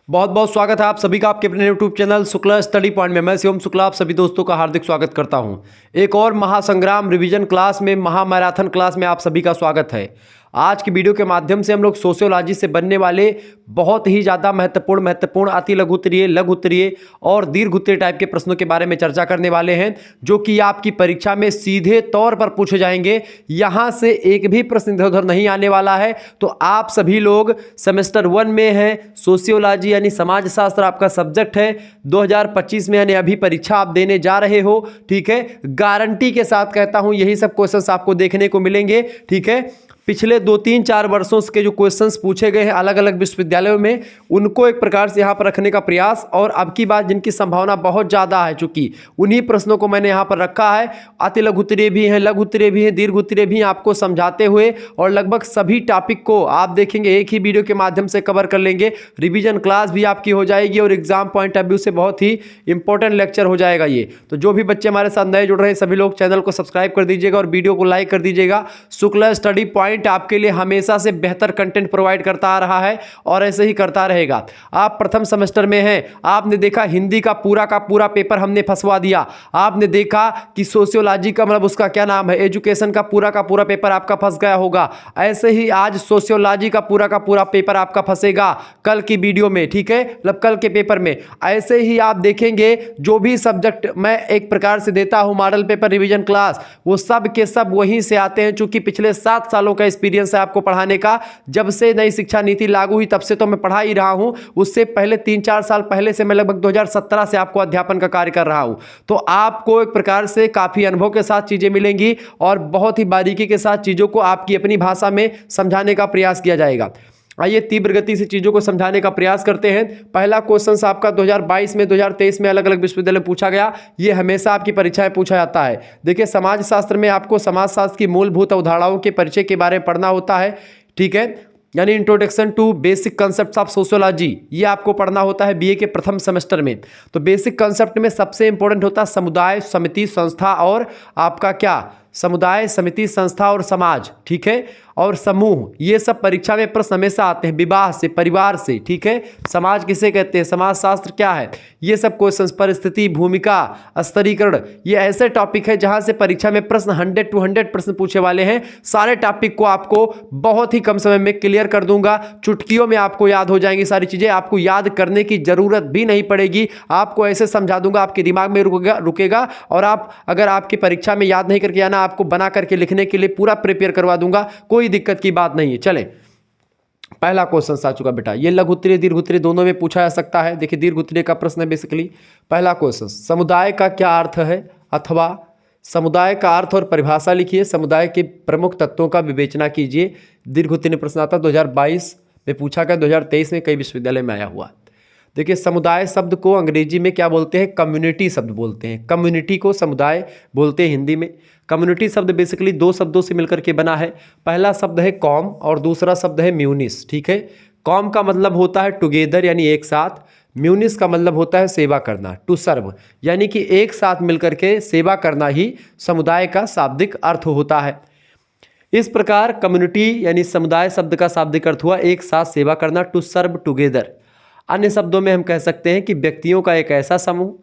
बहुत बहुत स्वागत है आप सभी का आपके अपने YouTube channel Shukla study point में। मैं शिवम शुक्ला आप सभी दोस्तों का हार्दिक स्वागत करता हूं। एक और महासंग्राम रिवीजन क्लास में, महामैराथन क्लास में आप सभी का स्वागत है। आज की वीडियो के माध्यम से हम लोग सोशियोलॉजी से बनने वाले बहुत ही ज़्यादा महत्वपूर्ण अति लघु उत्तरीय, लघु उत्तरीय और दीर्घ उत्तरीय टाइप के प्रश्नों के बारे में चर्चा करने वाले हैं, जो कि आपकी परीक्षा में सीधे तौर पर पूछे जाएंगे। यहाँ से एक भी प्रश्न इधर उधर नहीं आने वाला है। तो आप सभी लोग सेमेस्टर 1 में हैं, सोशियोलॉजी यानी समाज शास्त्र आपका सब्जेक्ट है, 2025 में यानी अभी परीक्षा आप देने जा रहे हो। ठीक है, गारंटी के साथ कहता हूं यही सब क्वेश्चंस आपको देखने को मिलेंगे। ठीक है, पिछले 2-3-4 वर्षों के जो क्वेश्चंस पूछे गए हैं अलग अलग विश्वविद्यालयों में, उनको एक प्रकार से यहाँ पर रखने का प्रयास, और अब की बात जिनकी संभावना बहुत ज़्यादा है, चूंकि उन्हीं प्रश्नों को मैंने यहाँ पर रखा है। अति लघु उत्तरीय भी हैं, लघु उत्तरीय भी हैं, दीर्घ उत्तरीय भी आपको समझाते हुए, और लगभग सभी टॉपिक को आप देखेंगे एक ही वीडियो के माध्यम से कवर कर लेंगे। रिवीजन क्लास भी आपकी हो जाएगी और एग्जाम पॉइंट ऑफ व्यू से बहुत ही इंपॉर्टेंट लेक्चर हो जाएगा ये। तो जो भी बच्चे हमारे साथ नए जुड़ रहे हैं सभी लोग चैनल को सब्सक्राइब कर दीजिएगा और वीडियो को लाइक कर दीजिएगा। शुक्ला स्टडी पॉइंट आपके लिए हमेशा से बेहतर कंटेंट प्रोवाइड करता आ रहा है और ऐसे ही करता रहेगा। आप प्रथम सेमेस्टर में हैं, आपने देखा हिंदी का पूरा पेपर हमने फंसवा दिया। आपने देखा कि सोशियोलॉजी का मतलब उसका क्या नाम है, एजुकेशन का पूरा पेपर आपका फंस गया होगा। ऐसे ही आज सोशियोलॉजी का पूरा पेपर आपका फंसेगा कल की वीडियो में। ठीक है, मतलब कल के पेपर में ऐसे ही आप देखेंगे जो भी सब्जेक्ट मैं एक प्रकार से देता हूं मॉडल पेपर रिवीजन क्लास, वो सब के सब वहीं से आते हैं। चूंकि पिछले 7 सालों का एक्सपीरियंस है आपको पढ़ाने का, जब से नई शिक्षा नीति लागू हुई तब से तो मैं पढ़ा ही रहा हूं। उससे पहले 3-4 साल पहले से मैं लगभग 2017 से आपको अध्यापन का कार्य कर रहा हूं। तो आपको एक प्रकार से काफी अनुभव के साथ चीजें मिलेंगी और बहुत ही बारीकी के साथ चीजों को आपकी अपनी भाषा में समझाने का प्रयास किया जाएगा। आइए तीव्र गति से चीजों को समझाने का प्रयास करते हैं। पहला क्वेश्चन आपका 2022 में 2023 में अलग अलग विश्वविद्यालय में पूछा गया। ये हमेशा आपकी परीक्षा में पूछा जाता है। देखिए, समाज शास्त्र में आपको समाज शास्त्र की मूलभूत अवधारणाओं के परिचय के बारे में पढ़ना होता है। ठीक है, यानी introduction to basic concepts of sociology, ये आपको पढ़ना होता है बीए के प्रथम सेमेस्टर में। तो बेसिक कॉन्सेप्ट में सबसे इंपॉर्टेंट होता है समुदाय, समिति, संस्था और आपका क्या, समुदाय, समिति, संस्था और समाज। ठीक है, और समूह, ये सब परीक्षा में प्रश्न हमेशा आते हैं। विवाह से, परिवार से। ठीक है, समाज किसे कहते हैं, समाज शास्त्र क्या है, ये सब क्वेश्चंस, परिस्थिति, भूमिका, स्तरीकरण, ये ऐसे टॉपिक है जहां से परीक्षा में प्रश्न 100 प्रश्न पूछे वाले हैं। सारे टॉपिक को आपको बहुत ही कम समय में क्लियर कर दूंगा, चुटकियों में आपको याद हो जाएंगी सारी चीजें, आपको याद करने की जरूरत भी नहीं पड़ेगी। आपको ऐसे समझा दूंगा आपके दिमाग में रुकेगा और आप अगर आपकी परीक्षा में याद नहीं करके आना, आपको बना करके लिखने के लिए पूरा प्रिपेयर करवा दूंगा, कोई दिक्कत की बात नहीं है। चले, पहला क्वेश्चन आ चुका बेटा, ये लघु उत्तरीय दीर्घ उत्तरीय दोनों में पूछा जा सकता है। देखिए, दीर्घ उत्तरीय का प्रश्न है बेसिकली। पहला क्वेश्चन, समुदाय का क्या अर्थ है, अथवा समुदाय का अर्थ और परिभाषा लिखिए, समुदाय के प्रमुख तत्वों का विवेचना कीजिए। दीर्घ उत्तरीय प्रश्न आता है, 2022 में पूछा गया, 2023 में कई विश्वविद्यालय में आया हुआ। देखिए, समुदाय शब्द को अंग्रेजी में क्या बोलते हैं, कम्युनिटी शब्द बोलते हैं। कम्युनिटी को समुदाय बोलते हैं हिंदी में। कम्युनिटी शब्द बेसिकली 2 शब्दों से मिलकर के बना है। पहला शब्द है कॉम और दूसरा शब्द है म्यूनिस। ठीक है, कॉम का मतलब होता है टुगेदर यानी एक साथ, म्यूनिस का मतलब होता है सेवा करना, टू सर्व, यानी कि एक साथ मिलकर के सेवा करना ही समुदाय का शाब्दिक अर्थ होता है। इस प्रकार कम्युनिटी यानी समुदाय शब्द का शाब्दिक अर्थ हुआ एक साथ सेवा करना, टू सर्व टुगेदर। अन्य शब्दों में हम कह सकते हैं कि व्यक्तियों का एक ऐसा समूह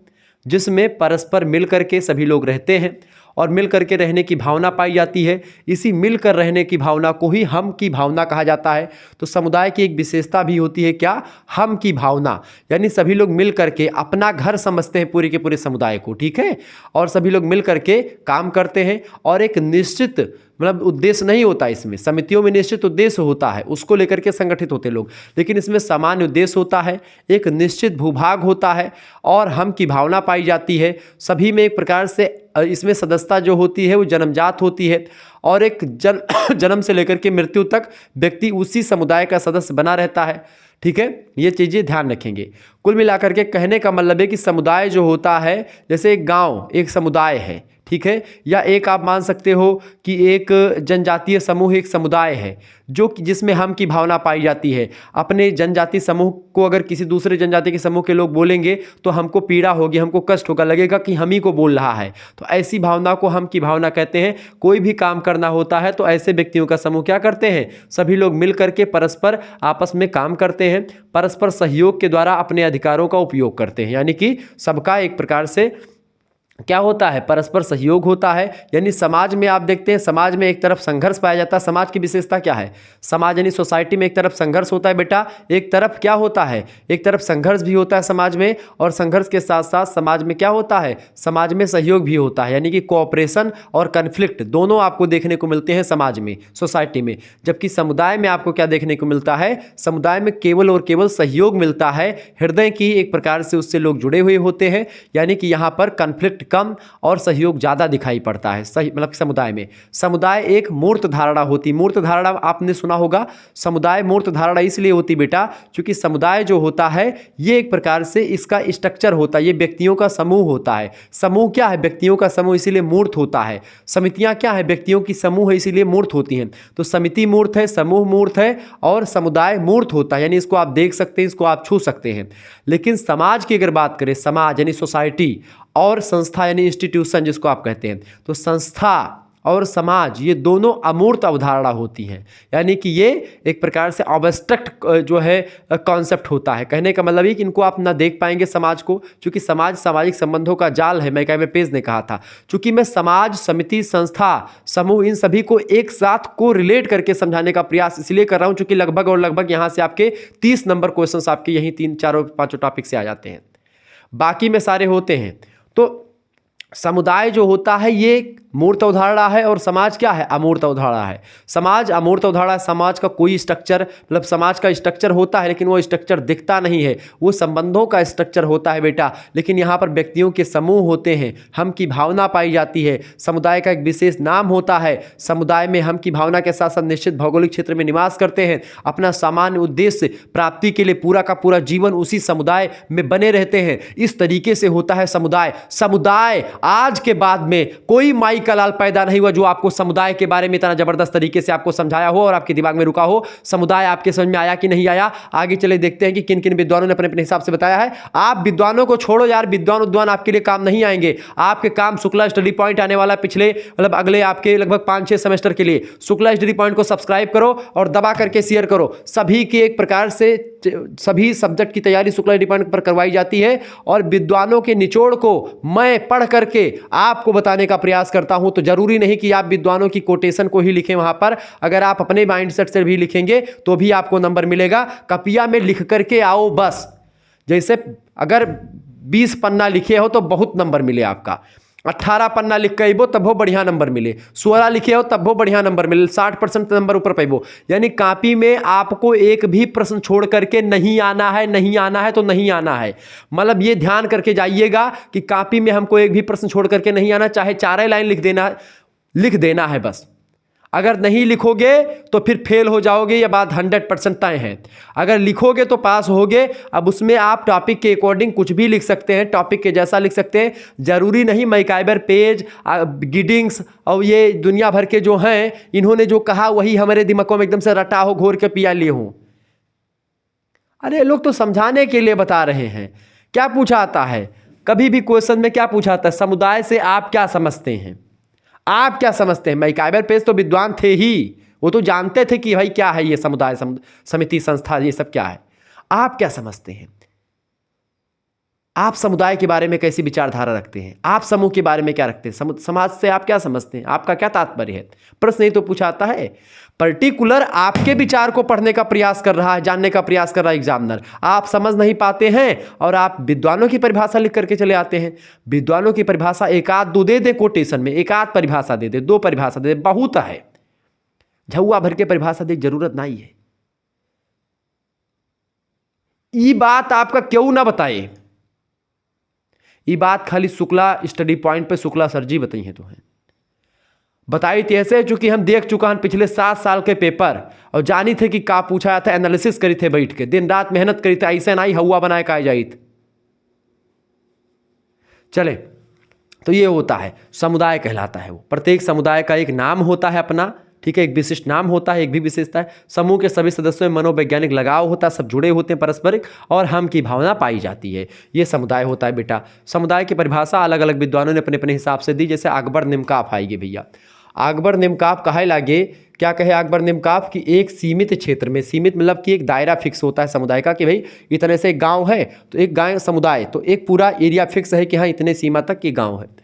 जिसमें परस्पर मिलकर के सभी लोग रहते हैं और मिलकर के रहने की भावना पाई जाती है। इसी मिलकर रहने की भावना को ही हम की भावना कहा जाता है। तो समुदाय की एक विशेषता भी होती है क्या, हम की भावना, यानी सभी लोग मिलकर के अपना घर समझते हैं पूरे के पूरे समुदाय को। ठीक है, और सभी लोग मिलकर के काम करते हैं और एक निश्चित मतलब उद्देश्य नहीं होता इसमें। समितियों में निश्चित उद्देश्य होता है, उसको लेकर के संगठित होते लोग, लेकिन इसमें सामान्य उद्देश्य होता है, एक निश्चित भूभाग होता है और हम की भावना पाई जाती है। सभी में एक प्रकार से इसमें सदस्यता जो होती है वो जन्मजात होती है और एक जन्म से लेकर के मृत्यु तक व्यक्ति उसी समुदाय का सदस्य बना रहता है। ठीक है, ये चीज़ें ध्यान रखेंगे। कुल मिलाकर के कहने का मतलब है कि समुदाय जो होता है, जैसे एक गांव एक समुदाय है। ठीक है। या एक आप मान सकते हो कि एक जनजातीय समूह एक समुदाय है जिसमें हम की भावना पाई जाती है। अपने जनजाति समूह को अगर किसी दूसरे जनजाति के समूह के लोग बोलेंगे तो हमको पीड़ा होगी, हमको कष्ट होगा, लगेगा कि हम ही को बोल रहा है। तो ऐसी भावना को हम की भावना कहते हैं। कोई भी काम करना होता है तो ऐसे व्यक्तियों का समूह क्या करते हैं, सभी लोग मिल करके परस्पर आपस में काम करते हैं, परस्पर सहयोग के द्वारा अपने अधिकारों का उपयोग करते हैं। यानी कि सबका एक प्रकार से क्या होता है, परस्पर सहयोग होता है। यानी समाज में आप देखते हैं, समाज में एक तरफ संघर्ष पाया जाता है। समाज की विशेषता क्या है, समाज यानी सोसाइटी में एक तरफ संघर्ष होता है बेटा, एक तरफ क्या होता है, एक तरफ संघर्ष भी होता है समाज में, और संघर्ष के साथ साथ समाज में क्या होता है, समाज में सहयोग भी होता है। यानी कि कोऑपरेशन और कन्फ्लिक्ट दोनों आपको देखने को मिलते हैं समाज में, सोसाइटी में। जबकि समुदाय में आपको क्या देखने को मिलता है, समुदाय में केवल और केवल सहयोग मिलता है, हृदय की एक प्रकार से उससे लोग जुड़े हुए होते हैं। यानी कि यहाँ पर कन्फ्लिक्ट कम और सहयोग ज़्यादा दिखाई पड़ता है। सही मतलब समुदाय में, समुदाय एक मूर्त धारणा होती। मूर्त धारणा आपने सुना होगा, समुदाय मूर्त धारणा इसलिए होती बेटा क्योंकि समुदाय जो होता है ये एक प्रकार से इसका स्ट्रक्चर होता है, ये व्यक्तियों का समूह होता है। समूह क्या है, व्यक्तियों का समूह, इसीलिए मूर्त होता है। समितियां क्या है, व्यक्तियों की समूह है, इसीलिए मूर्त होती हैं। तो समिति मूर्त है, समूह मूर्त है और समुदाय मूर्त होता है। यानी इसको आप देख सकते हैं, इसको आप छू सकते हैं। लेकिन समाज की अगर बात करें, समाज यानी सोसाइटी और संस्था यानी इंस्टीट्यूशन जिसको आप कहते हैं, तो संस्था और समाज ये दोनों अमूर्त अवधारणा होती हैं। यानी कि ये एक प्रकार से ऑब्स्ट्रक्ट जो है कॉन्सेप्ट होता है। कहने का मतलब ये कि इनको आप ना देख पाएंगे समाज को, क्योंकि समाज सामाजिक संबंधों का जाल है। मैं पेज ने कहा था, चूंकि मैं समाज, समिति, संस्था, समूह इन सभी को एक साथ को रिलेट करके समझाने का प्रयास इसलिए कर रहा हूं चूंकि लगभग और लगभग यहाँ से आपके 30 नंबर क्वेश्चन आपके यही 3-4-5 टॉपिक से आ जाते हैं, बाकी में सारे होते हैं। तो समुदाय जो होता है ये मूर्त अवधारणा है और समाज क्या है, अमूर्त अवधारणा है। समाज अमूर्त अवधारणा है, समाज का कोई स्ट्रक्चर, मतलब समाज का स्ट्रक्चर होता है लेकिन वो स्ट्रक्चर दिखता नहीं है, वो संबंधों का स्ट्रक्चर होता है बेटा। लेकिन यहाँ पर व्यक्तियों के समूह होते हैं, हम की भावना पाई जाती है, समुदाय का एक विशेष नाम होता है। समुदाय में हम की भावना के साथ साथ निश्चित भौगोलिक क्षेत्र में निवास करते हैं, अपना सामान्य उद्देश्य प्राप्ति के लिए पूरा का पूरा जीवन उसी समुदाय में बने रहते हैं। इस तरीके से होता है समुदाय। समुदाय आज के बाद में कोई माई का लाल पैदा नहीं हुआ जो आपको समुदाय के बारे में इतना जबरदस्त तरीके से आपको समझाया हो और आपके दिमाग में रुका हो। समुदाय आपके समझ में आया कि नहीं आया, आगे चले देखते हैं कि किन किन विद्वानों ने अपने अपने हिसाब से बताया है। आप विद्वानों को छोड़ो यार, विद्वान आपके लिए काम नहीं आएंगे। आपके काम शुक्ला स्टडी पॉइंट आने वाला पिछले मतलब अगले आपके लगभग 5-6 सेमेस्टर के लिए। शुक्ला स्टडी पॉइंट को सब्सक्राइब करो और दबा करके शेयर करो। सभी के एक प्रकार से सभी सब्जेक्ट की तैयारी शुक्ला स्टडी पॉइंट पर करवाई जाती है और विद्वानों के निचोड़ को मैं पढ़ करके आपको बताने का प्रयास करता हूं। तो जरूरी नहीं कि आप विद्वानों की कोटेशन को ही लिखें वहां पर, अगर आप अपने माइंडसेट से भी लिखेंगे तो भी आपको नंबर मिलेगा। कपिया में लिख करके आओ बस। जैसे अगर 20 पन्ना लिखे हो तो बहुत नंबर मिले आपका, 18 पन्ना लिख के अबो तब हो बढ़िया नंबर मिले, 16 लिखे हो तब हो बढ़िया नंबर मिले, 60% नंबर ऊपर पैबो। यानी कॉपी में आपको एक भी प्रश्न छोड़ करके नहीं आना है, नहीं आना है तो नहीं आना है। मतलब ये ध्यान करके जाइएगा कि कॉपी में हमको एक भी प्रश्न छोड़ करके नहीं आना, चाहे 4 लाइन लिख देना है बस। अगर नहीं लिखोगे तो फिर फेल हो जाओगे, यह बात 100% तय है। अगर लिखोगे तो पास होगे। अब उसमें आप टॉपिक के अकॉर्डिंग कुछ भी लिख सकते हैं, टॉपिक के जैसा लिख सकते हैं। जरूरी नहीं मैकाइबर पेज, गिडिंग्स और ये दुनिया भर के जो हैं इन्होंने जो कहा वही हमारे दिमागों में एकदम से रटा हो, घोर के पिया लिए हों। अरे लोग तो समझाने के लिए बता रहे हैं। क्या पूछा आता है कभी भी क्वेश्चन में, क्या पूछा आता है, समुदाय से आप क्या समझते हैं, आप क्या समझते हैं। मैकाइबर पेज तो विद्वान थे ही, वो तो जानते थे कि भाई क्या है ये समुदाय, समिति, संस्था, ये सब क्या है। आप क्या समझते हैं, आप समुदाय के बारे में कैसी विचारधारा रखते हैं, आप समूह के बारे में क्या रखते हैं, समाज से आप क्या समझते हैं, आपका क्या तात्पर्य है। प्रश्न ही तो पूछा आता है। पर्टिकुलर आपके विचार को पढ़ने का प्रयास कर रहा है, जानने का प्रयास कर रहा है एग्जामिनर। आप समझ नहीं पाते हैं और आप विद्वानों की परिभाषा लिख करके चले आते हैं। विद्वानों की परिभाषा एक आध दो दे दे कोटेशन में, एक आध परिभाषा दे दे, 2 परिभाषा दे दे, बहुत है। झुआ भर के परिभाषा दे जरूरत नहीं है। ये बात आपका क्यों ना बताए, ये बात खाली शुक्ला स्टडी पॉइंट पे शुक्ला सर जी बताई हैं तो हैं, बताई थी ऐसे चूंकि हम देख चुका हैं पिछले 7 साल के पेपर और जानी थे कि का पूछा था, एनालिसिस करी थे, बैठ के दिन रात मेहनत करी थे, ऐसे ना ही हवा बनाए का जाइत। चले तो ये होता है समुदाय कहलाता है वो। प्रत्येक समुदाय का एक नाम होता है अपना, ठीक है, एक विशिष्ट नाम होता है, एक भी विशेषता है। समूह के सभी सदस्यों में मनोवैज्ञानिक लगाव होता है, सब जुड़े होते हैं परस्परिक, और हम की भावना पाई जाती है। ये समुदाय होता है बेटा। समुदाय की परिभाषा अलग अलग विद्वानों ने अपने अपने हिसाब से दी। जैसे अकबर निमकाफ आएगी भैया। अकबर निमकाफ कहे लागे, क्या कहे अकबर निमकाफ की एक सीमित क्षेत्र में, सीमित मतलब कि एक दायरा फिक्स होता है समुदाय का, कि भाई इतने से एक गांव है तो एक गांव समुदाय, तो एक पूरा एरिया फिक्स है कि हाँ इतने सीमा तक ये गांव है।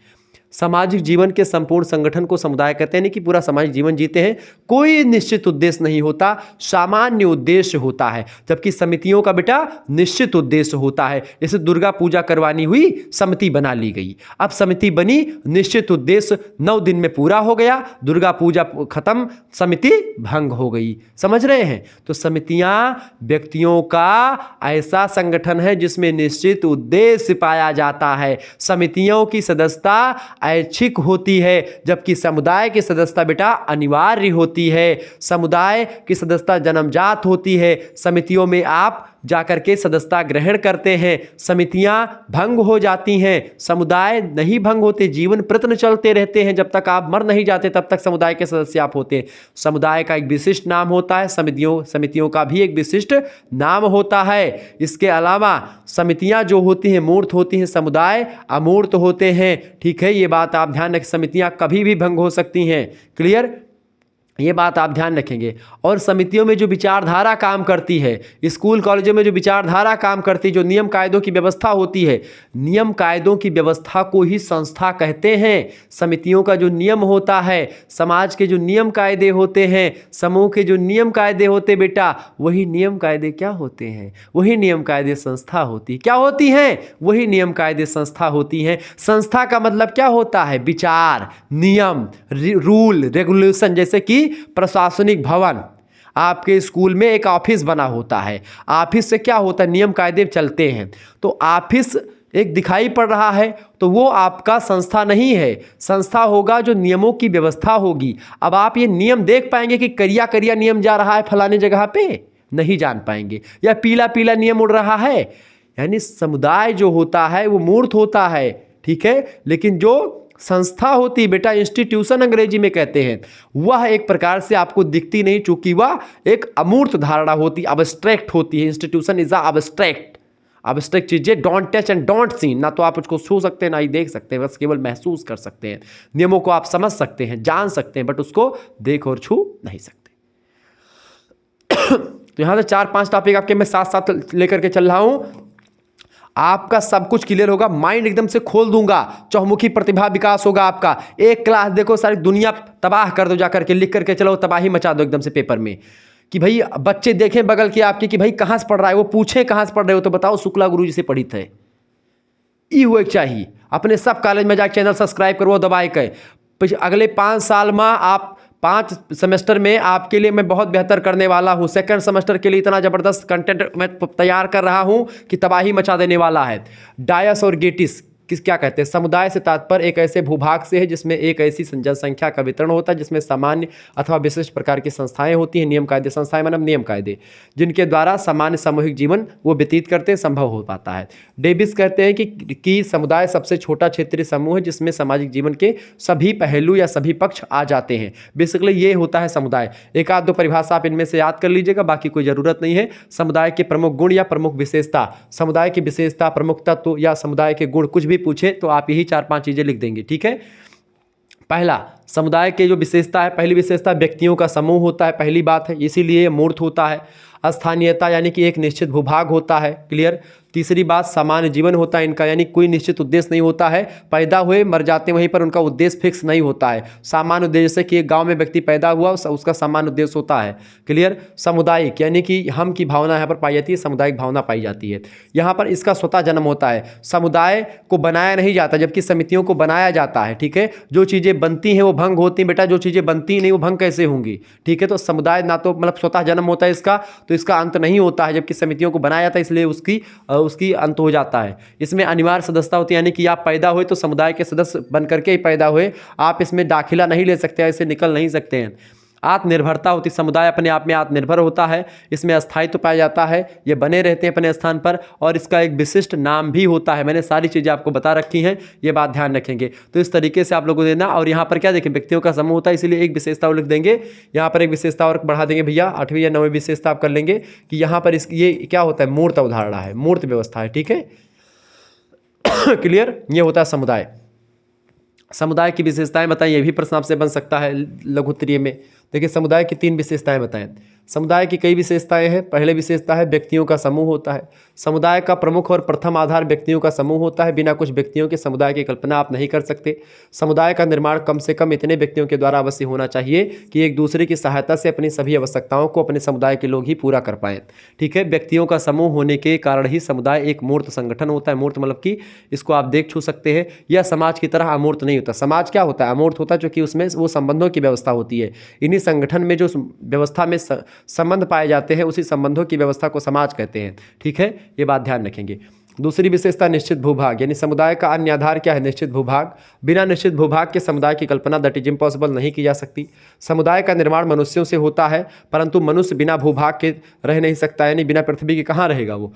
सामाजिक जीवन के संपूर्ण संगठन को समुदाय कहते हैं। नहीं कि पूरा सामाजिक जीवन जीते हैं, कोई निश्चित उद्देश्य नहीं होता, सामान्य उद्देश्य होता है। जबकि समितियों का बेटा निश्चित उद्देश्य होता है। जैसे दुर्गा पूजा करवानी हुई, समिति बना ली गई। अब समिति बनी, निश्चित उद्देश्य 9 दिन में पूरा हो गया, दुर्गा पूजा खत्म, समिति भंग हो गई। समझ रहे हैं? तो समितियां व्यक्तियों का ऐसा संगठन है जिसमें निश्चित उद्देश्य पाया जाता है। समितियों की सदस्यता ऐच्छिक होती है, जबकि समुदाय की सदस्यता बेटा अनिवार्य होती है। समुदाय की सदस्यता जन्मजात होती है। समितियों में आप जाकर के सदस्यता ग्रहण करते हैं। समितियां भंग हो जाती हैं, समुदाय नहीं भंग होते। जीवन प्रयत्न चलते रहते हैं, जब तक आप मर नहीं जाते तब तक समुदाय के सदस्य आप होते हैं। समुदाय का एक विशिष्ट नाम होता है, समितियों का भी एक विशिष्ट नाम होता है। इसके अलावा समितियां जो होती हैं मूर्त होती हैं, समुदाय अमूर्त होते हैं। ठीक है, ये बात आप ध्यान रखें। समितियां कभी भी भंग हो सकती हैं। क्लियर? ये बात आप ध्यान रखेंगे। और समितियों में जो विचारधारा काम करती है, स्कूल कॉलेजों में जो विचारधारा काम करती है, जो नियम कायदों की व्यवस्था होती है, नियम कायदों की व्यवस्था को ही संस्था कहते हैं। समितियों का जो नियम होता है, समाज के जो नियम कायदे होते हैं, समूह के जो नियम कायदे होते बेटा, वही नियम कायदे क्या होते हैं? वही नियम कायदे संस्था होती। क्या होती हैं? वही नियम कायदे संस्था होती हैं। संस्था का मतलब क्या होता है? विचार, नियम, रूल, रेगुलेशन। जैसे कि प्रशासनिक भवन, आपके स्कूल में एक ऑफिस बना होता है। ऑफिस से क्या होता है? नियम कायदे चलते हैं। तो ऑफिस एक दिखाई पड़ रहा है तो वो आपका संस्था नहीं है। संस्था होगा जो नियमों की व्यवस्था होगी। अब आप ये नियम देख पाएंगे कि करिया करिया नियम जा रहा है फलाने जगह पे? नहीं जान पाएंगे। या पीला पीला नियम उड़ रहा है? यानी समुदाय जो होता है वो मूर्त होता है, ठीक है, लेकिन जो संस्था होती है बेटा, इंस्टीट्यूशन अंग्रेजी में कहते हैं, वह एक प्रकार से आपको दिखती नहीं, चूंकि वह एक अमूर्त धारणा होती, अब्स्ट्रैक्ट होती है। इंस्टीट्यूशन इज अब्स्ट्रैक्ट चीजें, don't touch and don't see. ना तो आप उसको छू सकते हैं ना ही देख सकते हैं, बस केवल महसूस कर सकते हैं। नियमों को आप समझ सकते हैं, जान सकते हैं, बट उसको देख और छू नहीं सकते। तो यहां से 4-5 टॉपिक आपके मैं साथ साथ लेकर के चल रहा हूं। आपका सब कुछ क्लियर होगा, माइंड एकदम से खोल दूंगा, चहुमुखी प्रतिभा विकास होगा आपका। एक क्लास देखो, सारी दुनिया तबाह कर दो, जाकर के लिख करके चलो, तबाही मचा दो एकदम से पेपर में। कि भाई बच्चे देखें बगल के आपके कि भाई कहाँ से पढ़ रहा है, वो पूछे कहाँ से पढ़ रहे हो तो बताओ शुक्ला गुरु जी से पढ़ित है। ई हुए चाहिए। अपने सब कॉलेज में जाकर चैनल सब्सक्राइब करो दबाए के। अगले 5 साल में आप 5 सेमेस्टर में आपके लिए मैं बहुत बेहतर करने वाला हूं। सेकंड सेमेस्टर के लिए इतना ज़बरदस्त कंटेंट मैं तैयार कर रहा हूं कि तबाही मचा देने वाला है। डायस और गेटिस क्या कहते हैं? समुदाय से तात्पर्य एक ऐसे भूभाग से है जिसमें एक ऐसी जनसंख्या का वितरण होता है जिसमें सामान्य अथवा विशिष्ट प्रकार की संस्थाएं होती हैं। नियम कायदे, संस्थाएं मतलब नियम कायदे, जिनके द्वारा सामान्य सामूहिक जीवन वो व्यतीत करते हैं, संभव हो पाता है। डेविस कहते हैं कि समुदाय सबसे छोटा क्षेत्रीय समूह है जिसमें सामाजिक जीवन के सभी पहलू या सभी पक्ष आ जाते हैं। बेसिकली ये होता है समुदाय। एक आध दो परिभाषा आप इनमें से याद कर लीजिएगा, बाकी कोई जरूरत नहीं है। समुदाय के प्रमुख गुण या प्रमुख विशेषता, समुदाय की विशेषता, प्रमुख तत्व या समुदाय के गुण, कुछ भी पूछे तो आप यही 4-5 चीजें लिख देंगे, ठीक है। पहला, समुदाय के जो विशेषता है, पहली विशेषता व्यक्तियों का समूह होता है, पहली बात है, इसीलिए मूर्त होता है। स्थानीयता यानी कि एक निश्चित भूभाग होता है, क्लियर। तीसरी बात, सामान्य जीवन होता है इनका, यानी कोई निश्चित उद्देश्य नहीं होता है, पैदा हुए मर जाते वहीं पर, उनका उद्देश्य फिक्स नहीं होता है। सामान्य उद्देश्य से कि एक गांव में व्यक्ति पैदा हुआ उसका सामान्य उद्देश्य होता है, क्लियर। सामुदायिक यानी कि हम की भावना यहाँ पर पाई जाती है, सामुदायिक भावना पाई जाती है। यहाँ पर इसका स्वतः जन्म होता है, समुदाय को बनाया नहीं जाता जबकि समितियों को बनाया जाता है, ठीक है। जो चीज़ें बनती हैं वो भंग होती हैं बेटा, जो चीज़ें बनती नहीं वो भंग कैसे होंगी, ठीक है। तो समुदाय ना तो मतलब स्वतः जन्म होता है इसका, तो इसका अंत नहीं होता है, जबकि समितियों को बनाया जाता है इसलिए उसकी अंत हो जाता है। इसमें अनिवार्य सदस्यता होती है, यानी कि आप पैदा हुए तो समुदाय के सदस्य बन करके ही पैदा हुए, आप इसमें दाखिला नहीं ले सकते, ऐसे निकल नहीं सकते हैं। आत्मनिर्भरता होती, समुदाय अपने आप में आत्मनिर्भर होता है, इसमें अस्थायित्व पाया जाता है, ये बने रहते हैं अपने स्थान पर, और इसका एक विशिष्ट नाम भी होता है। मैंने सारी चीज़ें आपको बता रखी हैं, ये बात ध्यान रखेंगे। तो इस तरीके से आप लोगों को देना। और यहाँ पर क्या देखें, व्यक्तियों का समूह होता है, इसलिए एक विशेषता लिख देंगे, यहाँ पर एक विशेषता और बढ़ा देंगे भैया, 8वीं या 9वीं विशेषता आप कर लेंगे कि यहाँ पर ये क्या होता है, मूर्त अवधारणा है, मूर्त व्यवस्था है। ठीक है, क्लियर। ये होता है समुदाय। समुदाय की विशेषताएं बताएं, ये भी प्रश्न आपसे बन सकता है लघु उत्तरीय में। देखिए, समुदाय की 3 विशेषताएं बताएं। समुदाय की कई विशेषताएं हैं। पहले विशेषता है व्यक्तियों का समूह होता है। समुदाय का प्रमुख और प्रथम आधार व्यक्तियों का समूह होता है। बिना कुछ व्यक्तियों के समुदाय की कल्पना आप नहीं कर सकते। समुदाय का निर्माण कम से कम इतने व्यक्तियों के द्वारा अवश्य होना चाहिए कि एक दूसरे की सहायता से अपनी सभी आवश्यकताओं को अपने समुदाय के लोग ही पूरा कर पाएं। ठीक है, व्यक्तियों का समूह होने के कारण ही समुदाय एक मूर्त संगठन होता है। मूर्त मतलब कि इसको आप देख छू सकते हैं। यह समाज की तरह अमूर्त नहीं होता। समाज क्या होता है, अमूर्त होता है, क्योंकि उसमें वो संबंधों की व्यवस्था होती है। इन्हीं संगठन में जो व्यवस्था में संबंध पाए जाते हैं, उसी संबंधों की व्यवस्था को समाज कहते हैं। ठीक है, ये बात ध्यान रखेंगे। दूसरी विशेषता निश्चित भूभाग, यानी समुदाय का अन्य आधार क्या है, निश्चित भूभाग। बिना निश्चित भूभाग के समुदाय की कल्पना दैट इज इम्पॉसिबल नहीं की जा सकती। समुदाय का निर्माण मनुष्यों से होता है, परंतु मनुष्य बिना भूभाग के रह नहीं सकता, यानी बिना पृथ्वी के कहाँ रहेगा वो।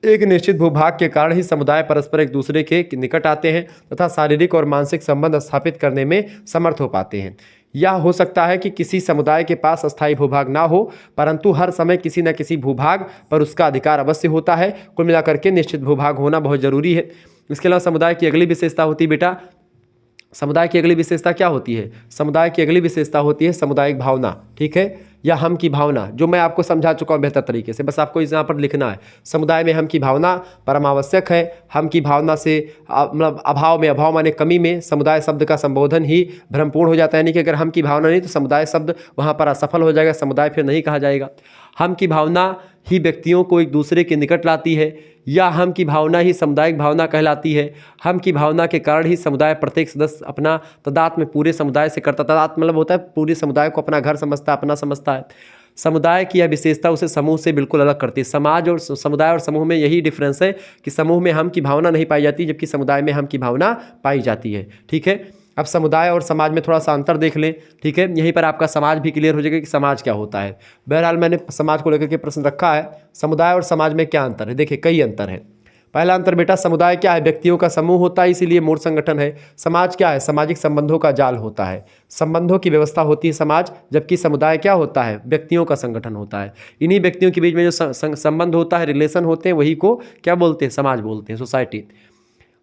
एक निश्चित भूभाग के कारण ही समुदाय परस्पर एक दूसरे के निकट आते हैं तथा शारीरिक और मानसिक संबंध स्थापित करने में समर्थ हो पाते हैं। यह हो सकता है कि किसी समुदाय के पास अस्थायी भूभाग ना हो, परंतु हर समय किसी न किसी भूभाग पर उसका अधिकार अवश्य होता है। कुल मिलाकर के निश्चित भूभाग होना बहुत जरूरी है। इसके अलावा समुदाय की अगली विशेषता होती है बेटा, समुदाय की अगली विशेषता क्या होती है, समुदाय की अगली विशेषता होती है सामुदायिक भावना। ठीक है, या हम की भावना, जो मैं आपको समझा चुका हूँ बेहतर तरीके से, बस आपको यहाँ पर लिखना है। समुदाय में हम की भावना परमावश्यक है। हम की भावना से मतलब अभाव में, अभाव माने कमी में, समुदाय शब्द का संबोधन ही भ्रमपूर्ण हो जाता है। यानी कि अगर हम की भावना नहीं तो समुदाय शब्द वहाँ पर असफल हो जाएगा, समुदाय फिर नहीं कहा जाएगा। हम की भावना ही व्यक्तियों को एक दूसरे के निकट लाती है, या हम की भावना ही सामुदायिक भावना कहलाती है। हम की भावना के कारण ही समुदाय प्रत्येक सदस्य अपना तदात्म्य पूरे समुदाय से करता। तदात्म्य मतलब होता है पूरे समुदाय को अपना घर समझता, अपना समझता है। समुदाय की यह विशेषता उसे समूह से बिल्कुल अलग करती है। समाज और समुदाय और समूह में यही डिफरेंस है कि समूह में हम की भावना नहीं पाई जाती, जबकि समुदाय में हम की भावना पाई जाती है। ठीक है, अब समुदाय और समाज में थोड़ा सा अंतर देख लें। ठीक है, यहीं पर आपका समाज भी क्लियर हो जाएगा कि समाज क्या होता है। बहरहाल मैंने समाज को लेकर के प्रश्न रखा है। समुदाय और समाज में क्या अंतर है, देखिए कई अंतर है। पहला अंतर बेटा, समुदाय क्या है, व्यक्तियों का समूह होता है, इसीलिए मूर्त संगठन है। समाज क्या है, सामाजिक संबंधों का जाल होता है, संबंधों की व्यवस्था होती है समाज, जबकि समुदाय क्या होता है, व्यक्तियों का संगठन होता है। इन्हीं व्यक्तियों के बीच में जो संबंध होता है, रिलेशन होते हैं, वही को क्या बोलते हैं, समाज बोलते हैं, सोसाइटी।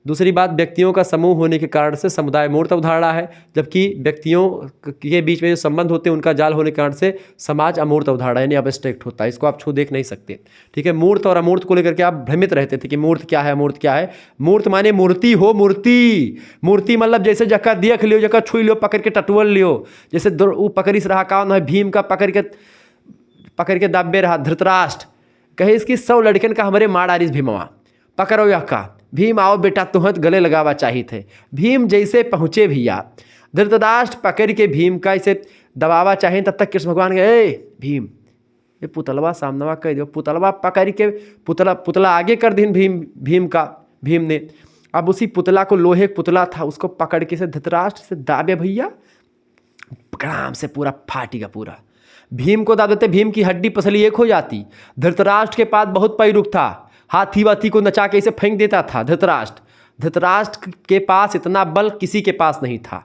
दूसरी बात, व्यक्तियों का समूह होने के कारण से समुदाय मूर्त अवधारणा है, जबकि व्यक्तियों के बीच में जो संबंध होते हैं उनका जाल होने के कारण से समाज अमूर्त अवधारणा यानी अब्स्ट्रैक्ट होता है। इसको आप छू देख नहीं सकते। ठीक है, मूर्त और अमूर्त को लेकर के आप भ्रमित रहते थे कि मूर्त क्या है, अमूर्त क्या है। मूर्त माने मूर्ति हो, मूर्ति। मूर्ति मतलब जैसे जगह देख लियो, जगह छुई लियो, पकड़ के टटुअल लियो। जैसे वो पकड़िस रहा कौन है, भीम का पकड़ के दाबे रहा धृतराष्ट्र, कहे इसकी 100 लड़कन का हमारे मार आरिस भीमवा, पकड़ो यह का भीम आओ बेटा तुहत गले लगावा चाहिए थे। भीम जैसे पहुँचे भैया, धृतराष्ट्र पकड़ के भीम का इसे दबावा चाहिए, तब तक कृष्ण भगवान के ए भीम ये पुतलवा सामनवा कह दो। पुतलवा पकड़ के पुतला आगे कर दिन भीम ने। अब उसी पुतला को, लोहे पुतला था, उसको पकड़ के से धृतराष्ट्र से दाबे भैया, ग्राम से पूरा फाटेगा पूरा। भीम को दाब देते, भीम की हड्डी पसली एक हो जाती। धृतराष्ट्र के पास बहुत पैरुख था, हाथी वाथी को नचा के इसे फेंक देता था धृतराष्ट्र के पास इतना बल किसी के पास नहीं था।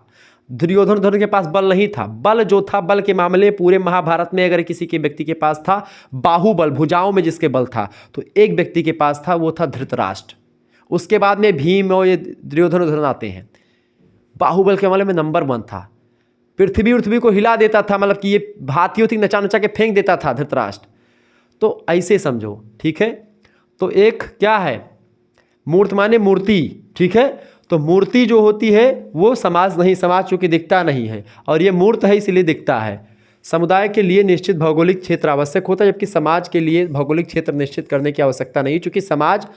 दुर्योधन के पास बल नहीं था। बल जो था, बल के मामले पूरे महाभारत में अगर किसी के व्यक्ति के पास था, बाहुबल, भुजाओं में जिसके बल था, तो एक व्यक्ति के पास था, वो था धृतराष्ट्र। उसके बाद में भीम और ये दुर्योधन आते हैं। बाहुबल के मामले में नंबर 1 था। पृथ्वी को हिला देता था, मतलब कि ये हाथियों थी नचा नचा के फेंक देता था धृतराष्ट्र। तो ऐसे समझो। ठीक है, तो एक क्या है, मूर्त माने मूर्ति। ठीक है, तो मूर्ति जो होती है वो समाज नहीं, समाज चूंकि दिखता नहीं है, और ये मूर्त है इसलिए दिखता है। समुदाय के लिए निश्चित भौगोलिक क्षेत्र आवश्यक होता है, जबकि समाज के लिए भौगोलिक क्षेत्र निश्चित करने की आवश्यकता नहीं, चूंकि समाज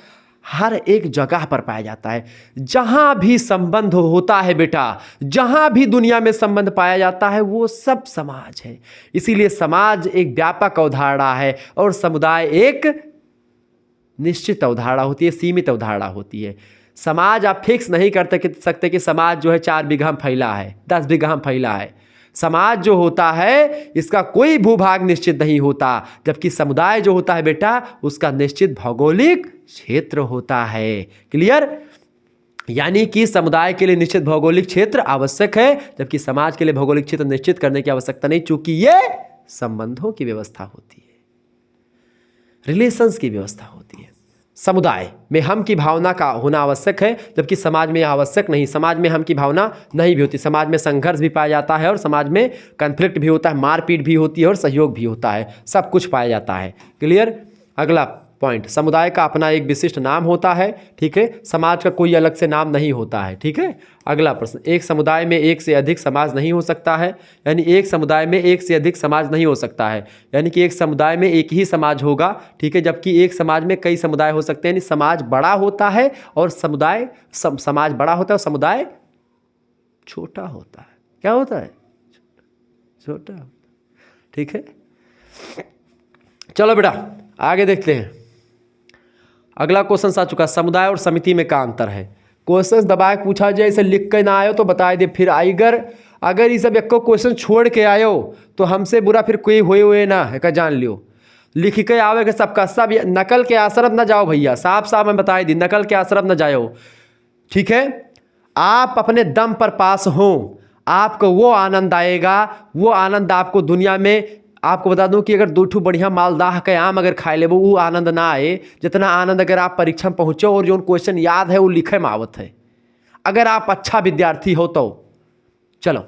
हर एक जगह पर पाया जाता है। जहां भी संबंध होता है बेटा, जहां भी दुनिया में संबंध पाया जाता है, वो सब समाज है। इसीलिए समाज एक व्यापक अवधारणा है और समुदाय एक निश्चित अवधारणा होती है, सीमित अवधारणा होती है। समाज आप फिक्स नहीं कर सकते कि समाज जो है 4 बीघा में फैला है, 10 बीघा में फैला है। समाज जो होता है इसका कोई भूभाग निश्चित नहीं होता, जबकि समुदाय जो होता है बेटा उसका निश्चित भौगोलिक क्षेत्र होता है। क्लियर? यानी कि समुदाय के लिए निश्चित भौगोलिक क्षेत्र आवश्यक है, जबकि समाज के लिए भौगोलिक क्षेत्र निश्चित करने की आवश्यकता नहीं, चूंकि यह संबंधों की व्यवस्था होती है, रिलेशंस की व्यवस्था होती है। समुदाय में हम की भावना का होना आवश्यक है, जबकि समाज में यह आवश्यक नहीं। समाज में हम की भावना नहीं भी होती, समाज में संघर्ष भी पाया जाता है और समाज में कन्फ्लिक्ट भी होता है, मारपीट भी होती है और सहयोग भी होता है, सब कुछ पाया जाता है। क्लियर? अगला पॉइंट, समुदाय का अपना एक विशिष्ट नाम होता है, ठीक है, समाज का कोई अलग से नाम नहीं होता है, ठीक है। अगला प्रश्न, एक समुदाय में एक से अधिक समाज नहीं हो सकता है, यानी एक समुदाय में एक से अधिक समाज नहीं हो सकता है, यानी कि एक समुदाय में एक ही समाज होगा, ठीक है, जबकि एक समाज में कई समुदाय हो सकते हैं। यानी समाज बड़ा होता है और समाज बड़ा होता है और समुदाय छोटा होता है। क्या होता है? छोटा, ठीक है। चलो बेटा आगे देखते हैं। अगला क्वेश्चन आ चुका, समुदाय और समिति में क्या अंतर है। क्वेश्चन दबा के पूछा जाए, इसे लिख के ना आयो तो बता दे, फिर अगर ये सब एक क्वेश्चन छोड़ के आयो तो हमसे बुरा फिर कोई हुए ना है का, जान लियो। लिख के आवे के सबका सब, नकल के आश्रम न जाओ भैया, साफ साफ मैं बताई दी, नकल के आश्रम न जाओ, ठीक है। आप अपने दम पर पास हो, आपको वो आनंद आएगा, वो आनंद आपको दुनिया में, आपको बता दूं कि अगर दो ठू बढ़िया मालदाह के आम अगर खाए ले वो आनंद ना आए जितना आनंद अगर आप परीक्षा में पहुँचो और जो क्वेश्चन याद है वो लिखे में आवत है, अगर आप अच्छा विद्यार्थी हो तो। चलो,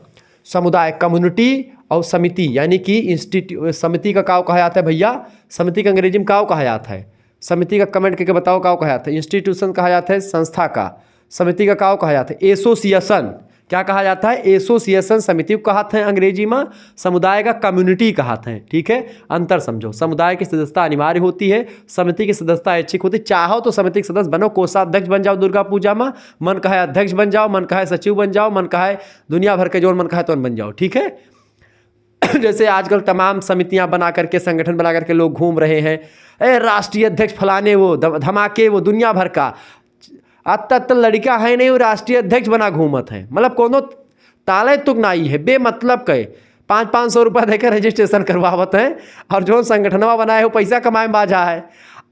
समुदाय, कम्युनिटी और समिति, यानी कि समिति का काव कहा जाता है भैया, समिति का अंग्रेजी में काव कहा जाता है, समिति का कमेंट करके बताओ काव कहा जाता है। इंस्टीट्यूशन कहा जाता है संस्था का, समिति का काव कहा जाता है एसोसिएशन, क्या कहा जाता है? एसोसिएशन, समिति को कहते हैं अंग्रेजी में, समुदाय का कम्युनिटी कहते हैं, ठीक है। अंतर समझो, समुदाय की सदस्यता अनिवार्य होती है, समिति की सदस्यता ऐच्छिक होती है। चाहो तो समिति के सदस्य बनो, कोषाध्यक्ष बन जाओ दुर्गा पूजा में, मन कहे अध्यक्ष बन जाओ, मन कहे सचिव बन जाओ, मन कहे दुनिया भर के जो मन कहे तो बन जाओ, ठीक है। जैसे आजकल तमाम समितियां बना करके, संगठन बना करके लोग घूम रहे हैं, राष्ट्रीय अध्यक्ष फलाने, वो धमाके, वो दुनिया भर का अत्त लड़का है नहीं, वो राष्ट्रीय अध्यक्ष बना घूमत है, मतलब कोनो ताले तुक नाई है, बेमतलब के 500-500 रुपया देकर रजिस्ट्रेशन करवावत है, और जो संगठनवा बनाए हो पैसा कमाए में बाजा है,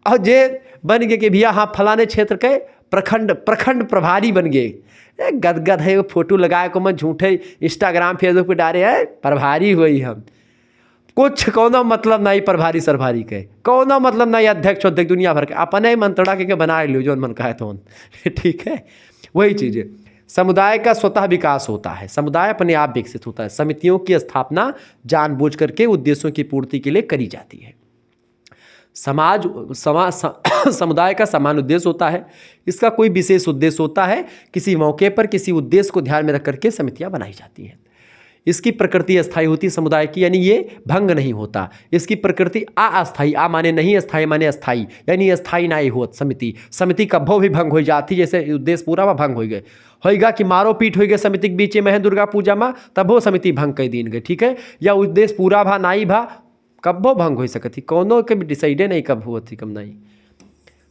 और जे बन गए कि भैया हाँ फलाने क्षेत्र के प्रखंड प्रभारी बन गए, गदगद है, वो फोटो लगाए को मैं झूठे इंस्टाग्राम फेसबुक पे डाले है प्रभारी हुई हम, कुछ कोनो मतलब नहीं प्रभारी सरभारी के, कोनो मतलब नहीं अध्यक्ष अध्यक्ष दुनिया भर के, अपने ही मंत्रणा के बना लियो जो मन कहे तो, ठीक है। वही चीज़ है, समुदाय का स्वतः विकास होता है, समुदाय अपने आप विकसित होता है, समितियों की स्थापना जानबूझ करके उद्देश्यों की पूर्ति के लिए करी जाती है। समुदाय का समान उद्देश्य होता है, इसका कोई विशेष उद्देश्य होता है, किसी मौके पर किसी उद्देश्य को ध्यान में रख करके समितियां बनाई जाती हैं। इसकी प्रकृति अस्थायी होती है समुदाय की, यानी ये भंग नहीं होता। इसकी प्रकृति अस्थायी, आ माने नहीं, अस्थायी माने अस्थायी, यानी अस्थायी ना हो समिति कभो भी भंग हो जाती, जैसे उद्देश्य पूरा वह भंग हो गए होगा कि मारो पीट हो गए समिति के बीच में है दुर्गा पूजा में, तब वो समिति भंग कर दी गई, ठीक है। या उद्देश्य पूरा भा नाई भा, कब्बो भंग हो सकती, कोनो के भी डिसाइडे नहीं कब हुआ थी कब नहीं।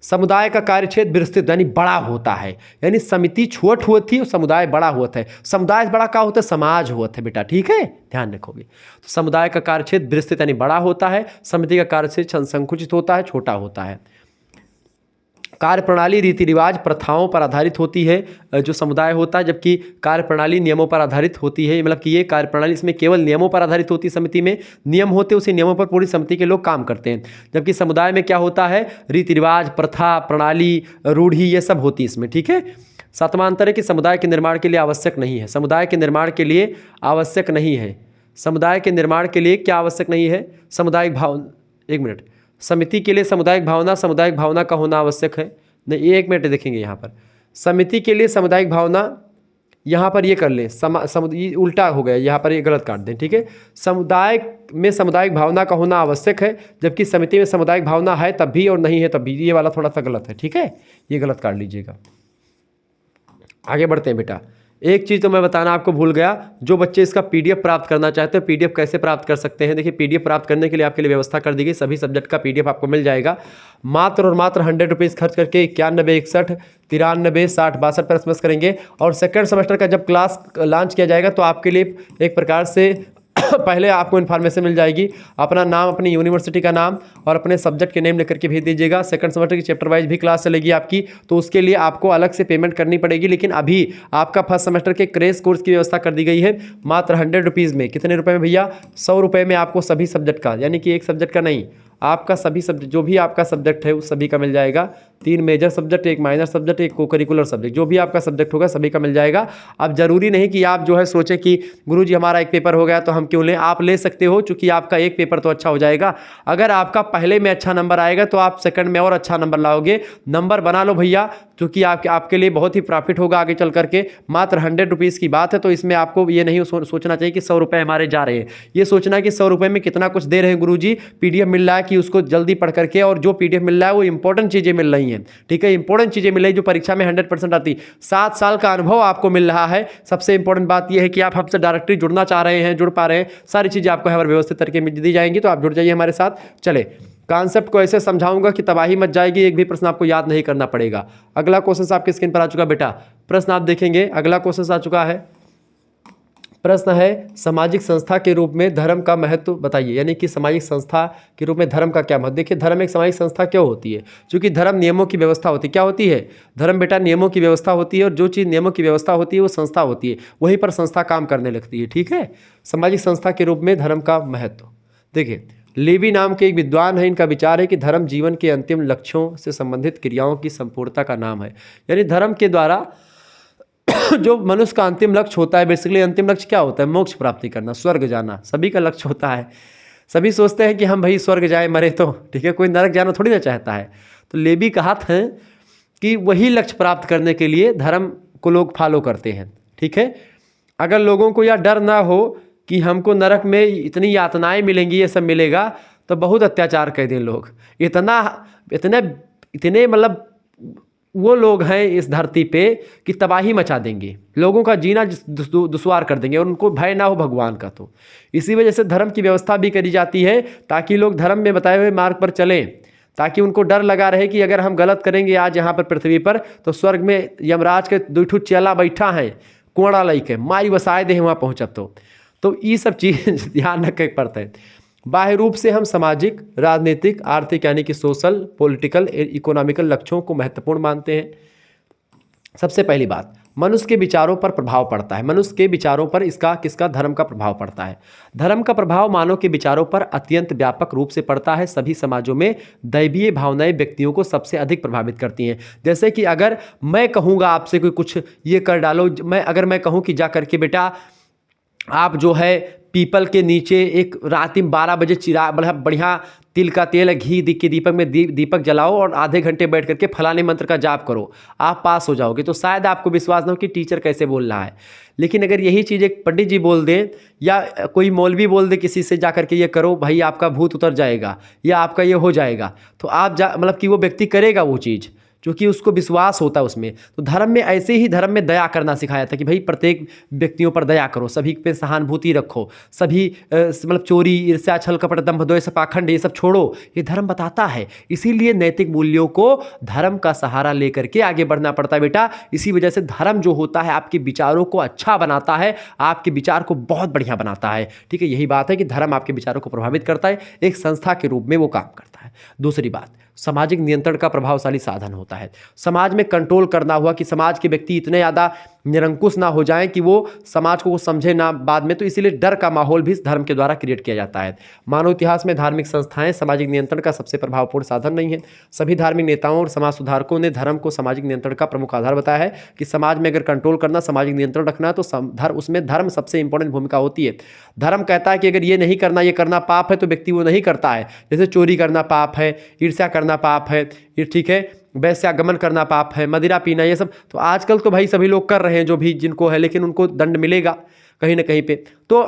समुदाय का कार्यक्षेत्र विस्तृत यानी बड़ा होता है, यानी समिति छोट हुआ थी और समुदाय बड़ा हुआ था। समुदाय बड़ा क्या होता है? समाज हुआ था बेटा, ठीक है, ध्यान रखोगे। तो समुदाय का कार्यक्षेत्र विस्तृत यानी बड़ा होता है, समिति का कार्यक्षेत्र संकुचित होता है, छोटा होता है। कार्य प्रणाली रीति रिवाज प्रथाओं पर आधारित होती है जो समुदाय होता है, जबकि कार्य प्रणाली नियमों पर आधारित होती है। मतलब कि ये कार्य प्रणाली इसमें केवल नियमों पर आधारित होती है, समिति में नियम होते हैं, उसी नियमों पर पूरी समिति के लोग काम करते हैं। जबकि समुदाय में क्या होता है? रीति रिवाज, प्रथा, प्रणाली, रूढ़ी, ये सब होती है इसमें, ठीक है। सातवां अंतर है कि समुदाय के निर्माण के लिए आवश्यक नहीं है, समुदाय के निर्माण के लिए आवश्यक नहीं है। समुदाय के निर्माण के लिए क्या आवश्यक नहीं है? सामुदायिक भाव, एक मिनट, समिति के लिए सामुदायिक भावना का होना आवश्यक है। नहीं, एक मिनट देखेंगे यहाँ पर, समिति के लिए सामुदायिक भावना, यहाँ पर ये कर लें, ये उल्टा हो गया, यहाँ पर ये गलत काट दें, ठीक है। समुदाय में सामुदायिक भावना का होना आवश्यक है, जबकि समिति में सामुदायिक भावना है तब भी और नहीं है तब भी, ये वाला थोड़ा सा गलत है, ठीक है, ये गलत काट लीजिएगा। आगे बढ़ते हैं बेटा। एक चीज़ तो मैं बताना आपको भूल गया, जो बच्चे इसका पीडीएफ प्राप्त करना चाहते हैं, पीडीएफ कैसे प्राप्त कर सकते हैं? देखिए, पीडीएफ प्राप्त करने के लिए आपके लिए व्यवस्था कर दी गई, सभी सब्जेक्ट का पीडीएफ आपको मिल जाएगा। मात्र और मात्र 100 रुपीज़ खर्च करके 9161 93 60 62 पर SMS करेंगे। और सेकंड सेमेस्टर का जब क्लास लॉन्च किया जाएगा तो आपके लिए एक प्रकार से पहले आपको इन्फॉर्मेशन मिल जाएगी, अपना नाम, अपनी यूनिवर्सिटी का नाम और अपने सब्जेक्ट के नेम लेकर के भेज दीजिएगा। सेकंड सेमेस्टर की चैप्टर वाइज भी क्लास चलेगी आपकी, तो उसके लिए आपको अलग से पेमेंट करनी पड़ेगी। लेकिन अभी आपका फर्स्ट सेमेस्टर के क्रैश कोर्स की व्यवस्था कर दी गई है मात्र 100 रुपीज़ में। कितने रुपए में भैया? 100 रुपये में आपको सभी सब्जेक्ट का, यानी कि एक सब्जेक्ट का नहीं, आपका सभी सब्जेक्ट, जो भी आपका सब्जेक्ट है उस सभी का मिल जाएगा। 3 मेजर सब्जेक्ट, 1 माइनर सब्जेक्ट, 1 को करिकुलर सब्जेक्ट, जो भी आपका सब्जेक्ट होगा सभी का मिल जाएगा। अब जरूरी नहीं कि आप जो है सोचें कि गुरुजी हमारा एक पेपर हो गया तो हम क्यों लें। आप ले सकते हो, चूंकि आपका एक पेपर तो अच्छा हो जाएगा। अगर आपका पहले में अच्छा नंबर आएगा तो आप सेकंड में और अच्छा नंबर लाओगे। नंबर बना लो भैया, क्योंकि आपके लिए बहुत ही प्रॉफिट होगा आगे चल करके। मात्र 100 रुपीज़ की बात है, तो इसमें आपको ये नहीं सोचना चाहिए कि 100 रुपये हमारे जा रहे हैं। ये सोचना कि 100 रुपये में कितना कुछ दे रहे हैं गुरुजी, PDF मिल रहा है कि उसको जल्दी पढ़ करके, और जो PDF मिल रहा है वो इंपॉर्टेंट चीज़ें मिल रही हैं। ठीक है, इंपॉर्टेंट चीज़ें मिल रही जो परीक्षा में 100% आती। 7 साल का अनुभव आपको मिल रहा है। सबसे इंपॉर्टेंट बात यह है कि आप हमसे डायरेक्टली जुड़ना चाह रहे हैं, जुड़ पा रहे हैं, सारी चीज़ें आपको हर व्यवस्थित तरीके में दी जाएंगी, तो आप जुड़ जाइए हमारे साथ। चले, कॉन्सेप्ट को ऐसे समझाऊंगा कि तबाही मच जाएगी, एक भी प्रश्न आपको याद नहीं करना पड़ेगा। अगला क्वेश्चन आपकी स्क्रीन पर आ चुका बेटा, प्रश्न आप देखेंगे। अगला क्वेश्चन आ चुका है, प्रश्न है सामाजिक संस्था के रूप में धर्म का महत्व बताइए। यानी कि सामाजिक संस्था के रूप में धर्म का क्या महत्व। देखिए, धर्म एक सामाजिक संस्था क्यों होती है? क्योंकि धर्म नियमों की व्यवस्था होती है। क्या होती है? धर्म बेटा नियमों की व्यवस्था होती है, और जो चीज़ नियमों की व्यवस्था होती है वो संस्था होती है, वहीं पर संस्था काम करने लगती है। ठीक है, सामाजिक संस्था के रूप में धर्म का महत्व। देखिए, लेवी नाम के एक विद्वान है, इनका विचार है कि धर्म जीवन के अंतिम लक्ष्यों से संबंधित क्रियाओं की संपूर्णता का नाम है। यानी धर्म के द्वारा जो मनुष्य का अंतिम लक्ष्य होता है, बेसिकली अंतिम लक्ष्य क्या होता है? मोक्ष प्राप्ति करना, स्वर्ग जाना, सभी का लक्ष्य होता है। सभी सोचते हैं कि हम भाई स्वर्ग जाए, मरे तो ठीक है, कोई नरक जाना थोड़ी ना चाहता है। तो लेवी कहते हैं कि वही लक्ष्य प्राप्त करने के लिए धर्म को लोग फॉलो करते हैं। ठीक है, अगर लोगों को यह डर ना हो कि हमको नरक में इतनी यातनाएं मिलेंगी, ये सब मिलेगा, तो बहुत अत्याचार कर दें लोग। इतने मतलब वो लोग हैं इस धरती पे कि तबाही मचा देंगे, लोगों का जीना दुश्वार कर देंगे, और उनको भय ना हो भगवान का। तो इसी वजह से धर्म की व्यवस्था भी करी जाती है, ताकि लोग धर्म में बताए हुए मार्ग पर चलें, ताकि उनको डर लगा रहे कि अगर हम गलत करेंगे आज यहाँ पर पृथ्वी पर, तो स्वर्ग में यमराज के 2 चेला बैठा है, कोड़ा लई के मारी बसाए दे वहाँ पहुँचब। तो ये सब चीज़ ध्यान रखे पड़ता है। बाह्य रूप से हम सामाजिक, राजनीतिक, आर्थिक यानी कि सोशल, पॉलिटिकल, इकोनॉमिकल लक्ष्यों को महत्वपूर्ण मानते हैं। सबसे पहली बात, मनुष्य के विचारों पर प्रभाव पड़ता है। मनुष्य के विचारों पर किसका? धर्म का प्रभाव पड़ता है। धर्म का प्रभाव मानव के विचारों पर अत्यंत व्यापक रूप से पड़ता है। सभी समाजों में दैवीय भावनाएं व्यक्तियों को सबसे अधिक प्रभावित करती हैं। जैसे कि अगर मैं कहूँगा आपसे कोई कुछ ये कर डालो, अगर मैं कहूँ कि जा करके बेटा आप जो है पीपल के नीचे एक रात में 12 बजे बढ़िया तिल का तेल घी के दीपक में दीपक जलाओ और आधे घंटे बैठ करके फलाने मंत्र का जाप करो, आप पास हो जाओगे, तो शायद आपको विश्वास ना हो कि टीचर कैसे बोल रहा है। लेकिन अगर यही चीज़ एक पंडित जी बोल दें या कोई मौलवी बोल दे किसी से जा करके ये करो भाई आपका भूत उतर जाएगा या आपका ये हो जाएगा, तो आप मतलब कि वो व्यक्ति करेगा वो चीज़, क्योंकि उसको विश्वास होता है उसमें। तो धर्म में ऐसे ही धर्म में दया करना सिखाया था कि भाई प्रत्येक व्यक्तियों पर दया करो, सभी पे सहानुभूति रखो, सभी मतलब चोरी, ईर्ष्या, छल कपट, दंभ, द्वेष, पाखंड ये सब छोड़ो, ये धर्म बताता है। इसीलिए नैतिक मूल्यों को धर्म का सहारा लेकर के आगे बढ़ना पड़ता है बेटा। इसी वजह से धर्म जो होता है आपके विचारों को अच्छा बनाता है, आपके विचार को बहुत बढ़िया बनाता है। ठीक है, यही बात है कि धर्म आपके विचारों को प्रभावित करता है, एक संस्था के रूप में वो काम करता है। दूसरी बात, सामाजिक नियंत्रण का प्रभावशाली साधन होता है। समाज में कंट्रोल करना हुआ कि समाज के व्यक्ति इतने ज़्यादा निरंकुश ना हो जाएं कि वो समाज को समझे ना बाद में, तो इसीलिए डर का माहौल भी धर्म के द्वारा क्रिएट किया जाता है। मानव इतिहास में धार्मिक संस्थाएं सामाजिक नियंत्रण का सबसे प्रभावपूर्ण साधन नहीं है। सभी धार्मिक नेताओं और समाज सुधारकों ने धर्म को सामाजिक नियंत्रण का प्रमुख आधार बताया है कि समाज में अगर कंट्रोल करना, सामाजिक नियंत्रण रखना, तो उसमें धर्म सबसे इंपॉर्टेंट भूमिका होती है। धर्म कहता है कि अगर ये नहीं करना, ये करना पाप है, तो व्यक्ति वो नहीं करता है। जैसे चोरी करना पाप है, ईर्ष्या करना पाप है, ठीक है, वैश्यागमन करना पाप है, मदिरा पीना, ये सब तो आजकल तो भाई सभी लोग कर रहे हैं जो भी जिनको है, लेकिन उनको दंड मिलेगा कहीं ना कहीं पे। तो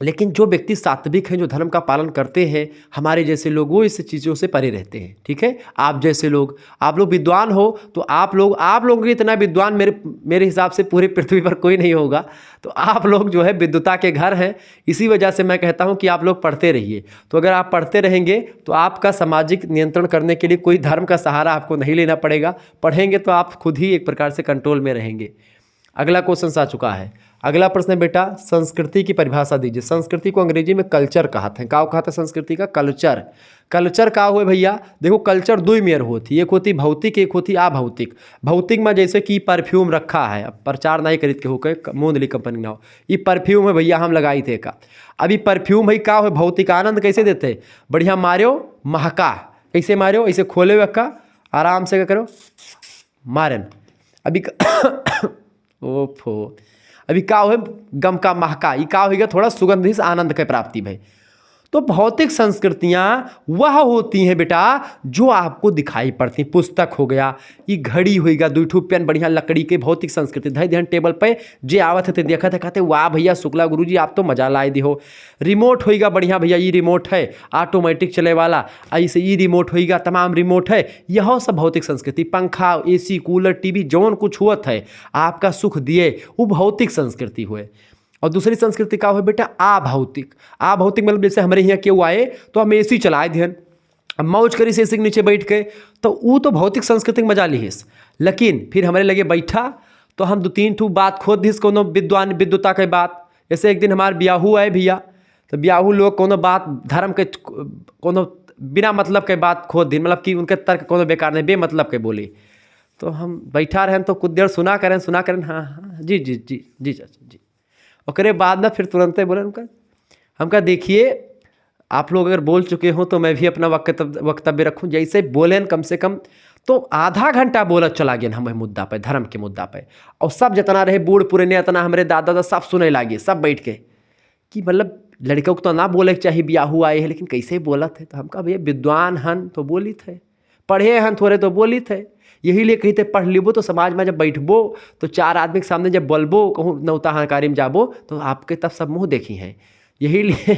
लेकिन जो व्यक्ति सात्विक हैं, जो धर्म का पालन करते हैं, हमारे जैसे लोग, वो इस चीज़ों से परे रहते हैं। ठीक है, आप जैसे लोग, आप लोग विद्वान हो, तो आप लोगों के इतना विद्वान मेरे हिसाब से पूरी पृथ्वी पर कोई नहीं होगा। तो आप लोग जो है विद्वता के घर हैं। इसी वजह से मैं कहता हूँ कि आप लोग पढ़ते रहिए। तो अगर आप पढ़ते रहेंगे तो आपका सामाजिक नियंत्रण करने के लिए कोई धर्म का सहारा आपको नहीं लेना पड़ेगा। पढ़ेंगे तो आप खुद ही एक प्रकार से कंट्रोल में रहेंगे। अगला क्वेश्चन आ चुका है। अगला प्रश्न है बेटा, संस्कृति की परिभाषा दीजिए। संस्कृति को अंग्रेजी में कल्चर कहते हैं। क्या कहते हैं संस्कृति का? कल्चर। कल्चर का हुए भैया, देखो कल्चर दो मेयर होती, एक होती भौतिक, एक होती अभौतिक। भौतिक में जैसे कि परफ्यूम रखा है, अब प्रचार नहीं खरीद के होकर मोदली कंपनी ना हो, ये परफ्यूम है भैया, हम लगाई थे का। अभी परफ्यूम भाई का हो, भौतिक आनंद कैसे देते? बढ़िया मारो महका, कैसे मारो? ऐसे खोले हुए का आराम से क्या करो, मारन। अभी ओफो, अभी का हो गम का महका, ये का होगा थोड़ा सुगंधित आनंद की प्राप्ति भाई। तो भौतिक संस्कृतियाँ वह होती हैं बेटा जो आपको दिखाई पड़ती हैं। पुस्तक हो गया, ये घड़ी होगा, 2 पेन बढ़िया लकड़ी के, भौतिक संस्कृति। धै ध्यान टेबल पे जे आवत थे देखा थे, कहते वाह भैया शुक्ला गुरुजी आप तो मजा लाए दी हो। रिमोट होगा बढ़िया भैया, ये रिमोट है ऑटोमेटिक चले वाला, ऐसे ये रिमोट होगा, तमाम रिमोट है। यह सब भौतिक संस्कृति। पंखा, AC, कूलर, TV जौन कुछ हुआ है आपका सुख दिए, वो भौतिक संस्कृति हुए। और दूसरी संस्कृति का हो बेटा अभौतिक। अभौतिक मतलब जैसे हमारे यहाँ केहू आए तो हम AC चलाए ध्यान, अब मौज करी से AC के नीचे बैठ के, तो वो तो भौतिक संस्कृति में मजा लीस। लेकिन फिर हमारे लगे बैठा तो हम 2-3 ठू बात खोद दिस, कोनो विद्वता के बात। जैसे एक दिन हमारे ब्याहू आए भैया, तो ब्याहू लोग कोनो बात धर्म के, कोनो बिना मतलब के बात खोद दी, मतलब कि उनके तर्क कोनो बेकार नहीं, बेमतलब के बोली। तो हम बैठा रहें तो कुछ देर सुना करें, हाँ हाँ जी जी जी जी चाचा जी। ओकरे बाद ना फिर तुरंत बोले हमका देखिए आप लोग अगर बोल चुके हो तो मैं भी अपना वक्तव्य रखूं। जैसे बोलें कम से कम तो आधा घंटा बोलत चला गया हम मुद्दा पे, धर्म के मुद्दा पे। और सब जितना रहे बूढ़ पुराने, इतना हमारे दादा सब सुने लागे, सब बैठ के कि मतलब लड़कों को तो ना बोले चाहिए, ब्याहू आए हैं, लेकिन कैसे बोला थे। तो हम कहा भैया विद्वान हन तो बोली थे, पढ़े हन थोड़े तो बोली थे। यही लिए कहते पढ़ लिबो तो समाज में जब बैठबो तो 4 आदमी के सामने जब बोलबो, कहूँ नौता हकारी में जाबो तो आपके तब सब मुँह देखी हैं। यही लिए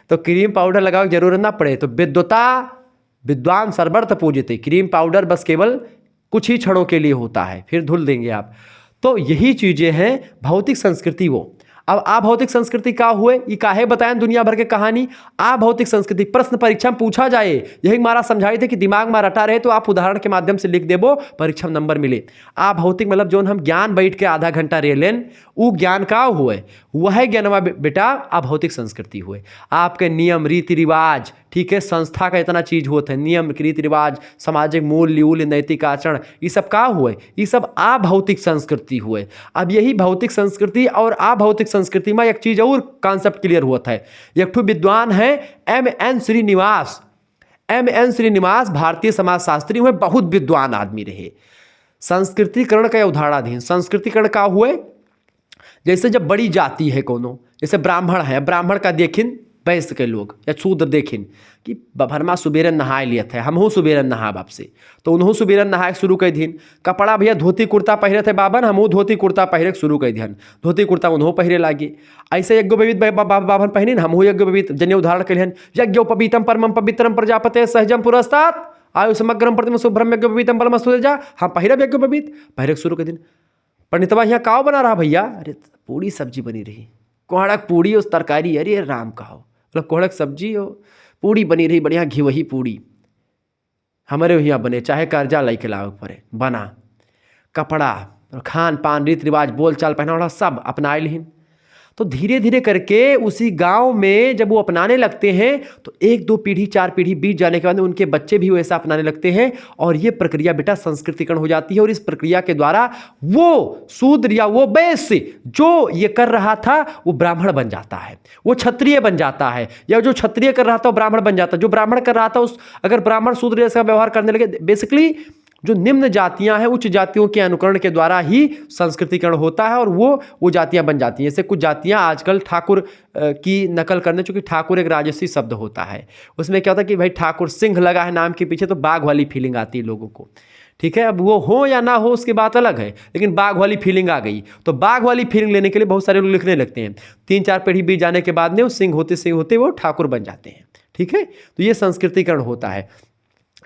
तो क्रीम पाउडर लगाओ जरूरत ना पड़े। तो विद्वान सर्वत्र पूजिते, क्रीम पाउडर बस केवल कुछ ही क्षणों के लिए होता है, फिर धुल देंगे आप। तो यही चीज़ें हैं भौतिक संस्कृति। वो अब अभौतिक संस्कृति का हुए, ये काहे बताएं दुनिया भर के कहानी। अभौतिक संस्कृति प्रश्न परीक्षा में पूछा जाए, यही हमारा समझाए थे कि दिमाग में रटा रहे तो आप उदाहरण के माध्यम से लिख देबो, परीक्षा में नंबर मिले। अभौतिक मतलब जो हम ज्ञान बैठ के आधा घंटा रे लेन, वो ज्ञान का हुए, वह ज्ञानवा बेटा अभौतिक संस्कृति हुए। आपके नियम रीति रिवाज, ठीक है, संस्था का इतना चीज होता है, नियम रीति रिवाज, सामाजिक मूल्य, नैतिक आचरण, ये सब का हुए, ये सब अभौतिक संस्कृति हुए। अब यही भौतिक संस्कृति और अभौतिक संस्कृति में एक चीज और कॉन्सेप्ट क्लियर हुआ है। एक ठो विद्वान है M.N. श्रीनिवास। M.N. श्रीनिवास भारतीय समाजशास्त्री हुए, बहुत विद्वान आदमी रहे। संस्कृतिकरण का उदाहरण दी। संस्कृतिकरण का हुए, जैसे जब बड़ी जाति है कोनो, जैसे ब्राह्मण है, ब्राह्मण का देखिन वैश्य के लोग या शूद्र देखिन कि बभरमा सुबेरे नहाए लिया थे, हमहू सुबेरे नहा बाप से, तो उन्हों सुबेरे नहाए शुरू कर दिन। कपड़ा भैया धोती कुर्ता पहरे थे बाबन, हमहू धोती कुर्ता पहरे शुरू कर दिहन, धोती कुर्ता उन्हों पहरे लागे। ऐसे यज्ञ विविध बाबन पहनिन, हमहू यज्ञ विविध जन्य उदाहरण कलिहन। यज्ञोपवीतम परमम पवित्रम प्रजापते सहजम पुरस्तात आयु समग्रम प्रतिम शुभ्रम यज्ञ विविधम परमस्तु जा। हम पहरे यज्ञ विविध पहरे शुरू कर दिन। पंडितवा यहाँ काव बना रहा भैया? अरे पूड़ी सब्जी बनी रही, कोहड़क पूड़ी और तरकारी, अरे राम कहो, मतलब कोहड़क सब्जी और पूड़ी बनी रही, बढ़िया घी वही पूड़ी हमारे यहाँ बने, चाहे कर्जा लेके लाओ पड़े, बना। कपड़ा, खान पान, रीति रिवाज, बोल चाल, पहनावा सब अपना लिहिन। तो धीरे धीरे करके उसी गांव में जब वो अपनाने लगते हैं तो 1-2 पीढ़ी 4 पीढ़ी बीत जाने के बाद उनके बच्चे भी वैसा अपनाने लगते हैं, और ये प्रक्रिया बेटा संस्कृतिकरण हो जाती है। और इस प्रक्रिया के द्वारा वो शूद्र या वो वैश्य जो ये कर रहा था वो ब्राह्मण बन जाता है, वो क्षत्रिय बन जाता है, या जो क्षत्रिय कर रहा था वो ब्राह्मण बन जाता है। जो ब्राह्मण कर रहा था उस अगर ब्राह्मण शूद्र जैसा व्यवहार करने लगे, बेसिकली जो निम्न जातियां हैं उच्च जातियों के अनुकरण के द्वारा ही संस्कृतिकरण होता है और वो जातियां बन जाती हैं। जैसे कुछ जातियां आजकल ठाकुर की नकल करने, चूंकि ठाकुर एक राजसी शब्द होता है, उसमें क्या होता है कि भाई ठाकुर सिंह लगा है नाम के पीछे, तो बाघ वाली फीलिंग आती है लोगों को। ठीक है, अब वो हो या ना हो उसकी बात अलग है, लेकिन बाघ वाली फीलिंग आ गई। तो बाघ वाली फीलिंग लेने के लिए बहुत सारे लोग लिखने लगते हैं, 3-4 पीढ़ी बीत जाने के बाद में वो सिंह होते वो ठाकुर बन जाते हैं। ठीक है, तो ये संस्कृतिकरण होता है।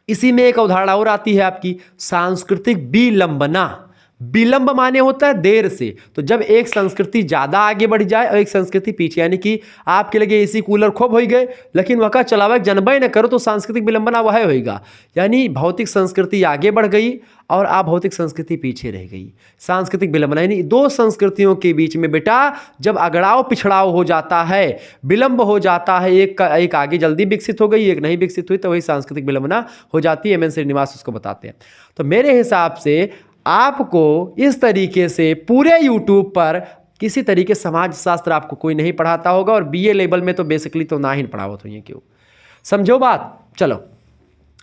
इसी में एक अवधारणा और आती है आपकी सांस्कृतिक विलंबना। विलंब माने होता है देर से। तो जब एक संस्कृति ज्यादा आगे बढ़ जाए और एक संस्कृति पीछे, यानी कि आपके लगे एसी कूलर खूब हो गए लेकिन वह चलावा जनबे न करो, तो सांस्कृतिक विलंबना वह होगा। यानी भौतिक संस्कृति आगे बढ़ गई और भौतिक संस्कृति पीछे रह गई। सांस्कृतिक विलंबना यानी दो संस्कृतियों के बीच में बेटा जब अगड़ाव पिछड़ाव हो जाता है, विलंब हो जाता है, एक आगे जल्दी विकसित हो गई, एक नहीं विकसित हुई, तो वही सांस्कृतिक विलंबना हो जाती है। एम.एन. श्रीनिवास उसको बताते हैं। तो मेरे हिसाब से आपको इस तरीके से पूरे यूट्यूब पर किसी तरीके समाज शास्त्र आपको कोई नहीं पढ़ाता होगा, और बीए लेवल में तो बेसिकली तो ना ही पढ़ावत हो। क्यों, समझो बात। चलो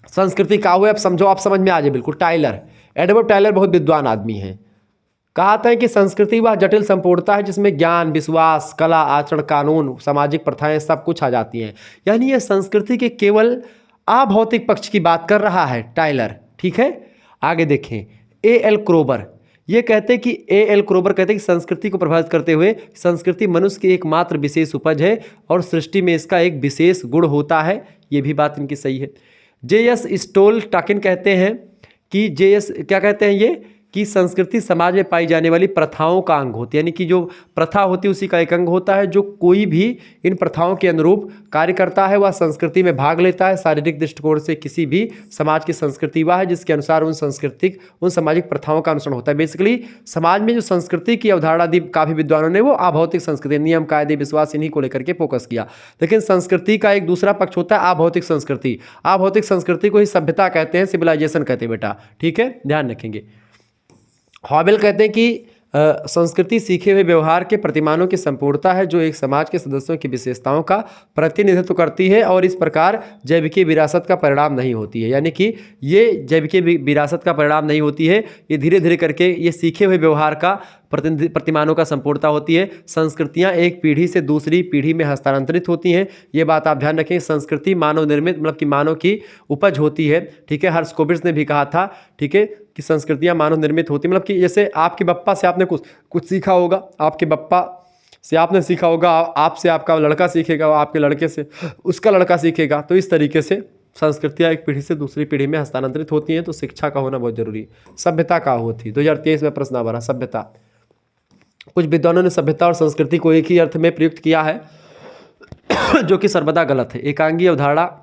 संस्कृति का हुआ, अब समझो, आप समझ में आ जाए बिल्कुल। टाइलर, एडवर्ड टाइलर बहुत विद्वान आदमी है। कहता है कि संस्कृति वह जटिल संपूर्णता है जिसमें ज्ञान, विश्वास, कला, आचरण, कानून, सामाजिक प्रथाएं सब कुछ आ जाती हैं। यानी यह संस्कृति के केवल अभौतिक पक्ष की बात कर रहा है टाइलर। ठीक है, आगे देखें। ए.एल. क्रोबर ये कहते हैं कि ए.एल. क्रोबर कहते हैं कि संस्कृति को प्रभावित करते हुए संस्कृति मनुष्य की एकमात्र विशेष उपज है और सृष्टि में इसका एक विशेष गुण होता है। ये भी बात इनकी सही है। जे.एस. स्टोल टाकिन कहते हैं कि जे.एस. क्या कहते हैं ये, कि संस्कृति समाज में पाई जाने वाली प्रथाओं का अंग होती है। यानी कि जो प्रथा होती है उसी का एक अंग होता है। जो कोई भी इन प्रथाओं के अनुरूप कार्य करता है वह संस्कृति में भाग लेता है। शारीरिक दृष्टिकोण से किसी भी समाज की संस्कृति वह है जिसके अनुसार उन सामाजिक प्रथाओं का अनुसरण होता है। बेसिकली समाज में जो संस्कृति की अवधारणा दी काफ़ी विद्वानों ने, वो अभौतिक संस्कृति, नियम, कायदे, विश्वास, इन्हीं को लेकर के फोकस किया। लेकिन संस्कृति का एक दूसरा पक्ष होता है अभौतिक संस्कृति। अभौतिक संस्कृति को ही सभ्यता कहते हैं, सिविलाइजेशन कहते हैं बेटा। ठीक है, ध्यान रखेंगे। हॉवेल कहते हैं कि संस्कृति सीखे हुए व्यवहार के प्रतिमानों की संपूर्णता है जो एक समाज के सदस्यों की विशेषताओं का प्रतिनिधित्व करती है और इस प्रकार जैविकीय विरासत का परिणाम नहीं होती है। यानी कि ये जैविकीय विरासत का परिणाम नहीं होती है, ये धीरे धीरे करके ये सीखे हुए व्यवहार का प्रतिमानों का संपूर्णता होती है। संस्कृतियाँ एक पीढ़ी से दूसरी पीढ़ी में हस्तांतरित होती हैं। ये बात आप ध्यान रखें। संस्कृति मानव निर्मित, मतलब कि मानव की उपज होती है। ठीक है, हर्स्कोविट्ज़ ने भी कहा था, ठीक है, कि संस्कृतियाँ मानव निर्मित होती, मतलब कि जैसे आपके बप्पा से आपने कुछ सीखा होगा, आपके बप्पा से आपने सीखा होगा, आपसे आपका लड़का सीखेगा, आपके लड़के से उसका लड़का सीखेगा। तो इस तरीके से संस्कृतियाँ एक पीढ़ी से दूसरी पीढ़ी में हस्तांतरित होती हैं। तो शिक्षा का होना बहुत जरूरी। सभ्यता का होती 2023 में प्रश्न आ रहा, सभ्यता। कुछ विद्वानों ने सभ्यता और संस्कृति को एक ही अर्थ में प्रयुक्त किया है जो कि सर्वदा गलत है। एकांगी अवधारणा,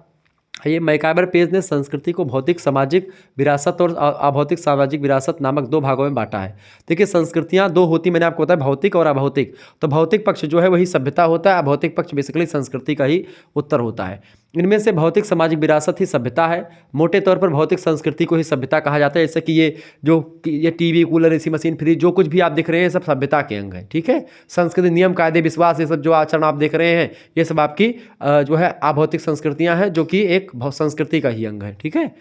ये मैकाबर पेज ने संस्कृति को भौतिक सामाजिक विरासत और अभौतिक सामाजिक विरासत नामक 2 भागों में बांटा है। देखिए संस्कृतियाँ 2 होती, मैंने आपको बताया, भौतिक और अभौतिक। तो भौतिक पक्ष जो है वही सभ्यता होता है, अभौतिक पक्ष बेसिकली संस्कृति का ही उत्तर होता है। इनमें से भौतिक सामाजिक विरासत ही सभ्यता है। मोटे तौर पर भौतिक संस्कृति को ही सभ्यता कहा जाता है। जैसे कि ये TV, cooler, AC machine, fridge, जो कुछ भी आप देख रहे हैं सब सभ्यता के अंग हैं। ठीक है, संस्कृति, नियम, कायदे, विश्वास, ये सब जो आचरण आप देख रहे हैं ये सब आपकी जो है अभौतिक संस्कृतियां हैं जो कि एक संस्कृति का ही अंग है। ठीक है,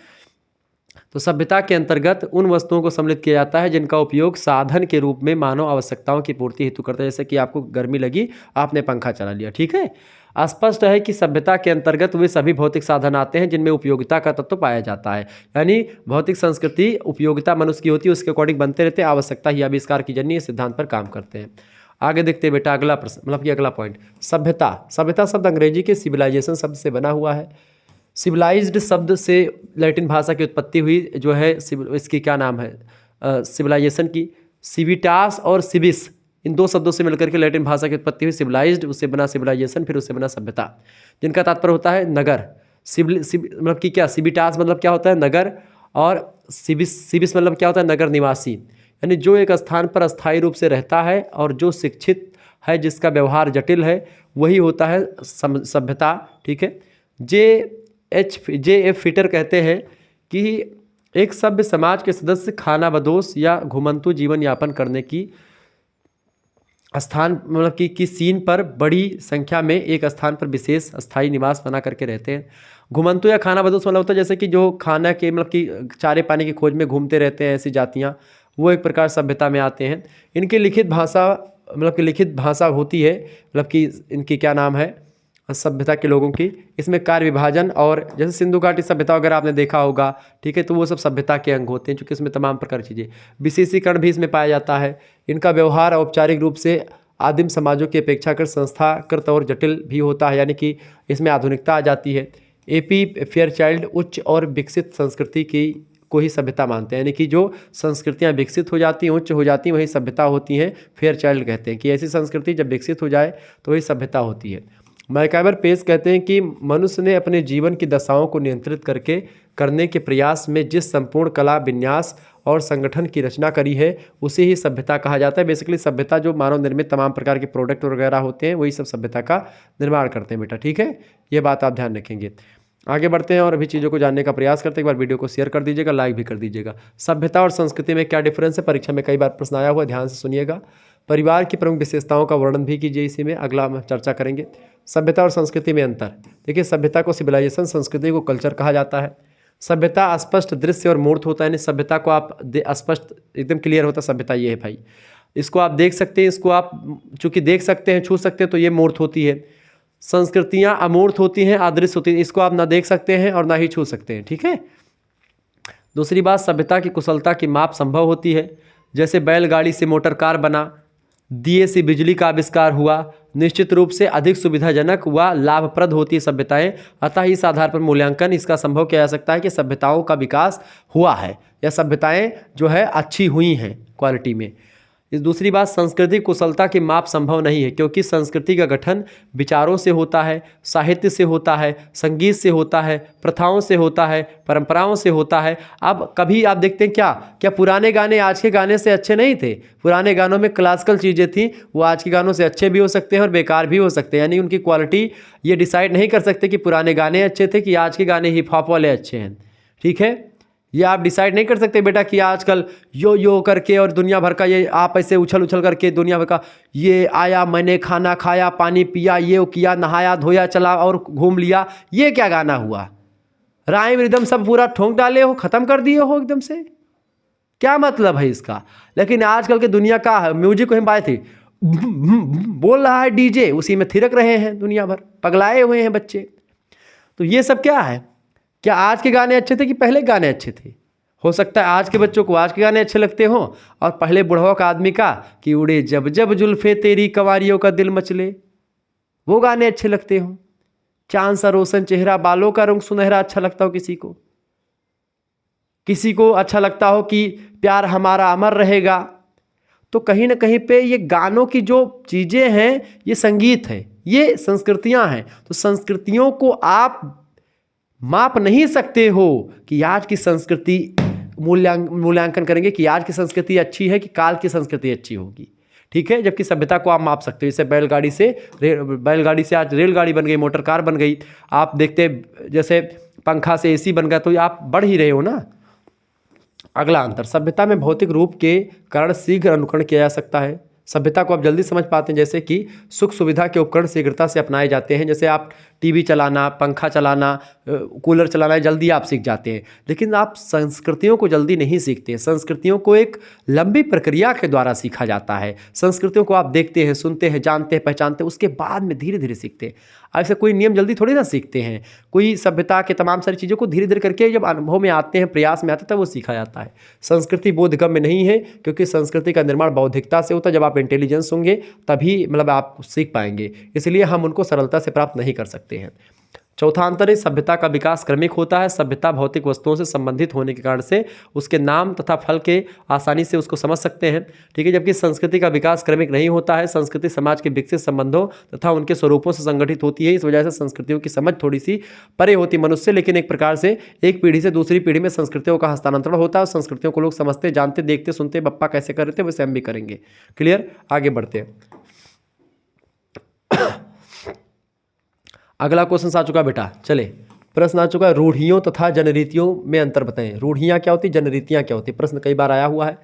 तो सभ्यता के अंतर्गत उन वस्तुओं को सम्मिलित किया जाता है जिनका उपयोग साधन के रूप में मानव आवश्यकताओं की पूर्ति हेतु करता है। जैसे कि आपको गर्मी लगी, आपने पंखा चला लिया। ठीक है, स्पष्ट है कि सभ्यता के अंतर्गत वे सभी भौतिक साधन आते हैं जिनमें उपयोगिता का तत्व पाया जाता है। यानी भौतिक संस्कृति उपयोगिता मनुष्य की होती है, उसके अकॉर्डिंग बनते रहते हैं। आवश्यकता ही आविष्कार की जननी सिद्धांत पर काम करते हैं। आगे देखते हैं बेटा, अगला प्रश्न, मतलब कि अगला पॉइंट, सभ्यता। सभ्यता शब्द अंग्रेजी के सिविलाइजेशन शब्द से बना हुआ है। सिविलाइज्ड शब्द से लैटिन भाषा की उत्पत्ति हुई, जो है इसकी क्या नाम है, सिविलाइजेशन की। सिविटास और सिविस, इन 2 शब्दों से मिलकर के लैटिन भाषा की उत्पत्ति हुई। सिविलाइज्ड, उससे बना सिविलाइजेशन, फिर उससे बना सभ्यता, जिनका तात्पर्य होता है नगर। मतलब कि क्या, सिविटास मतलब क्या होता है, नगर, और सिविस मतलब क्या होता है, नगर निवासी। यानी जो एक स्थान पर अस्थायी रूप से रहता है और जो शिक्षित है, जिसका व्यवहार जटिल है, वही होता है सभ्यता। ठीक है, जे.एफ. फिटर कहते हैं कि एक सभ्य समाज के सदस्य खानाबदोश या घुमंतु जीवन यापन करने की स्थान, मतलब कि सीन पर बड़ी संख्या में एक स्थान पर विशेष अस्थायी निवास बना करके रहते हैं। घुमंतु या खाना बदोश मतलब होता है जैसे कि जो खाना के मतलब कि चारे पानी की खोज में घूमते रहते हैं, ऐसी जातियाँ, वो एक प्रकार सभ्यता में आते हैं। इनकी लिखित भाषा मतलब कि लिखित भाषा होती है, मतलब कि इनकी क्या नाम है सभ्यता के लोगों की, इसमें कार्य विभाजन और जैसे सिंधु घाटी सभ्यता वगैरह आपने देखा होगा, ठीक है, तो वो सब सभ्यता के अंग होते हैं, क्योंकि इसमें तमाम प्रकार की चीज़ें, विशेषीकरण भी इसमें पाया जाता है। इनका व्यवहार औपचारिक रूप से आदिम समाजों की अपेक्षाकृत संस्थाकृत और जटिल भी होता है, यानी कि इसमें आधुनिकता आ जाती है। एपी फेयरचाइल्ड उच्च और विकसित संस्कृति की को ही सभ्यता मानते हैं, यानी कि जो संस्कृतियाँ विकसित हो जाती हैं, उच्च हो जाती हैं, वही सभ्यता होती हैं। फेयरचाइल्ड कहते हैं कि ऐसी संस्कृति जब विकसित हो जाए तो वही सभ्यता होती है। मैकाइवर पेस कहते हैं कि मनुष्य ने अपने जीवन की दशाओं को नियंत्रित करने के प्रयास में जिस संपूर्ण कला विन्यास और संगठन की रचना करी है उसे ही सभ्यता कहा जाता है। बेसिकली सभ्यता जो मानव निर्मित तमाम प्रकार के प्रोडक्ट वगैरह होते हैं वही सब सभ्यता का निर्माण करते हैं बेटा, ठीक है, ये बात आप ध्यान रखेंगे। आगे बढ़ते हैं और अभी चीज़ों को जानने का प्रयास करते हैं। एक बार वीडियो को शेयर कर दीजिएगा, लाइक भी कर दीजिएगा। सभ्यता और संस्कृति में क्या डिफरेंस है, परीक्षा में कई बार प्रश्न आया हुआ, ध्यान से सुनिएगा। परिवार की प्रमुख विशेषताओं का वर्णन भी कीजिए, इसी में अगला हम चर्चा करेंगे। सभ्यता और संस्कृति में अंतर, देखिए सभ्यता को सिविलाइजेशन, संस्कृति को कल्चर कहा जाता है। सभ्यता स्पष्ट दृश्य और मूर्त होता है, यानी सभ्यता को आप स्पष्ट एकदम क्लियर होता है, सभ्यता ये है भाई, इसको आप देख सकते हैं, इसको आप चूँकि देख सकते हैं, छू सकते हैं, तो ये मूर्त होती है। संस्कृतियाँ अमूर्त होती हैं, अदृश्य होती हैं, इसको आप ना देख सकते हैं और ना ही छू सकते हैं, ठीक है। दूसरी बात, सभ्यता की कुशलता की माप संभव होती है, जैसे बैलगाड़ी से मोटर कार बना, दिए से बिजली का आविष्कार हुआ, निश्चित रूप से अधिक सुविधाजनक व लाभप्रद होती है सभ्यताएं। अतः इस आधार पर मूल्यांकन इसका संभव किया जा सकता है कि सभ्यताओं का विकास हुआ है या सभ्यताएं जो है अच्छी हुई हैं क्वालिटी में। इस दूसरी बात, संस्कृति कुशलता की माप संभव नहीं है, क्योंकि संस्कृति का गठन विचारों से होता है, साहित्य से होता है, संगीत से होता है, प्रथाओं से होता है, परंपराओं से होता है। अब कभी आप देखते हैं क्या पुराने गाने आज के गाने से अच्छे नहीं थे? पुराने गानों में क्लासिकल चीज़ें थी, वो आज के गानों से अच्छे भी हो सकते हैं और बेकार भी हो सकते हैं, यानी उनकी क्वालिटी ये डिसाइड नहीं कर सकते कि पुराने गाने अच्छे थे कि आज के गाने हिप हॉप वाले अच्छे हैं, ठीक है। ये आप डिसाइड नहीं कर सकते बेटा कि आजकल यो करके और दुनिया भर का ये आप ऐसे उछल करके दुनिया भर का ये आया, मैंने खाना खाया, पानी पिया, ये किया, नहाया धोया, चला और घूम लिया, ये क्या गाना हुआ? राइम रिदम सब पूरा ठोंक डाले हो, ख़त्म कर दिए हो एकदम से, क्या मतलब है इसका? लेकिन आजकल के दुनिया का म्यूजिक को हम पाए थे, बोल रहा है डीजे, उसी में थिरक रहे हैं दुनिया भर, पगलाए हुए हैं बच्चे। तो ये सब क्या है? क्या आज के गाने अच्छे थे कि पहले गाने अच्छे थे? हो सकता है आज के बच्चों को आज के गाने अच्छे लगते हों और पहले बुढ़ाओं का आदमी का कि उड़े जब जब जुल्फे तेरी कंवारियों का दिल मचले, वो गाने अच्छे लगते हों। चांद सा रोशन चेहरा, बालों का रंग सुनहरा अच्छा लगता हो किसी को अच्छा लगता हो कि प्यार हमारा अमर रहेगा। तो कहीं ना कहीं पे ये गानों की जो चीज़ें हैं ये संगीत है, ये संस्कृतियाँ हैं। तो संस्कृतियों को आप माप नहीं सकते हो कि आज की संस्कृति मूल्यांकन करेंगे कि आज की संस्कृति अच्छी है कि काल की संस्कृति अच्छी होगी, ठीक है। जबकि सभ्यता को आप माप सकते हो, जैसे बैलगाड़ी से आज रेलगाड़ी बन गई, मोटर कार बन गई। आप देखते जैसे पंखा से एसी बन गया, तो आप बढ़ ही रहे हो ना। अगला अंतर, सभ्यता में भौतिक रूप के कारण शीघ्र अनुकरण किया जा सकता है। सभ्यता को आप जल्दी समझ पाते हैं, जैसे कि सुख सुविधा के उपकरण शीघ्रता से अपनाए जाते हैं। जैसे आप टीवी चलाना, पंखा चलाना, कूलर चलाना जल्दी आप सीख जाते हैं, लेकिन आप संस्कृतियों को जल्दी नहीं सीखते। संस्कृतियों को एक लंबी प्रक्रिया के द्वारा सीखा जाता है। संस्कृतियों को आप देखते हैं, सुनते हैं, जानते हैं, पहचानते हैं, उसके बाद में धीरे धीरे सीखते हैं। ऐसे कोई नियम जल्दी थोड़ी ना सीखते हैं। कोई सभ्यता के तमाम सारी चीज़ों को धीरे धीरे करके जब अनुभव में आते हैं, प्रयास में आते हैं, तब वो सीखा जाता है। संस्कृति बोधगम्य नहीं है, क्योंकि संस्कृति का निर्माण बौद्धिकता से होता है। जब आप इंटेलिजेंस होंगे तभी मतलब आप सीख पाएंगे, इसलिए हम उनको सरलता से प्राप्त नहीं कर सकते हैं। चौथा अंतर है, सभ्यता का विकास क्रमिक होता है। सभ्यता भौतिक वस्तुओं से संबंधित होने के कारण से उसके नाम तथा फल के आसानी से उसको समझ सकते हैं, ठीक है। जबकि संस्कृति का विकास क्रमिक नहीं होता है। संस्कृति समाज के विकसित संबंधों तथा उनके स्वरूपों से संगठित होती है। इस वजह से संस्कृतियों की समझ थोड़ी सी परे होती है मनुष्य, लेकिन एक प्रकार से एक पीढ़ी से दूसरी पीढ़ी में संस्कृतियों का हस्तांतरण होता है और संस्कृतियों को लोग समझते, जानते, देखते, सुनते, बप्पा कैसे कर रहे थे वैसे हम भी करेंगे। क्लियर, आगे बढ़ते हैं। अगला क्वेश्चन आ चुका बेटा, चले प्रश्न आ चुका है, रूढ़ियों तथा जनरीतियों में अंतर बताएं। रूढ़ियाँ क्या होती, जनरीतियाँ क्या होती? प्रश्न कई बार आया हुआ है।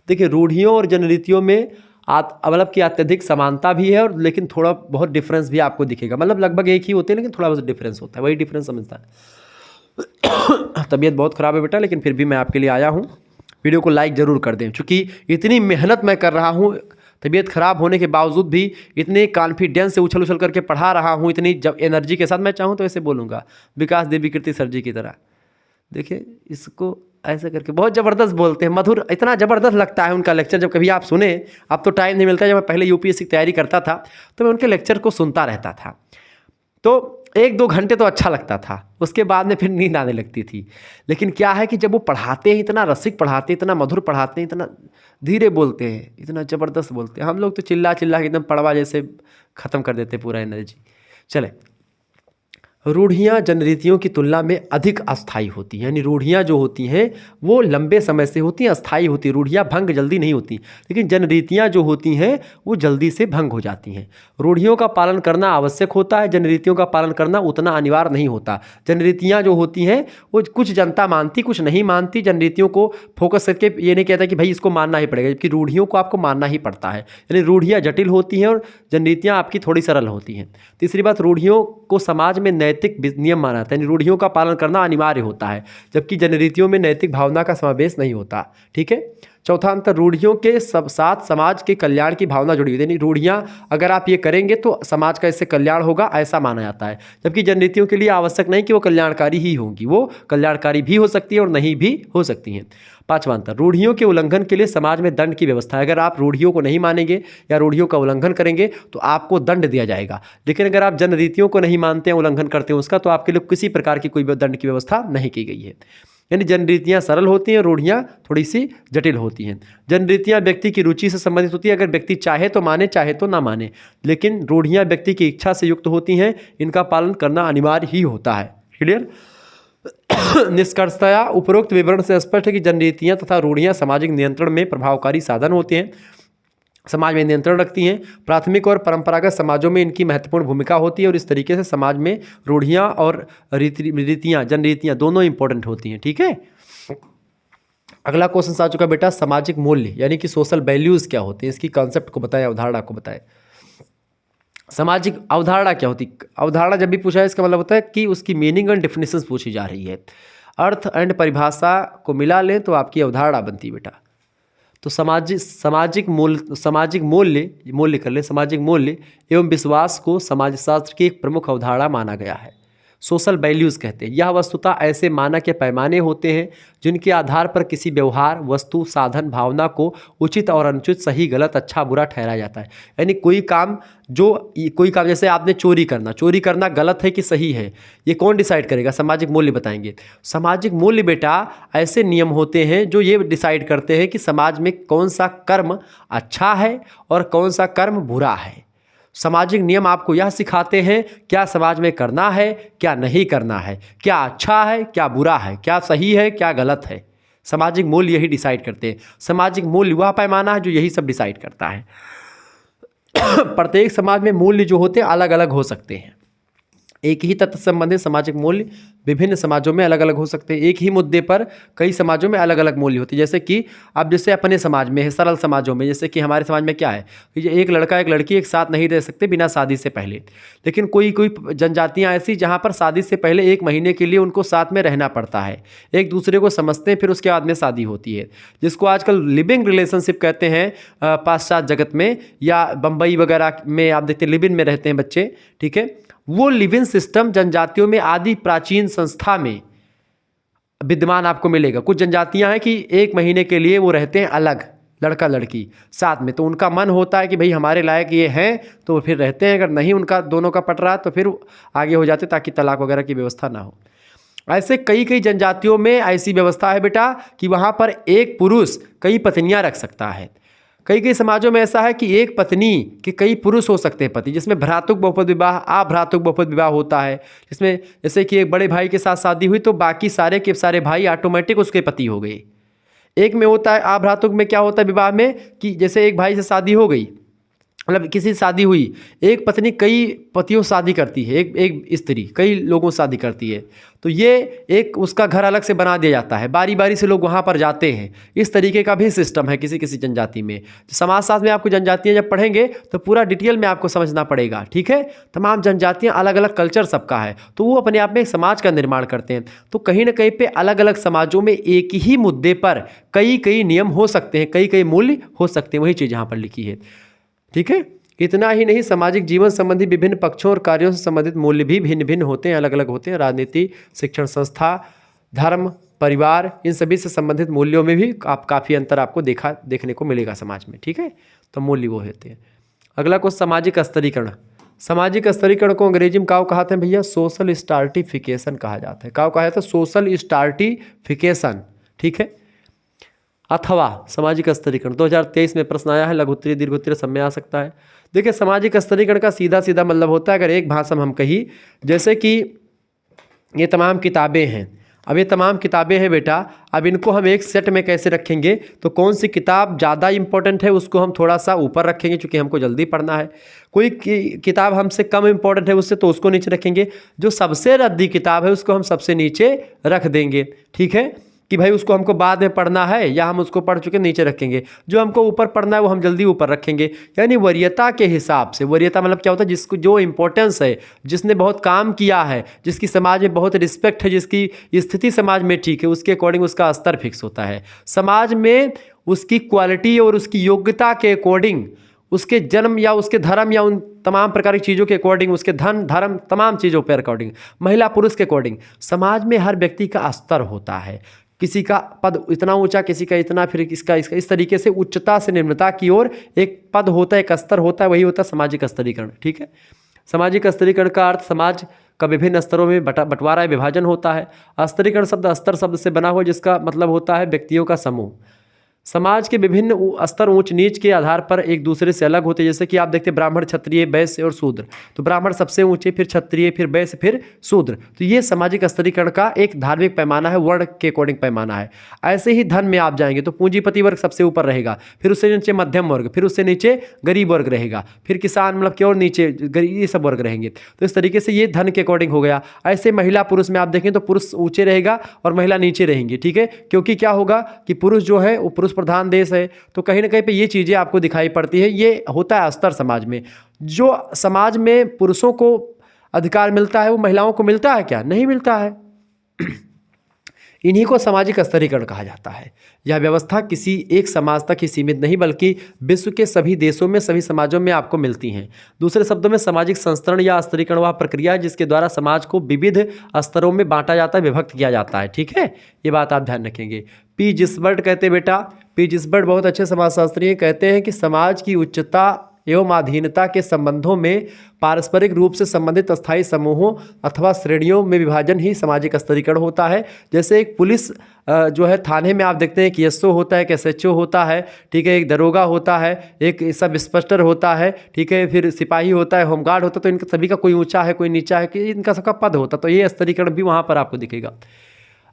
देखिए रूढ़ियों और जनरीतियों में मतलब कि अत्यधिक समानता भी है और लेकिन थोड़ा बहुत डिफरेंस भी आपको दिखेगा। मतलब लगभग एक ही होते हैं लेकिन थोड़ा बहुत डिफरेंस होता है, वही डिफरेंस समझता है। तबीयत बहुत ख़राब है बेटा, लेकिन फिर भी मैं आपके लिए आया हूँ। वीडियो को लाइक ज़रूर कर दें, क्योंकि इतनी मेहनत मैं कर रहा हूँ, तबीयत ख़राब होने के बावजूद भी इतने कॉन्फिडेंस से उछल उछल करके पढ़ा रहा हूँ, इतनी जब एनर्जी के साथ। मैं चाहूँ तो ऐसे बोलूँगा विकास देवी कीर्ति सर जी की तरह, देखिए इसको ऐसे करके बहुत ज़बरदस्त बोलते हैं, मधुर, इतना ज़बरदस्त लगता है उनका लेक्चर। जब कभी आप सुने, अब तो टाइम नहीं मिलता, जब मैं पहले यूपीएससी की तैयारी करता था तो मैं उनके लेक्चर को सुनता रहता था, तो 1-2 घंटे तो अच्छा लगता था, उसके बाद में फिर नींद आने लगती थी। लेकिन क्या है कि जब वो पढ़ाते हैं, इतना रसिक पढ़ाते हैं, इतना मधुर पढ़ाते हैं, इतना धीरे बोलते हैं, इतना ज़बरदस्त बोलते हैं, हम लोग तो चिल्ला चिल्ला के एकदम पड़वा जैसे ख़त्म कर देते पूरा एनर्जी। चले, रूढ़ियाँ जनरीतियों की तुलना में अधिक अस्थायी होती हैं, यानी रूढ़ियाँ जो होती हैं वो लंबे समय से होती हैं, अस्थायी होती हैं। रूढ़ियाँ भंग जल्दी नहीं होती, लेकिन जनरीतियाँ जो होती हैं वो जल्दी से भंग हो जाती हैं। रूढ़ियों का पालन करना आवश्यक होता है, जनरीतियों का पालन करना उतना अनिवार्य नहीं होता। जनरीतियाँ जो होती हैं वो कुछ जनता मानती, कुछ नहीं मानती। जनरीतियों को फोकस करके ये नहीं कहता कि भाई इसको मानना ही पड़ेगा, जबकि रूढ़ियों को आपको मानना ही पड़ता है। यानी रूढ़ियाँ जटिल होती हैं और जनरीतियाँ आपकी थोड़ी सरल होती हैं। तीसरी बात, रूढ़ियों को समाज में नैतिक नियम माना जाता है, यानी रूढ़ियों का पालन करना अनिवार्य होता है, जबकि जनरीतियों में नैतिक भावना का समावेश नहीं होता। ठीक है। चौथा अंतर, रूढ़ियों के साथ समाज के कल्याण की भावना जुड़ी हुई है, यानी रूढ़ियाँ अगर आप ये करेंगे तो समाज का इससे कल्याण होगा, ऐसा माना जाता है। जबकि जनरीतियों के लिए आवश्यक नहीं कि वो कल्याणकारी ही होंगी, वो कल्याणकारी भी हो सकती है और नहीं भी हो सकती हैं। पांचवा अंतर, रूढ़ियों के उल्लंघन के लिए समाज में दंड की व्यवस्था है। अगर आप रूढ़ियों को नहीं मानेंगे या रूढ़ियों का उल्लंघन करेंगे तो आपको दंड दिया जाएगा, लेकिन अगर आप जनरीतियों को नहीं मानते हैं, उल्लंघन करते हैं उसका, तो आपके लिए किसी प्रकार की कोई दंड की व्यवस्था नहीं की गई है। यानी जनरीतियाँ सरल होती हैं, रूढ़ियाँ थोड़ी सी जटिल होती हैं। जनरीतियाँ व्यक्ति की रुचि से संबंधित होती है, अगर व्यक्ति चाहे तो माने, चाहे तो ना माने, लेकिन रूढ़ियाँ व्यक्ति की इच्छा से युक्त होती हैं, इनका पालन करना अनिवार्य ही होता है। क्लियर। निष्कर्षतया उपरोक्त विवरण से स्पष्ट है कि जनरीतियाँ तथा रूढ़ियाँ सामाजिक नियंत्रण में प्रभावकारी साधन होते हैं, समाज में नियंत्रण रखती हैं। प्राथमिक और परंपरागत समाजों में इनकी महत्वपूर्ण भूमिका होती है और इस तरीके से समाज में रूढ़ियाँ और रीतियाँ, जनरीतियाँ दोनों इंपॉर्टेंट होती हैं। ठीक है। अगला क्वेश्चन आ चुका बेटा, सामाजिक मूल्य यानी कि सोशल वैल्यूज़ क्या होते हैं, इसकी कॉन्सेप्ट को बताएं, अवधारणा को बताएं। सामाजिक अवधारणा क्या होती है? अवधारणा जब भी पूछा है इसका मतलब होता है कि उसकी मीनिंग एंड डेफिनेशंस पूछी जा रही है। अर्थ एंड परिभाषा को मिला लें तो आपकी अवधारणा बनती है बेटा। तो सामाजिक मूल्य कर ले, सामाजिक मूल्य एवं विश्वास को समाजशास्त्र की एक प्रमुख अवधारणा माना गया है। सोशल वैल्यूज़ कहते हैं। यह वस्तुतः ऐसे मानक के पैमाने होते हैं जिनके आधार पर किसी व्यवहार, वस्तु, साधन, भावना को उचित और अनुचित, सही गलत, अच्छा बुरा ठहराया जाता है। यानी कोई काम जैसे आपने चोरी करना गलत है कि सही है, ये कौन डिसाइड करेगा? सामाजिक मूल्य बताएंगे। सामाजिक मूल्य बेटा ऐसे नियम होते हैं जो ये डिसाइड करते हैं कि समाज में कौन सा कर्म अच्छा है और कौन सा कर्म बुरा है। सामाजिक नियम आपको यह सिखाते हैं क्या समाज में करना है, क्या नहीं करना है, क्या अच्छा है, क्या बुरा है, क्या सही है, क्या गलत है। सामाजिक मूल्य यही डिसाइड करते हैं। सामाजिक मूल्य वह पैमाना है जो यही सब डिसाइड करता है। प्रत्येक समाज में मूल्य जो होते हैं अलग अलग हो सकते हैं। एक ही तत्व संबंधित सामाजिक मूल्य विभिन्न समाजों में अलग अलग हो सकते हैं। एक ही मुद्दे पर कई समाजों में अलग अलग मूल्य होती है। जैसे कि अब जैसे अपने समाज में है, सरल समाजों में, जैसे कि हमारे समाज में क्या है कि एक लड़का एक लड़की एक साथ नहीं रह सकते बिना शादी से पहले। लेकिन कोई जनजातियाँ ऐसी जहाँ पर शादी से पहले 1 महीने के लिए उनको साथ में रहना पड़ता है, एक दूसरे को समझते हैं, फिर उसके बाद में शादी होती है, जिसको आजकल लिविंग रिलेशनशिप कहते हैं पाश्चात्य जगत में, या बम्बई वगैरह में आप देखते हैं लिव इन में रहते हैं बच्चे। ठीक है। वो लिव इन सिस्टम जनजातियों में आदि प्राचीन संस्था में विद्यमान आपको मिलेगा। कुछ जनजातियां हैं कि 1 महीने के लिए वो रहते हैं अलग, लड़का लड़की साथ में, तो उनका मन होता है कि भाई हमारे लायक ये हैं तो फिर रहते हैं, अगर नहीं उनका दोनों का पट रहा तो फिर आगे हो जाते ताकि तलाक वगैरह की व्यवस्था ना हो। ऐसे कई जनजातियों में ऐसी व्यवस्था है बेटा कि वहाँ पर एक पुरुष कई पत्नियाँ रख सकता है। कई समाजों में ऐसा है कि एक पत्नी के कई पुरुष हो सकते हैं पति, जिसमें भ्रातृक बहुपद विवाह, अभ्रातृक बहुपद विवाह होता है, जिसमें जैसे कि एक बड़े भाई के साथ शादी हुई तो बाकी सारे के सारे भाई ऑटोमेटिक उसके पति हो गए। एक में होता है अभ्रातृक में क्या होता है विवाह में कि जैसे एक भाई से शादी हो गई, मतलब किसी से शादी हुई, एक पत्नी कई पतियों से शादी करती है, एक स्त्री कई लोगों से शादी करती है, तो ये एक उसका घर अलग से बना दिया जाता है, बारी बारी से लोग वहाँ पर जाते हैं। इस तरीके का भी सिस्टम है किसी किसी जनजाति में। समाजशास्त्र में आपको जनजातियाँ जब पढ़ेंगे तो पूरा डिटेल में आपको समझना पड़ेगा, ठीक है। तमाम जनजातियाँ, अलग अलग कल्चर सबका है, तो वो अपने आप में एक समाज का निर्माण करते हैं। तो कहीं ना कहीं पे अलग अलग समाजों में एक ही मुद्दे पर कई कई नियम हो सकते हैं, कई कई मूल्य हो सकते हैं, वही चीज़ यहाँ पर लिखी है, ठीक है। इतना ही नहीं, सामाजिक जीवन संबंधी विभिन्न पक्षों और कार्यों से संबंधित मूल्य भी भिन्न भिन्न होते हैं, अलग अलग होते हैं। राजनीति, शिक्षण संस्था, धर्म, परिवार, इन सभी से संबंधित मूल्यों में भी आप काफ़ी अंतर आपको देखने को मिलेगा समाज में, ठीक है। तो मूल्य वो होते हैं। अगला क्वेश्चन, सामाजिक स्तरीकरण। सामाजिक स्तरीकरण को अंग्रेजी में क्या कहते हैं भैया? सोशल स्टार्टिफिकेशन कहा जाता है। क्या कहा जाता है? सोशल स्टार्टिफिकेशन, ठीक है। अथवा सामाजिक स्तरीकरण 2023 में प्रश्न आया है, लघु उत्तरीय दीर्घ उत्तरीय सब में आ सकता है। देखिए, सामाजिक स्तरीकरण का सीधा सीधा मतलब होता है, अगर एक भाषा में हम कही, जैसे कि ये तमाम किताबें हैं, अब ये तमाम किताबें हैं बेटा, अब इनको हम एक सेट में कैसे रखेंगे? तो कौन सी किताब ज़्यादा इंपॉर्टेंट है उसको हम थोड़ा सा ऊपर रखेंगे, क्योंकि हमको जल्दी पढ़ना है। कोई किताब हमसे कम इंपॉर्टेंट है उससे, तो उसको नीचे रखेंगे। जो सबसे रद्दी किताब है उसको हम सबसे नीचे रख देंगे, ठीक है, कि भाई उसको हमको बाद में पढ़ना है, या हम उसको पढ़ चुके नीचे रखेंगे। जो हमको ऊपर पढ़ना है वो हम जल्दी ऊपर रखेंगे। यानी वरीयता के हिसाब से, वरीयता मतलब क्या होता है? जिसको जो इंपॉर्टेंस है, जिसने बहुत काम किया है, जिसकी समाज में बहुत रिस्पेक्ट है, जिसकी स्थिति समाज में ठीक है, उसके अकॉर्डिंग उसका स्तर फिक्स होता है। समाज में उसकी क्वालिटी और उसकी योग्यता के अकॉर्डिंग, उसके जन्म या उसके धर्म या उन तमाम प्रकार की चीज़ों के अकॉर्डिंग, उसके धन धर्म तमाम चीज़ों पर अकॉर्डिंग, महिला पुरुष के अकॉर्डिंग, समाज में हर व्यक्ति का स्तर होता है। किसी का पद इतना ऊंचा, किसी का इतना, फिर इसका इस तरीके से उच्चता से निम्नता की ओर एक पद होता है, एक स्तर होता है, वही होता है सामाजिक स्तरीकरण, ठीक है। सामाजिक स्तरीकरण का अर्थ समाज का विभिन्न स्तरों में बंटवारा, विभाजन होता है। स्तरीकरण शब्द स्तर शब्द से बना हुआ, जिसका मतलब होता है व्यक्तियों का समूह। समाज के विभिन्न स्तर ऊंच नीच के आधार पर एक दूसरे से अलग होते हैं। जैसे कि आप देखते हैं ब्राह्मण, क्षत्रिय, वैश्य और शूद्र, तो ब्राह्मण सबसे ऊंचे, फिर क्षत्रिय, फिर वैश्य, फिर शूद्र। तो ये सामाजिक स्तरीकरण का एक धार्मिक पैमाना है, वर्ण के अकॉर्डिंग पैमाना है। ऐसे ही धन में आप जाएंगे तो पूंजीपति वर्ग सबसे ऊपर रहेगा, फिर उससे नीचे मध्यम वर्ग, फिर उससे नीचे गरीब वर्ग रहेगा, फिर किसान मतलब की और नीचे गरीब, ये सब वर्ग रहेंगे। तो इस तरीके से ये धन के अकॉर्डिंग हो गया। ऐसे महिला पुरुष में आप देखें तो पुरुष ऊंचे रहेगा और महिला नीचे रहेंगी, ठीक है। क्योंकि क्या होगा कि पुरुष जो है वो पुरुष प्रधान देश है, तो कहीं ना कहीं पे ये चीज़ें आपको दिखाई पड़ती है। ये होता है स्तर समाज में। जो समाज में पुरुषों को अधिकार मिलता है वो महिलाओं को मिलता है क्या? नहीं मिलता है। इन्हीं को सामाजिक स्तरीकरण कहा जाता है। यह व्यवस्था किसी एक समाज तक ही सीमित नहीं, बल्कि विश्व के सभी देशों में, सभी समाजों में आपको मिलती हैं। दूसरे शब्दों में, सामाजिक संस्तरण या स्तरीकरण वह प्रक्रिया है जिसके द्वारा समाज को विविध स्तरों में बांटा जाता है, विभक्त किया जाता है, ठीक है। ये बात आप ध्यान रखेंगे। पी जिसबर्ट कहते हैं बेटा, पी जिसबर्ट बहुत अच्छे समाजशास्त्री हैं, कहते हैं कि समाज की उच्चता एवं अधीनता के संबंधों में पारस्परिक रूप से संबंधित अस्थायी समूहों अथवा श्रेणियों में विभाजन ही सामाजिक स्तरीकरण होता है। जैसे एक पुलिस जो है, थाने में आप देखते हैं कि एसओ होता है, एक एसएचओ होता है, ठीक है, एक दरोगा होता है, एक सब इंस्पेक्टर होता है, ठीक है, फिर सिपाही होता है, होमगार्ड होता है। तो इनका सभी का कोई ऊंचा है, कोई नीचा है, कि इनका सबका पद होता है। तो ये स्तरीकरण भी वहाँ पर आपको दिखेगा।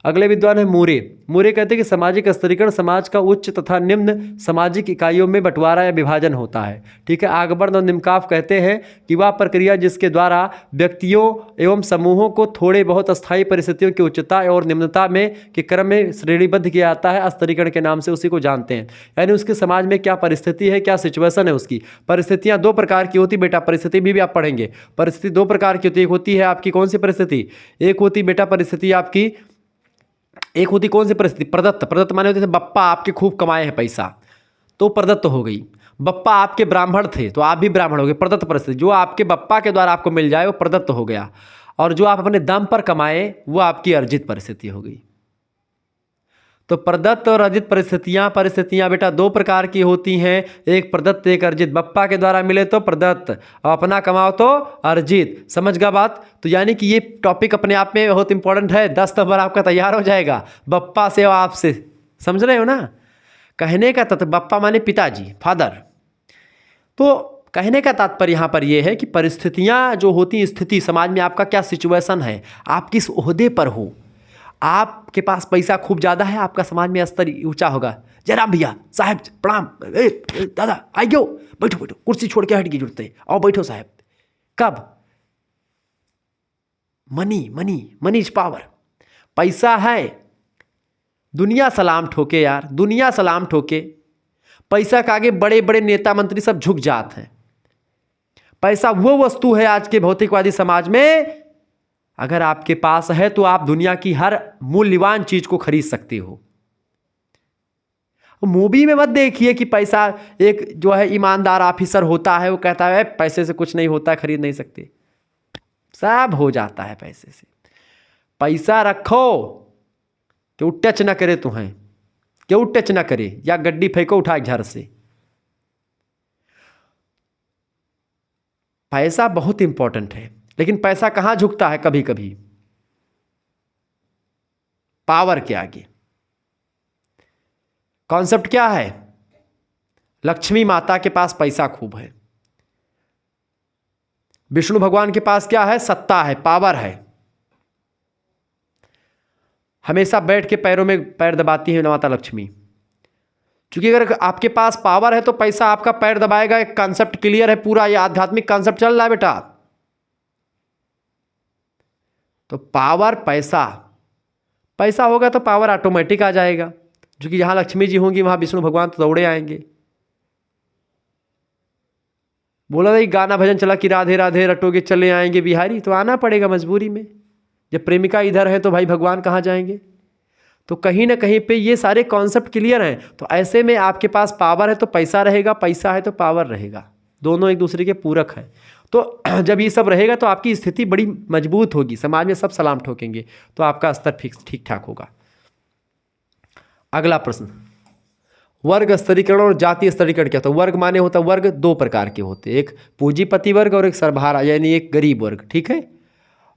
अगले विद्वान है मूरे। मूरे कहते हैं कि सामाजिक स्तरीकरण समाज का उच्च तथा निम्न सामाजिक इकाइयों में बंटवारा या विभाजन होता है, ठीक है। आगबर्न और निमकाफ कहते हैं कि वह प्रक्रिया जिसके द्वारा व्यक्तियों एवं समूहों को थोड़े बहुत अस्थायी परिस्थितियों की उच्चता और निम्नता में के क्रम में श्रेणीबद्ध किया जाता है, स्तरीकरण के नाम से उसी को जानते हैं। यानी उसके समाज में क्या परिस्थिति है, क्या सिचुएशन है, उसकी परिस्थितियाँ दो प्रकार की होती बेटा। परिस्थिति भी आप पढ़ेंगे। परिस्थिति दो प्रकार की होती है। एक होती है आपकी कौन सी परिस्थिति? एक होती बेटा परिस्थिति आपकी, एक होती कौन सी परिस्थिति? प्रदत्त। प्रदत्त माने होते थे बप्पा आपके खूब कमाए हैं पैसा, तो प्रदत्त हो गई। बप्पा आपके ब्राह्मण थे तो आप भी ब्राह्मण हो गए, प्रदत्त परिस्थिति। जो आपके बप्पा के द्वारा आपको मिल जाए वो प्रदत्त हो गया, और जो आप अपने दम पर कमाए वो आपकी अर्जित परिस्थिति हो गई। तो प्रदत्त और अर्जित परिस्थितियाँ बेटा दो प्रकार की होती हैं, एक प्रदत्त एक अर्जित। बप्पा के द्वारा मिले तो प्रदत्त, और अपना कमाओ तो अर्जित। समझ गया बात? तो यानी कि ये टॉपिक अपने आप में बहुत इंपॉर्टेंट है। 10 नंबर आपका तैयार हो जाएगा बप्पा से और आपसे। समझ रहे हो ना? कहने का तत्व, बप्पा माने पिताजी, फादर। तो कहने का तात्पर्य यहाँ पर यह है कि परिस्थितियाँ जो होती, स्थिति समाज में आपका क्या सिचुएशन है, आप किस ओहदे पर हो, आपके पास पैसा खूब ज़्यादा है, आपका समाज में स्तर ऊंचा होगा। जयराम भैया, साहब प्रणाम, दादा आइयो, बैठो बैठो, कुर्सी छोड़ के हट की जरूरत है, आओ बैठो साहब। कब? Money money money is power. पैसा है, दुनिया सलाम ठोके यार, दुनिया सलाम ठोके। पैसा के आगे बड़े बड़े नेता मंत्री सब झुक जाते हैं। पैसा वो वस्तु है आज के भौतिकवादी समाज में, अगर आपके पास है तो आप दुनिया की हर मूल्यवान चीज को खरीद सकते हो। मूवी में मत देखिए कि पैसा, एक जो है ईमानदार ऑफिसर होता है, वो कहता है पैसे से कुछ नहीं होता, खरीद नहीं सकते। सब हो जाता है पैसे से। पैसा रखो, क्यों टच ना करे तुम्हें, क्यों टच ना करे, या गड्डी फेंको उठा घर से। पैसा बहुत इंपॉर्टेंट है, लेकिन पैसा कहां झुकता है कभी कभी? पावर के आगे। कॉन्सेप्ट क्या है? लक्ष्मी माता के पास पैसा खूब है, विष्णु भगवान के पास क्या है? सत्ता है, पावर है। हमेशा बैठ के पैरों में पैर दबाती है माता लक्ष्मी, क्योंकि अगर आपके पास पावर है तो पैसा आपका पैर दबाएगा। एक कॉन्सेप्ट क्लियर है पूरा, ये आध्यात्मिक कॉन्सेप्ट चल रहा है बेटा। तो पावर, पैसा, पैसा होगा तो पावर ऑटोमेटिक आ जाएगा, क्योंकि जहां लक्ष्मी जी होंगी वहां विष्णु भगवान तो दौड़े आएंगे। बोला नहीं गाना भजन चला कि राधे राधे रटोगे चले आएंगे बिहारी, तो आना पड़ेगा मजबूरी में। जब प्रेमिका इधर है तो भाई भगवान कहाँ जाएंगे? तो कहीं ना कहीं पे ये सारे कॉन्सेप्ट क्लियर हैं। तो ऐसे में आपके पास पावर है तो पैसा रहेगा, पैसा है तो पावर रहेगा, दोनों एक दूसरे के पूरक है। तो जब ये सब रहेगा तो आपकी स्थिति बड़ी मजबूत होगी, समाज में सब सलाम ठोकेंगे, तो आपका स्तर फिक्स ठीक ठाक होगा। अगला प्रश्न, वर्ग स्तरीकरण और जातीय स्तरीकरण क्या होता है? वर्ग माने होता है, वर्ग दो प्रकार के होते हैं, एक पूंजीपति वर्ग और एक सर्वहारा यानी एक गरीब वर्ग, ठीक है।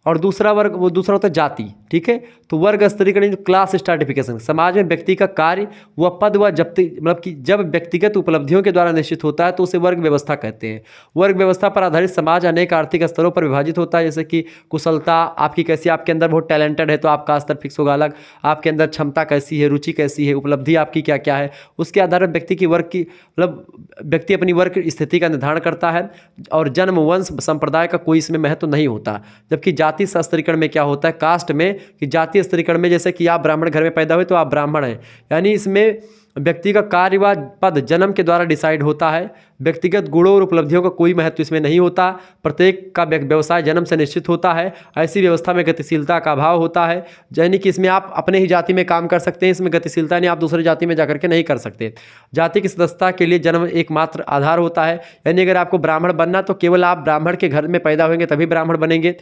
और दूसरा वर्ग, वो दूसरा होता है जाति, ठीक है। तो वर्ग स्तरीकरण क्लास स्ट्रैटिफिकेशन, समाज में व्यक्ति का कार्य व पद व जब्ती, मतलब कि जब व्यक्तिगत उपलब्धियों के द्वारा निश्चित होता है तो उसे वर्ग व्यवस्था कहते हैं। वर्ग व्यवस्था पर आधारित समाज अनेक आर्थिक स्तरों पर विभाजित होता है, जैसे कि कुशलता आपकी कैसी, आपके अंदर बहुत टैलेंटेड है तो आपका स्तर फिक्स होगा अलग, आपके अंदर क्षमता कैसी है, रुचि कैसी है, उपलब्धि आपकी क्या क्या है, उसके आधार पर व्यक्ति की वर्ग की, मतलब व्यक्ति अपनी वर्ग स्थिति का निर्धारण करता है। और जन्म, वंश, संप्रदाय का कोई इसमें महत्व नहीं होता। जबकि जातीय स्तरीकरण में क्या होता है, कास्ट में, कि जातीय स्तरीकरण में जैसे कि आप ब्राह्मण घर में पैदा हुए तो आप ब्राह्मण हैं, यानी इसमें व्यक्ति का कार्य व पद जन्म के द्वारा डिसाइड होता है। व्यक्तिगत गुणों और उपलब्धियों का कोई महत्व इसमें नहीं होता। प्रत्येक का व्यवसाय जन्म से निश्चित होता है। ऐसी व्यवस्था में गतिशीलता का अभाव होता है, यानी कि इसमें आप अपने ही जाति में काम कर सकते हैं, इसमें गतिशीलता नहीं, आप दूसरी जाति में जाकर के नहीं कर सकते। जाति की सदस्यता के लिए जन्म एकमात्र आधार होता है, यानी अगर आपको ब्राह्मण बनना तो केवल आप ब्राह्मण के घर में पैदा होंगे तभी ब्राह्मण बनेंगे।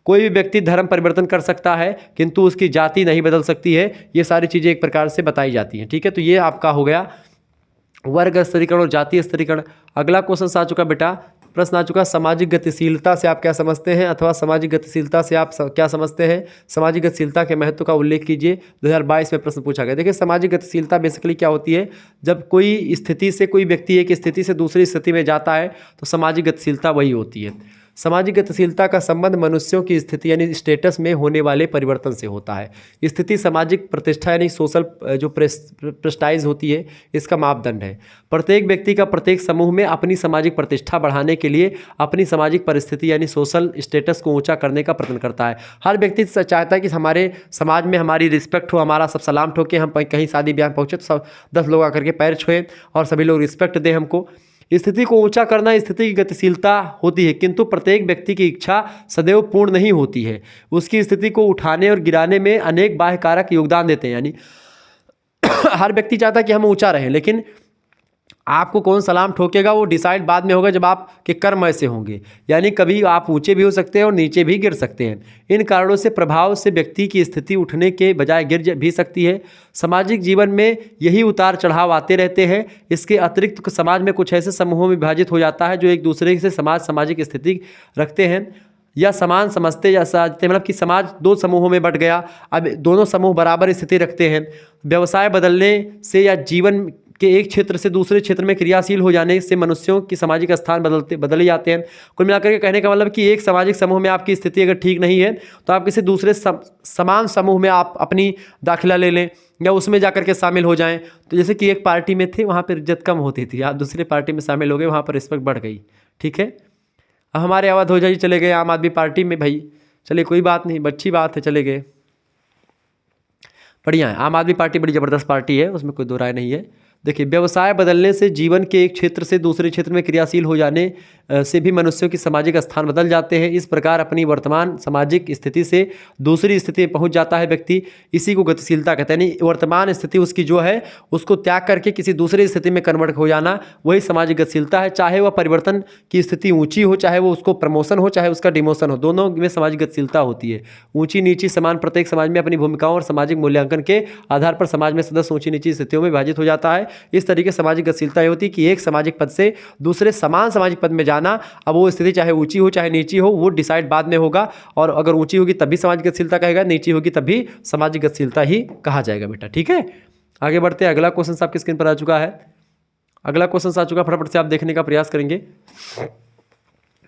कोई भी व्यक्ति धर्म परिवर्तन कर सकता है किंतु उसकी जाति नहीं बदल सकती है। ये सारी चीज़ें एक प्रकार से बताई जाती हैं, ठीक है। तो ये आपका हो गया वर्ग स्तरीकरण और जातीय स्तरीकरण। अगला क्वेश्चन आ चुका बेटा, प्रश्न आ चुका, सामाजिक गतिशीलता से आप क्या समझते हैं, अथवा सामाजिक गतिशीलता से आप क्या समझते हैं, सामाजिक गतिशीलता के महत्व का उल्लेख कीजिए। 2022 में प्रश्न पूछा गया। देखिए सामाजिक गतिशीलता बेसिकली क्या होती है, जब कोई स्थिति से, कोई व्यक्ति एक स्थिति से दूसरी स्थिति में जाता है तो सामाजिक गतिशीलता वही होती है। सामाजिक गतिशीलता का संबंध मनुष्यों की स्थिति यानी स्टेटस में होने वाले परिवर्तन से होता है। स्थिति सामाजिक प्रतिष्ठा यानी सोशल जो प्रेस्टाइज होती है, इसका मापदंड है। प्रत्येक व्यक्ति का प्रत्येक समूह में अपनी सामाजिक प्रतिष्ठा बढ़ाने के लिए अपनी सामाजिक परिस्थिति यानी सोशल स्टेटस को ऊंचा करने का प्रयत्न करता है। हर व्यक्ति चाहता है कि हमारे समाज में हमारी रिस्पेक्ट हो, हमारा सब सलाम ठोके, हम कहीं शादी ब्याह पहुँचे तो सब 10 लोग आकर के पैर छुए और सभी लोग रिस्पेक्ट दें हमको। स्थिति को ऊंचा करना स्थिति की गतिशीलता होती है, किंतु प्रत्येक व्यक्ति की इच्छा सदैव पूर्ण नहीं होती है। उसकी स्थिति को उठाने और गिराने में अनेक बाह्य कारक योगदान देते हैं। यानी हर व्यक्ति चाहता है कि हम ऊंचा रहें, लेकिन आपको कौन सलाम ठोकेगा वो डिसाइड बाद में होगा जब आपके कर्म ऐसे होंगे। यानी कभी आप ऊंचे भी हो सकते हैं और नीचे भी गिर सकते हैं। इन कारणों से प्रभाव से व्यक्ति की स्थिति उठने के बजाय गिर भी सकती है। सामाजिक जीवन में यही उतार चढ़ाव आते रहते हैं। इसके अतिरिक्त समाज में कुछ ऐसे समूहों में विभाजित हो जाता है जो एक दूसरे से सामाजिक स्थिति रखते हैं या समान समझते या समझते, मतलब कि समाज 2 समूहों में बंट गया, अब दोनों समूह बराबर स्थिति रखते हैं। व्यवसाय बदलने से या जीवन के एक क्षेत्र से दूसरे क्षेत्र में क्रियाशील हो जाने से मनुष्यों की सामाजिक स्थान बदले जाते हैं। कुल मिलाकर के कहने का मतलब कि एक सामाजिक समूह में आपकी स्थिति अगर ठीक नहीं है तो आप किसी दूसरे समान समूह में आप अपनी दाखिला ले लें या उसमें जाकर के शामिल हो जाएं। तो जैसे कि एक पार्टी में थे, वहाँ पर इज्जत कम होती थी, आप दूसरे पार्टी में शामिल हो गए, वहाँ पर रिस्पेक्ट बढ़ गई। ठीक है, अब हमारे अवध हो जाइए चले गए आम आदमी पार्टी में, भाई चलिए कोई बात नहीं, अच्छी बात है, चले गए, बढ़िया है। आम आदमी पार्टी बड़ी ज़बरदस्त पार्टी है, उसमें कोई दो राय नहीं है। देखिए, व्यवसाय बदलने से जीवन के एक क्षेत्र से दूसरे क्षेत्र में क्रियाशील हो जाने से भी मनुष्यों की सामाजिक स्थान बदल जाते हैं। इस प्रकार अपनी वर्तमान सामाजिक स्थिति से दूसरी स्थिति में पहुंच जाता है व्यक्ति। इसी को गतिशीलता कहते हैं। यानी वर्तमान स्थिति उसकी जो है उसको त्याग करके किसी दूसरी स्थिति में कन्वर्ट हो जाना, वही सामाजिक गतिशीलता है। चाहे वह परिवर्तन की स्थिति ऊँची हो, चाहे वो उसको प्रमोशन हो, चाहे उसका डिमोशन हो, दोनों में सामाजिक गतिशीलता होती है। ऊँची नीची समान प्रत्येक समाज में अपनी भूमिकाओं और सामाजिक मूल्यांकन के आधार पर समाज में सदस्य ऊँची नीची स्थितियों में विभाजित हो जाता है। इस तरीके से सामाजिक गतिशीलता ये होती है कि एक सामाजिक पद से दूसरे समान सामाजिक पद में जाना। अब वो स्थिति चाहे ऊंची हो चाहे नीची हो, वो डिसाइड बाद में होगा, और अगर ऊंची होगी तभी सामाजिक गतिशीलता कहेगा, नीची होगी तभी सामाजिक गतिशीलता ही कहा जाएगा बेटा। ठीक है, आगे बढ़ते हैं। अगला क्वेश्चन आपकी स्क्रीन पर आ चुका है। अगला क्वेश्चन आ चुका, फटाफट से आप देखने का प्रयास करेंगे।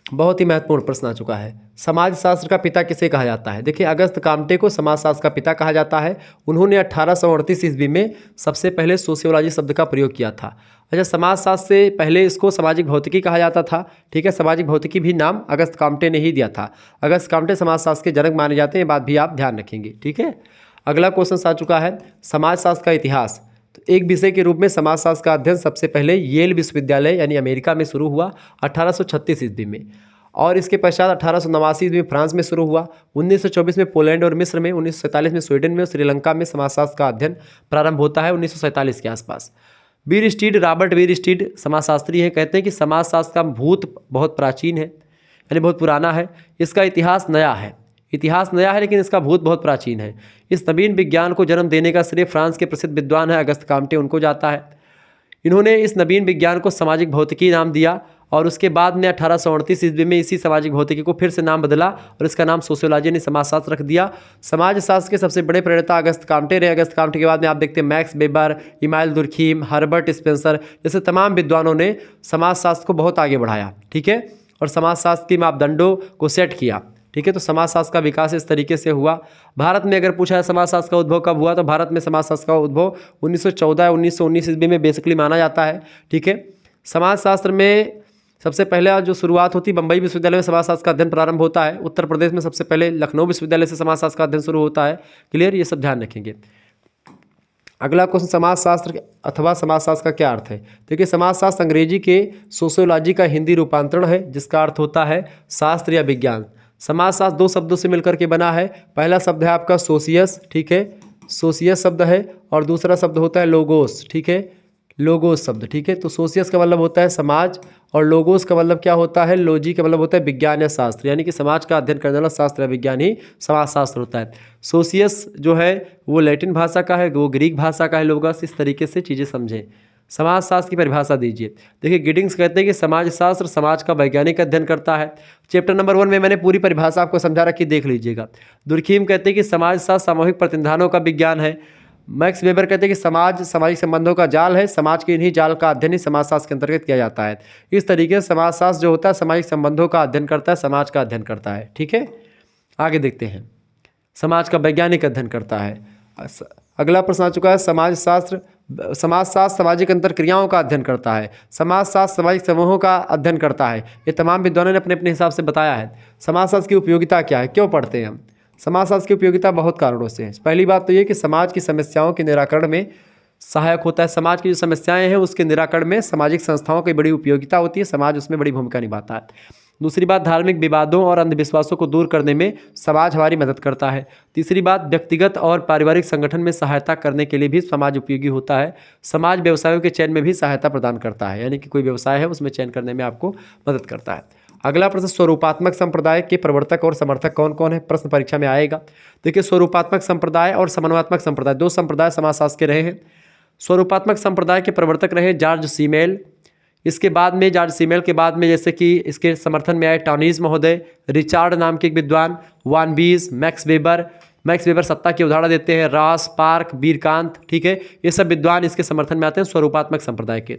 बहुत ही महत्वपूर्ण प्रश्न आ चुका है। समाजशास्त्र का पिता किसे कहा जाता है? देखिए, अगस्त काम्टे को समाजशास्त्र का पिता कहा जाता है। उन्होंने 1838 ईस्वी में सबसे पहले सोशियोलॉजी शब्द का प्रयोग किया था। अच्छा, समाजशास्त्र से पहले इसको सामाजिक भौतिकी कहा जाता था। ठीक है, सामाजिक भौतिकी भी नाम अगस्त काम्टे ने ही दिया था। अगस्त काम्टे समाजशास्त्र के जनक माने जाते हैं, बात भी आप ध्यान रखेंगे। ठीक है, अगला क्वेश्चन आ चुका है, समाजशास्त्र का इतिहास। तो एक विषय के रूप में समाजशास्त्र का अध्ययन सबसे पहले येल विश्वविद्यालय यानी अमेरिका में शुरू हुआ 1836 ईस्वी में, और इसके पश्चात 1889 ईस्वी में फ्रांस में शुरू हुआ। 1924 में पोलैंड और मिस्र में, 1947 में स्वीडन में और श्रीलंका में समाजशास्त्र का अध्ययन प्रारंभ होता है 1947 के आसपास। बीर स्टीड, रॉबर्ट बीर स्टीड समाजशास्त्री हैं, कहते हैं कि समाजशास्त्र का भूत बहुत प्राचीन है, यानी बहुत पुराना है। इसका इतिहास नया है, लेकिन इसका भूत बहुत प्राचीन है। इस नवीन विज्ञान को जन्म देने का श्रेय फ्रांस के प्रसिद्ध विद्वान है अगस्त काम्टे, उनको जाता है। इन्होंने इस नवीन विज्ञान को सामाजिक भौतिकी नाम दिया, और उसके बाद में 1838 ईस्वी में इसी सामाजिक भौतिकी को फिर से नाम बदला और इसका नाम सोशियोलॉजी ने समाजशास्त्र रख दिया। समाजशास्त्र के सबसे बड़े प्रणेता अगस्त काम्टे रहे। अगस्त काम्टे के बाद में आप देखते हैं max weber, email Durkheim, Herbert Spencer जैसे तमाम विद्वानों ने समाजशास्त्र को बहुत आगे बढ़ाया। ठीक है, और समाजशास्त्र के मापदंडों को सेट किया। ठीक है, तो समाजशास्त्र का विकास इस तरीके से हुआ। भारत में अगर पूछा है समाजशास्त्र का उद्भव कब हुआ, तो भारत में समाजशास्त्र का उद्भव 1914 या 1919 ईस्वी में बेसिकली माना जाता है। ठीक है, समाजशास्त्र में सबसे पहले जो शुरुआत होती है बम्बई विश्वविद्यालय में समाजशास्त्र का अध्ययन प्रारंभ होता है। उत्तर प्रदेश में सबसे पहले लखनऊ विश्वविद्यालय से समाजशास्त्र का अध्ययन शुरू होता है। क्लियर, ये सब ध्यान रखेंगे। अगला क्वेश्चन, समाजशास्त्र अथवा समाजशास्त्र का क्या अर्थ है? देखिए, समाजशास्त्र अंग्रेजी के सोशियोलॉजी का हिंदी रूपांतरण है, जिसका अर्थ होता है शास्त्र या विज्ञान। समाजशास्त्र दो शब्दों से मिलकर के बना है। पहला शब्द है आपका सोशियस, ठीक है, सोशियस शब्द है, और दूसरा शब्द होता है लोगोस। ठीक है, लोगोस शब्द। ठीक है, तो सोशियस का मतलब होता है समाज, और लोगोस का मतलब क्या होता है? लॉजी का मतलब होता है विज्ञान या शास्त्र, यानी कि समाज का अध्ययन करने वाला शास्त्र या विज्ञान ही समाजशास्त्र होता है। सोशियस जो है वो लैटिन भाषा का है, वो ग्रीक भाषा का है लोगोस। इस तरीके से चीज़ें समझें। समाजशास्त्र की परिभाषा दीजिए। देखिए, गिडिंग्स कहते हैं कि समाजशास्त्र समाज का वैज्ञानिक अध्ययन करता है। चैप्टर नंबर 1 में मैंने पूरी परिभाषा आपको समझा रखी, देख लीजिएगा। दुर्खीम कहते हैं कि समाजशास्त्र सामूहिक प्रतिनिधानों का विज्ञान है। मैक्स वेबर कहते हैं कि समाज सामाजिक संबंधों का जाल है, समाज के इन्हीं जाल का अध्ययन ही समाजशास्त्र के अंतर्गत किया जाता है। इस तरीके से समाजशास्त्र जो होता है सामाजिक संबंधों का अध्ययन करता है, समाज का अध्ययन करता है। ठीक है, आगे देखते हैं। समाज का वैज्ञानिक अध्ययन करता है। अगला प्रश्न आ चुका है, समाजशास्त्र सामाजिक अंतरक्रियाओं का अध्ययन करता है। समाजशास्त्र सामाजिक समूहों का अध्ययन करता है। ये तमाम विद्वानों ने अपने अपने हिसाब से बताया है। समाजशास्त्र की उपयोगिता क्या है, क्यों पढ़ते हैं हम? समाजशास्त्र की उपयोगिता बहुत कारणों से है। पहली बात तो ये कि समाज की समस्याओं के निराकरण में सहायक होता है। समाज की जो समस्याएं हैं उसके निराकरण में सामाजिक संस्थाओं की बड़ी उपयोगिता होती है, समाज उसमें बड़ी भूमिका निभाता है। दूसरी बात, धार्मिक विवादों और अंधविश्वासों को दूर करने में समाज हमारी मदद करता है। तीसरी बात, व्यक्तिगत और पारिवारिक संगठन में सहायता करने के लिए भी समाज उपयोगी होता है। समाज व्यवसायों के चयन में भी सहायता प्रदान करता है, यानी कि कोई व्यवसाय है उसमें चयन करने में आपको मदद करता है। अगला प्रश्न, स्वरूपात्मक संप्रदाय के प्रवर्तक और समर्थक कौन कौन है? प्रश्न परीक्षा में आएगा। देखिए, स्वरूपात्मक संप्रदाय और समन्वयात्मक संप्रदाय, दो संप्रदाय समाजशास्त्र के रहे हैं। स्वरूपात्मक संप्रदाय के प्रवर्तक रहे जॉर्ज सीमेल। इसके बाद में जॉर्ज सीमेल के बाद में जैसे कि इसके समर्थन में आए टॉनीज महोदय, रिचार्ड नाम के एक विद्वान, वान बीज, मैक्स वेबर, मैक्स वेबर सत्ता की उदाहरण देते हैं, रॉस, पार्क, वीरकांत, ठीक है, ये सब विद्वान इसके समर्थन में आते हैं स्वरूपात्मक संप्रदाय के।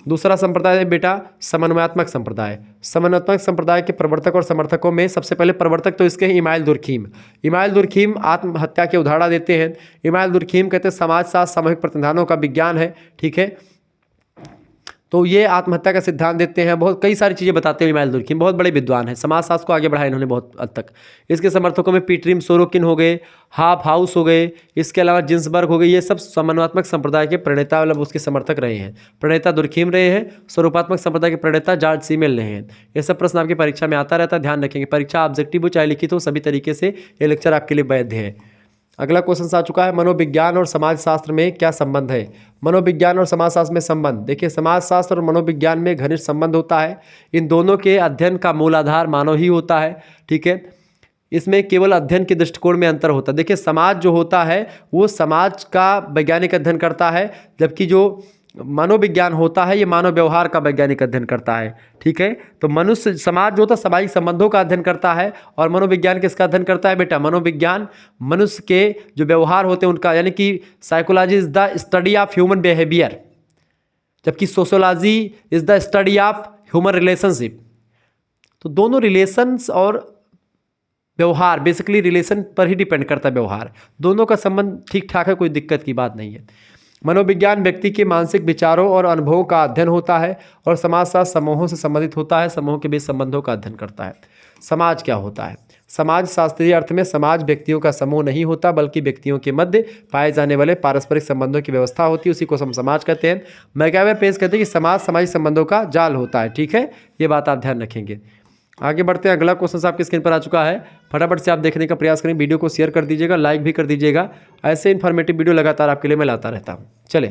दूसरा संप्रदाय है बेटा समन्वयात्मक संप्रदाय। समन्वयात्मक संप्रदाय के प्रवर्तक और समर्थकों में सबसे पहले प्रवर्तक तो इसके हैं इमाइल दुर्खीम। इमाइल दुर्खीम आत्महत्या के उदाहरण देते हैं। इमाइल दुर्खीम कहते हैं समाजशास्त्र सामूहिक प्रतिनिधानों का विज्ञान है, ठीक है, तो ये आत्महत्या का सिद्धांत देते हैं, बहुत कई सारी चीज़ें बताते हैं। इमाइल दुर्खीम बहुत बड़े विद्वान हैं, समाजशास्त्र को आगे बढ़ाया इन्होंने बहुत हद तक। इसके समर्थकों में पीटरिम सोरोकिन हो गए, हाफ हाउस हो गए, इसके अलावा जिन्सबर्ग हो गए, ये सब समन्वयात्मक संप्रदाय के प्रणेता मतलब उसके समर्थक रहे हैं। प्रणेता दुर्खीम रहे हैं, स्वरूपात्मक संप्रदाय के प्रणेता जॉर्ज सीमेल रहे हैं। ये सब प्रश्न आपकी परीक्षा में आता रहता है, ध्यान रखेंगे। परीक्षा ऑब्जेक्टिव हो चाहे लिखित हो, सभी तरीके से ये लेक्चर आपके लिए वैध है। अगला क्वेश्चन आ चुका है, मनोविज्ञान और समाजशास्त्र में क्या संबंध है। मनोविज्ञान और समाजशास्त्र में संबंध, देखिए समाजशास्त्र और मनोविज्ञान में घनिष्ठ संबंध होता है। इन दोनों के अध्ययन का मूल आधार मानव ही होता है, ठीक है। इसमें केवल अध्ययन के दृष्टिकोण में अंतर होता है। देखिए समाज जो होता है वो समाज का वैज्ञानिक अध्ययन करता है, जबकि जो मनोविज्ञान होता है ये मानव व्यवहार का वैज्ञानिक अध्ययन करता है, ठीक है। तो मनुष्य समाज जो होता है सामाजिक संबंधों का अध्ययन करता है, और मनोविज्ञान किसका अध्ययन करता है बेटा, मनोविज्ञान मनुष्य के जो व्यवहार होते हैं उनका, यानी कि psychology is the study of human behaviour, जबकि sociology is the study of human relationship. तो दोनों रिलेशंस और व्यवहार बेसिकली रिलेशन पर ही डिपेंड करता है व्यवहार, दोनों का संबंध ठीक ठाक है, कोई दिक्कत की बात नहीं है। मनोविज्ञान व्यक्ति के मानसिक विचारों और अनुभवों का अध्ययन होता है, और समाजशास्त्र समूहों से संबंधित होता है, समूहों के बीच संबंधों का अध्ययन करता है। समाज क्या होता है, समाज शास्त्रीय अर्थ में समाज व्यक्तियों का समूह नहीं होता, बल्कि व्यक्तियों के मध्य पाए जाने वाले पारस्परिक संबंधों की व्यवस्था होती है, उसी को हम समाज कहते हैं। मैकावे पेश कहते हैं कि समाज सामाजिक संबंधों का जाल होता है, ठीक है, ये बात आप ध्यान रखेंगे। आगे बढ़ते हैं, अगला क्वेश्चन आपकी स्क्रीन पर आ चुका है, फटाफट से आप देखने का प्रयास करें, वीडियो को शेयर कर दीजिएगा, लाइक भी कर दीजिएगा, ऐसे इन्फॉर्मेटिव वीडियो लगातार आपके लिए मैं लाता रहता हूँ। चले,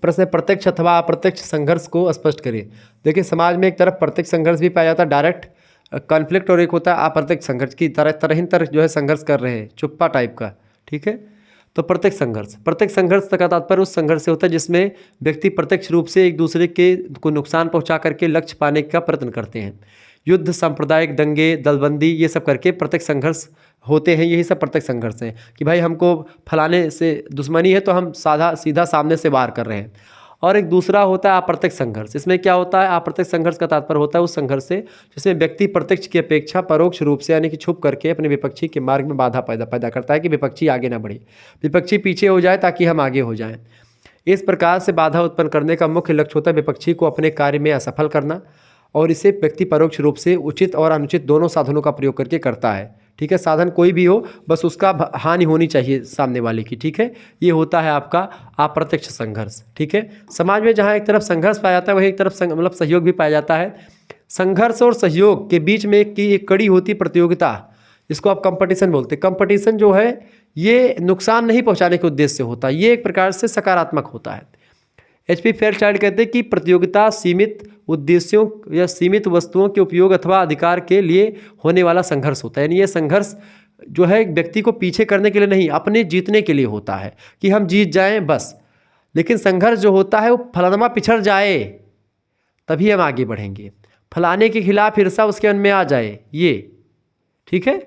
प्रश्न है, प्रत्यक्ष अथवा अप्रत्यक्ष संघर्ष को स्पष्ट करिए। देखिए समाज में एक तरफ प्रत्यक्ष संघर्ष भी पाया जाता है, डायरेक्ट कॉन्फ्लिक्ट, और एक होता है अप्रत्यक्ष संघर्ष की तरह जो है संघर्ष कर रहे हैं, चुप्पा टाइप का, ठीक है। तो प्रत्यक्ष संघर्ष का तात्पर्य उस संघर्ष से होता है जिसमें व्यक्ति प्रत्यक्ष रूप से एक दूसरे के को नुकसान पहुंचा करके लक्ष्य पाने का प्रयत्न करते हैं। युद्ध, सांप्रदायिक दंगे, दलबंदी, ये सब करके प्रत्यक्ष संघर्ष होते हैं, यही सब प्रत्यक्ष संघर्ष हैं कि भाई हमको फलाने से दुश्मनी है तो हम सीधा सामने से वार कर रहे हैं। और एक दूसरा होता है अप्रत्यक्ष संघर्ष। इसमें क्या होता है, अप्रत्यक्ष संघर्ष का तात्पर्य होता है उस संघर्ष से जिसमें व्यक्ति प्रत्यक्ष की अपेक्षा परोक्ष रूप से यानी कि छुप करके अपने विपक्षी के मार्ग में बाधा पैदा करता है कि विपक्षी आगे ना बढ़े, विपक्षी पीछे हो जाए ताकि हम आगे हो जाएं। इस प्रकार से बाधा उत्पन्न करने का मुख्य लक्ष्य होता है विपक्षी को अपने कार्य में असफल करना, और इसे व्यक्ति परोक्ष रूप से उचित और अनुचित दोनों साधनों का प्रयोग करके करता है, ठीक है। साधन कोई भी हो, बस उसका हानि होनी चाहिए सामने वाले की, ठीक है। ये होता है आपका अप्रत्यक्ष संघर्ष, ठीक है। समाज में जहाँ एक तरफ संघर्ष पाया जाता है वहीं एक तरफ मतलब सहयोग भी पाया जाता है। संघर्ष और सहयोग के बीच में एक कड़ी होती प्रतियोगिता, इसको आप कंपटीशन बोलते हैं। कंपटीशन जो है ये नुकसान नहीं पहुँचाने के उद्देश्य से होता है, ये एक प्रकार से सकारात्मक होता है। HP फेयरचाइल्ड कहते हैं कि प्रतियोगिता सीमित उद्देश्यों या सीमित वस्तुओं के उपयोग अथवा अधिकार के लिए होने वाला संघर्ष होता है। यानी ये संघर्ष जो है व्यक्ति को पीछे करने के लिए नहीं, अपने जीतने के लिए होता है कि हम जीत जाएं बस। लेकिन संघर्ष जो होता है वो फलाना पिछड़ जाए तभी हम आगे बढ़ेंगे, फलाने के खिलाफ ईर्षा उसके मन में आ जाए, ये ठीक है।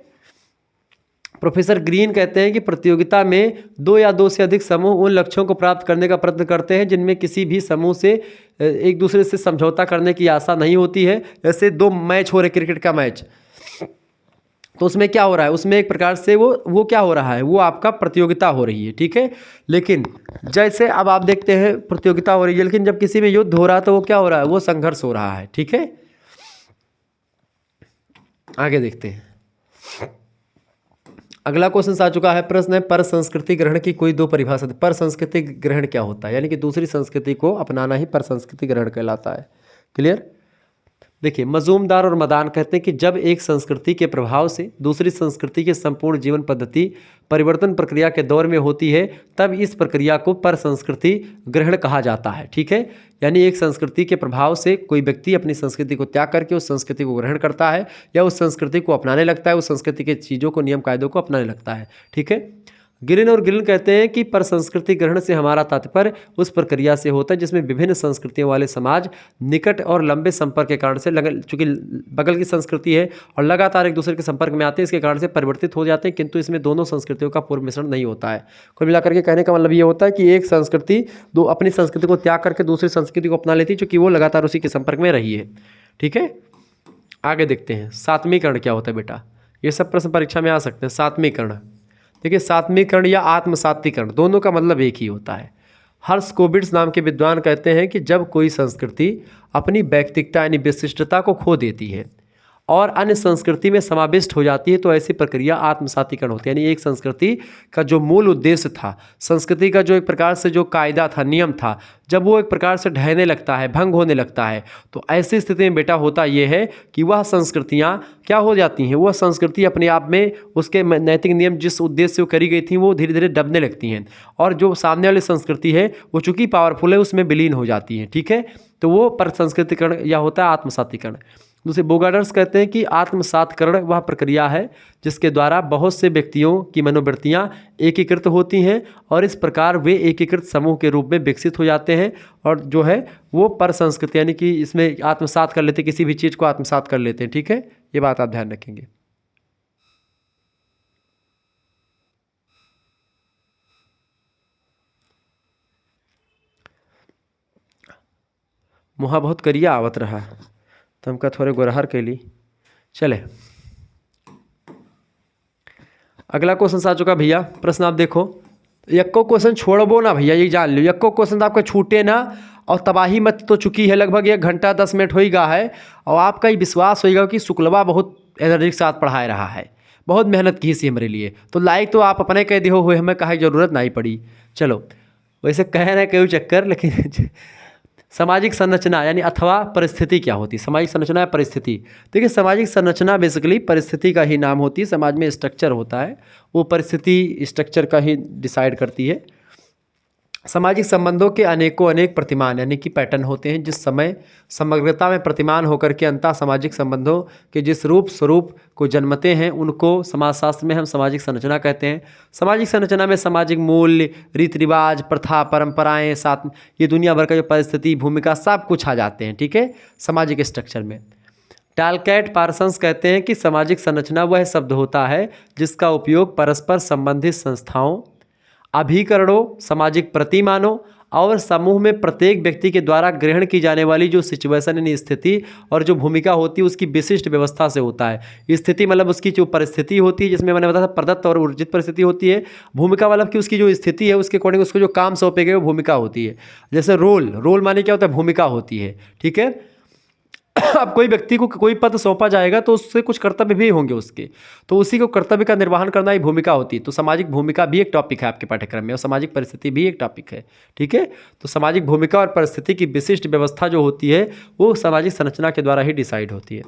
प्रोफेसर ग्रीन कहते हैं कि प्रतियोगिता में दो या दो से अधिक समूह उन लक्ष्यों को प्राप्त करने का प्रयत्न करते हैं जिनमें किसी भी समूह से एक दूसरे से समझौता करने की आशा नहीं होती है। जैसे दो मैच हो रहे, क्रिकेट का मैच, तो उसमें क्या हो रहा है, उसमें एक प्रकार से वो क्या हो रहा है, वो आपका प्रतियोगिता हो रही है, ठीक है। लेकिन जैसे अब आप देखते हैं प्रतियोगिता हो रही है, लेकिन जब किसी में युद्ध हो रहा है तो वो क्या हो रहा है, वो संघर्ष हो रहा है, ठीक है। आगे देखते हैं, अगला क्वेश्चन आ चुका है। प्रश्न है, पर संस्कृति ग्रहण की कोई दो परिभाषा। पर संस्कृति ग्रहण क्या होता है, यानी कि दूसरी संस्कृति को अपनाना ही पर संस्कृति ग्रहण कहलाता है। क्लियर। देखिए मजूमदार और मदान कहते हैं कि जब एक संस्कृति के प्रभाव से दूसरी संस्कृति के संपूर्ण जीवन पद्धति परिवर्तन प्रक्रिया के दौर में होती है तब इस प्रक्रिया को पर संस्कृति ग्रहण कहा जाता है, ठीक है। यानी एक संस्कृति के प्रभाव से कोई व्यक्ति अपनी संस्कृति को त्याग करके उस संस्कृति को ग्रहण करता है या उस संस्कृति को अपनाने लगता है, उस संस्कृति के चीज़ों को, नियम कायदों को अपनाने लगता है, ठीक है। गिरिन और गिरिन कहते हैं कि परसंस्कृति ग्रहण से हमारा तात्पर्य उस प्रक्रिया से होता है जिसमें विभिन्न संस्कृतियों वाले समाज निकट और लंबे संपर्क के कारण से चूंकि बगल की संस्कृति है और लगातार एक दूसरे के संपर्क में आते हैं, इसके कारण से परिवर्तित हो जाते हैं, किंतु इसमें दोनों संस्कृतियों का पूर्व मिश्रण नहीं होता है। कुल मिलाकर के कहने का मतलब ये होता है कि एक संस्कृति अपनी संस्कृति को त्याग करके दूसरी संस्कृति को अपना लेती है, चूँकि वो लगातार उसी के संपर्क में रही है। ठीक है, आगे देखते हैं सात्मीकरण क्या होता है बेटा। ये सब प्रश्न परीक्षा में आ सकते हैं। सात्मीकरण, देखिए सात्मीकरण या आत्मसातीकरण दोनों का मतलब एक ही होता है। हर्षकोविट्ज़ नाम के विद्वान कहते हैं कि जब कोई संस्कृति अपनी व्यक्तिगता यानी विशिष्टता को खो देती है और अन्य संस्कृति में समाविष्ट हो जाती है तो ऐसी प्रक्रिया आत्मसातीकरण होती है। यानी एक संस्कृति का जो मूल उद्देश्य था, संस्कृति का जो एक प्रकार से जो कायदा था, नियम था, जब वो एक प्रकार से ढहने लगता है, भंग होने लगता है, तो ऐसी स्थिति में बेटा होता ये है कि वह संस्कृतियाँ क्या हो जाती हैं, वह संस्कृति अपने आप में उसके नैतिक नियम जिस उद्देश्य से वो करी गई थी वो धीरे धीरे दबने लगती हैं और जो सामने वाली संस्कृति है वो चूँकि पावरफुल है उसमें विलीन हो जाती है। ठीक है, तो वो पर संस्कृतिकरण या होता है आत्मसातीकरण। दूसरे बोगार्ड्स कहते हैं कि आत्मसातकरण वह प्रक्रिया है जिसके द्वारा बहुत से व्यक्तियों की मनोवृत्तियाँ एकीकृत होती हैं और इस प्रकार वे एकीकृत समूह के रूप में विकसित हो जाते हैं और जो है वो पर संस्कृति यानी कि इसमें आत्मसात कर लेते, किसी भी चीज़ को आत्मसात कर लेते हैं। ठीक है, ये बात आप ध्यान रखेंगे। मुहा बहुत करिया आवत रहा तो हमका थोड़े गोरहर के लिए चले। अगला क्वेश्चन आ चुका भैया। प्रश्न आप देखो, यक्को क्वेश्चन छोड़बो ना भैया, ये जान लो, यक्को क्वेश्चन आपका छूटे ना और तबाही मत तो चुकी है। लगभग 1 घंटा 10 मिनट हो ही गया है और आपका ही विश्वास होगा कि शुक्लवा बहुत एनर्जी के साथ पढ़ाए रहा है, बहुत मेहनत की सी हमारे लिए, तो लाइक तो आप अपने कह दिए हुए, हमें कहा जरूरत नहीं पड़ी। चलो वैसे कह रहे कोई चक्कर, लेकिन सामाजिक संरचना यानी अथवा परिस्थिति क्या होती है? सामाजिक संरचना या परिस्थिति। देखिए सामाजिक संरचना बेसिकली परिस्थिति का ही नाम होती है। समाज में स्ट्रक्चर होता है, वो परिस्थिति स्ट्रक्चर का ही डिसाइड करती है। सामाजिक संबंधों के अनेक प्रतिमान यानी कि पैटर्न होते हैं जिस समय समग्रता में प्रतिमान होकर के अंतः सामाजिक संबंधों के जिस रूप स्वरूप को जन्मते हैं उनको समाजशास्त्र में हम सामाजिक संरचना कहते हैं। सामाजिक संरचना में सामाजिक मूल्य, रीति रिवाज, प्रथा, परंपराएं, साथ ये दुनिया भर का जो परिस्थिति, भूमिका, सब कुछ आ जाते हैं। ठीक है, सामाजिक स्ट्रक्चर में। टैलकैट पार्सन्स कहते हैं कि सामाजिक संरचना वह शब्द होता है जिसका उपयोग परस्पर संबंधित संस्थाओं, अभिकरणों, सामाजिक प्रतिमानों और समूह में प्रत्येक व्यक्ति के द्वारा ग्रहण की जाने वाली जो सिचुएशन यानी स्थिति और जो भूमिका होती है उसकी विशिष्ट व्यवस्था से होता है। स्थिति मतलब उसकी जो परिस्थिति होती है, जिसमें मैंने बताया प्रदत्त और उर्जित परिस्थिति होती है। भूमिका मतलब कि उसकी जो स्थिति है उसके अकॉर्डिंग उसको जो काम सौंपे गए वो भूमिका होती है। जैसे रोल माने क्या होता है? भूमिका होती है। ठीक है, अब कोई व्यक्ति को कोई पद सौंपा जाएगा तो उससे कुछ कर्तव्य भी होंगे उसके, तो उसी को कर्तव्य का निर्वहन करना ही भूमिका होती है। तो सामाजिक भूमिका भी एक टॉपिक है आपके पाठ्यक्रम में और सामाजिक परिस्थिति भी एक टॉपिक है। ठीक है, तो सामाजिक भूमिका और परिस्थिति की विशिष्ट व्यवस्था जो होती है वो सामाजिक संरचना के द्वारा ही डिसाइड होती है।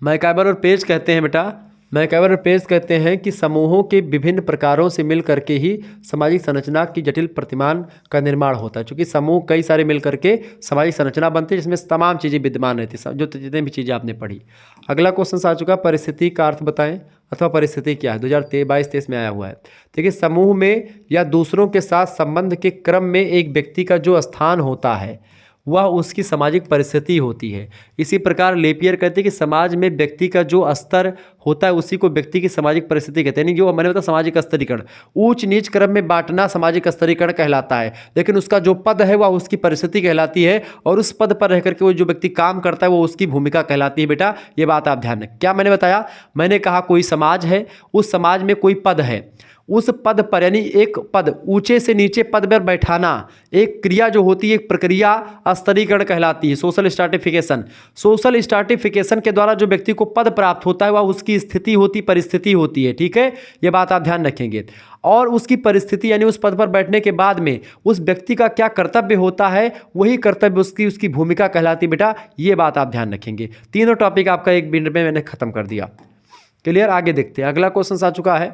मैकाइवर और पेज कहते हैं बेटा, मैकाइवर और पेज कहते हैं कि समूहों के विभिन्न प्रकारों से मिल करके ही सामाजिक संरचना की जटिल प्रतिमान का निर्माण होता है। क्योंकि समूह कई सारे मिल करके सामाजिक संरचना बनती है जिसमें तमाम चीज़ें विद्यमान रहती है, जो जितनी भी चीज़ें आपने पढ़ी। अगला क्वेश्चन आ चुका, परिस्थिति का अर्थ बताएं अथवा परिस्थिति क्या है? 2022-23 में आया हुआ है। देखिए समूह में या दूसरों के साथ संबंध के क्रम में एक व्यक्ति का जो स्थान होता है वह उसकी सामाजिक परिस्थिति होती है। इसी प्रकार लेपियर कहते हैं कि समाज में व्यक्ति का जो स्तर होता है उसी को व्यक्ति की सामाजिक परिस्थिति कहते हैं। यानी जो मैंने बताया सामाजिक स्तरीकरण, ऊंच नीच क्रम में बांटना सामाजिक स्तरीकरण कहलाता है, लेकिन उसका जो पद है वह उसकी परिस्थिति कहलाती है और उस पद पर रह करके वो जो व्यक्ति काम करता है वो उसकी भूमिका कहलाती है। बेटा ये बात आप ध्यान रखें। क्या मैंने बताया? मैंने कहा कोई समाज है, उस समाज में कोई पद है, उस पद पर यानी एक पद ऊंचे से नीचे पद पर बैठाना एक क्रिया जो होती है, एक प्रक्रिया स्तरीकरण कहलाती है, सोशल स्ट्रैटिफिकेशन। सोशल स्ट्रैटिफिकेशन के द्वारा जो व्यक्ति को पद प्राप्त होता है वह उसकी स्थिति होती, परिस्थिति होती है। ठीक है, ये बात आप ध्यान रखेंगे। और उसकी परिस्थिति यानी उस पद पर बैठने के बाद में उस व्यक्ति का क्या कर्तव्य होता है, वही कर्तव्य उसकी भूमिका कहलाती है। बेटा ये बात आप ध्यान रखेंगे। तीनों टॉपिक आपका 1 मिनट में मैंने खत्म कर दिया। क्लियर? आगे देखते हैं। अगला क्वेश्चन आ चुका है,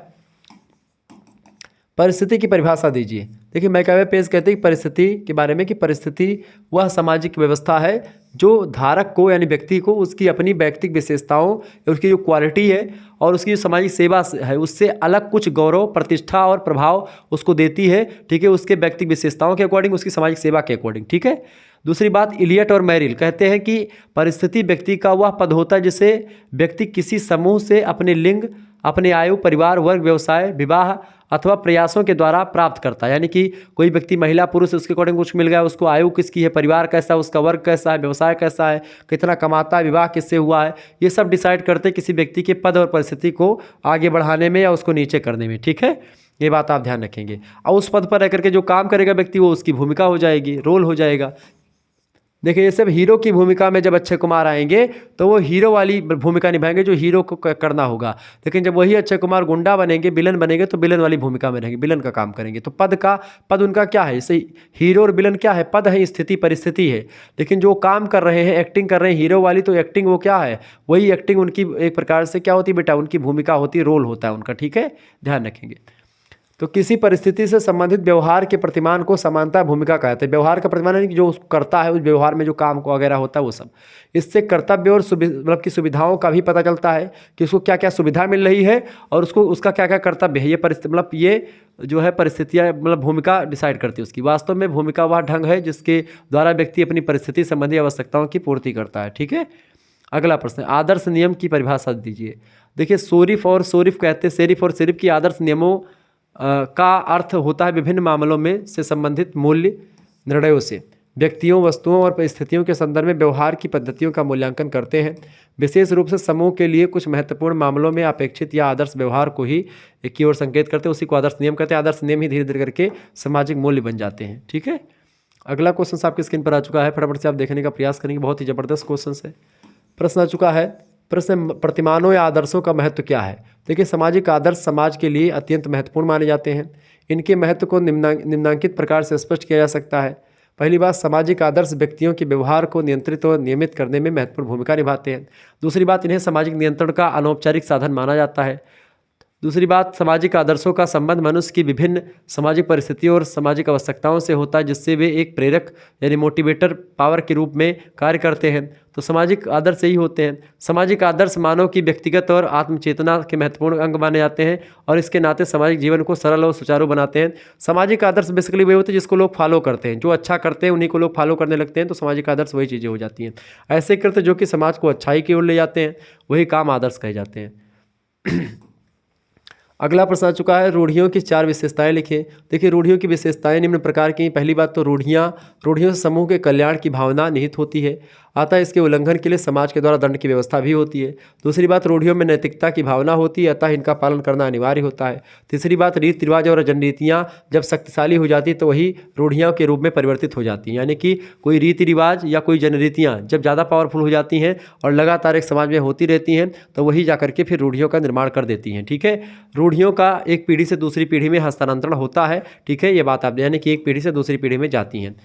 परिस्थिति की परिभाषा दीजिए। देखिए मैकावे पेज कहते हैं कि परिस्थिति के बारे में कि परिस्थिति वह सामाजिक व्यवस्था है जो धारक को यानी व्यक्ति को उसकी अपनी व्यक्तिगत विशेषताओं, उसकी जो क्वालिटी है और उसकी जो सामाजिक सेवा है उससे अलग कुछ गौरव, प्रतिष्ठा और प्रभाव उसको देती है। ठीक है, उसके व्यक्तिगत विशेषताओं के अकॉर्डिंग, उसकी सामाजिक सेवा के अकॉर्डिंग। ठीक है। दूसरी बात, इलियट और मैरिल कहते हैं कि परिस्थिति व्यक्ति का वह पद होता है जिसे व्यक्ति किसी समूह से अपने लिंग, अपने आयु, परिवार, वर्ग, व्यवसाय, विवाह अथवा प्रयासों के द्वारा प्राप्त करता है। यानी कि कोई व्यक्ति महिला पुरुष उसके अकॉर्डिंग कुछ मिल गया, उसको आयु किसकी है, परिवार कैसा है, उसका वर्ग कैसा है, व्यवसाय कैसा है, कितना कमाता है, विवाह किससे हुआ है, ये सब डिसाइड करते हैं किसी व्यक्ति के पद और परिस्थिति को आगे बढ़ाने में या उसको नीचे करने में। ठीक है, ये बात आप ध्यान रखेंगे। और उस पद पर रह करके जो काम करेगा व्यक्ति वो उसकी भूमिका हो जाएगी, रोल हो जाएगा। देखिए ये सब हीरो की भूमिका में जब अक्षय कुमार आएंगे तो वो हीरो वाली भूमिका निभाएंगे जो हीरो को करना होगा। लेकिन जब वही अक्षय कुमार गुंडा बनेंगे, विलन बनेंगे तो विलन वाली भूमिका में रहेंगे, विलन का काम करेंगे। तो पद उनका क्या है, इसे हीरो और विलन क्या है, पद है, स्थिति परिस्थिति है। लेकिन जो काम कर रहे हैं, एक्टिंग कर रहे हैं हीरो वाली, तो एक्टिंग वो क्या है, वही एक्टिंग उनकी एक प्रकार से क्या होती है बेटा, उनकी भूमिका होती है, रोल होता है उनका। ठीक है, ध्यान रखेंगे। तो किसी परिस्थिति से संबंधित व्यवहार के प्रतिमान को समानता भूमिका कहते हैं। व्यवहार का प्रतिमान यानी कि जो करता है उस व्यवहार में जो काम को वगैरह होता है वो सब। इससे कर्तव्य और मतलब की सुविधाओं का भी पता चलता है कि उसको क्या क्या सुविधा मिल रही है और उसको उसका क्या क्या कर्तव्य है। ये परिस्थिति मतलब ये जो है परिस्थितियाँ मतलब भूमिका डिसाइड करती है उसकी। वास्तव में भूमिका वह ढंग है जिसके द्वारा व्यक्ति अपनी परिस्थिति संबंधी आवश्यकताओं की पूर्ति करता है। ठीक है। अगला प्रश्न, आदर्श नियम की परिभाषा दीजिए। देखिए सोरिफ और सोरिफ कहते हैं, सेरिफ और सेरिफ की आदर्श नियमों का अर्थ होता है विभिन्न मामलों में से संबंधित मूल्य निर्णयों से व्यक्तियों, वस्तुओं और परिस्थितियों के संदर्भ में व्यवहार की पद्धतियों का मूल्यांकन करते हैं। विशेष रूप से समूह के लिए कुछ महत्वपूर्ण मामलों में अपेक्षित या आदर्श व्यवहार को ही की ओर संकेत करते हैं, उसी को आदर्श नियम कहते हैं। आदर्श नियम ही धीरे धीरे करके सामाजिक मूल्य बन जाते हैं। ठीक है। अगला क्वेश्चन आपकी स्क्रीन पर आ चुका है, फटाफट से आप देखने का प्रयास करेंगे। बहुत ही जबरदस्त क्वेश्चन है। प्रश्न आ चुका है, प्रश्न, प्रतिमानों या आदर्शों का महत्व क्या है। देखिए सामाजिक आदर्श समाज के लिए अत्यंत महत्वपूर्ण माने जाते हैं। इनके महत्व को निम्नांकित प्रकार से स्पष्ट किया जा सकता है। पहली बात, सामाजिक आदर्श व्यक्तियों के व्यवहार को नियंत्रित और नियमित करने में महत्वपूर्ण भूमिका निभाते हैं। दूसरी बात, इन्हें सामाजिक नियंत्रण का अनौपचारिक साधन माना जाता है। दूसरी बात, सामाजिक आदर्शों का संबंध मनुष्य की विभिन्न सामाजिक परिस्थितियों और सामाजिक आवश्यकताओं से होता है, जिससे वे एक प्रेरक यानी मोटिवेटर पावर के रूप में कार्य करते हैं। तो सामाजिक आदर्श यही होते हैं। सामाजिक आदर्श मानव की व्यक्तिगत और आत्मचेतना के महत्वपूर्ण अंग माने जाते हैं और इसके नाते सामाजिक जीवन को सरल और सुचारू बनाते हैं। सामाजिक आदर्श बेसिकली वही होते हैं जिसको लोग फॉलो करते हैं, जो अच्छा करते हैं उन्हीं को लोग फॉलो करने लगते हैं। तो सामाजिक आदर्श वही चीज़ें हो जाती हैं। ऐसे कृत्य जो कि समाज को अच्छाई की ओर ले जाते हैं वही काम आदर्श कहे जाते हैं। अगला प्रश्न आ चुका है, रूढ़ियों की 4 विशेषताएं लिखें। देखिए रूढ़ियों की विशेषताएं निम्न प्रकार की। पहली बात तो रूढ़ियों से समूह के कल्याण की भावना निहित होती है, अतः इसके उल्लंघन के लिए समाज के द्वारा दंड की व्यवस्था भी होती है। दूसरी बात, रूढ़ियों में नैतिकता की भावना होती है, अतः इनका पालन करना अनिवार्य होता है। तीसरी बात, रीति रिवाज और जनरीतियाँ जब शक्तिशाली हो जाती तो वही रूढ़ियों के रूप में परिवर्तित हो जाती हैं। यानी कि कोई रीति रिवाज या कोई जनरीतियाँ जब ज़्यादा पावरफुल हो जाती हैं और लगातार एक समाज में होती रहती हैं तो वही जाकर के फिर रूढ़ियों का निर्माण कर देती हैं। ठीक है। रूढ़ियों का एक पीढ़ी से दूसरी पीढ़ी में हस्तांतरण होता है। ठीक है, ये बात आप यानी कि एक पीढ़ी से दूसरी पीढ़ी में जाती हैं।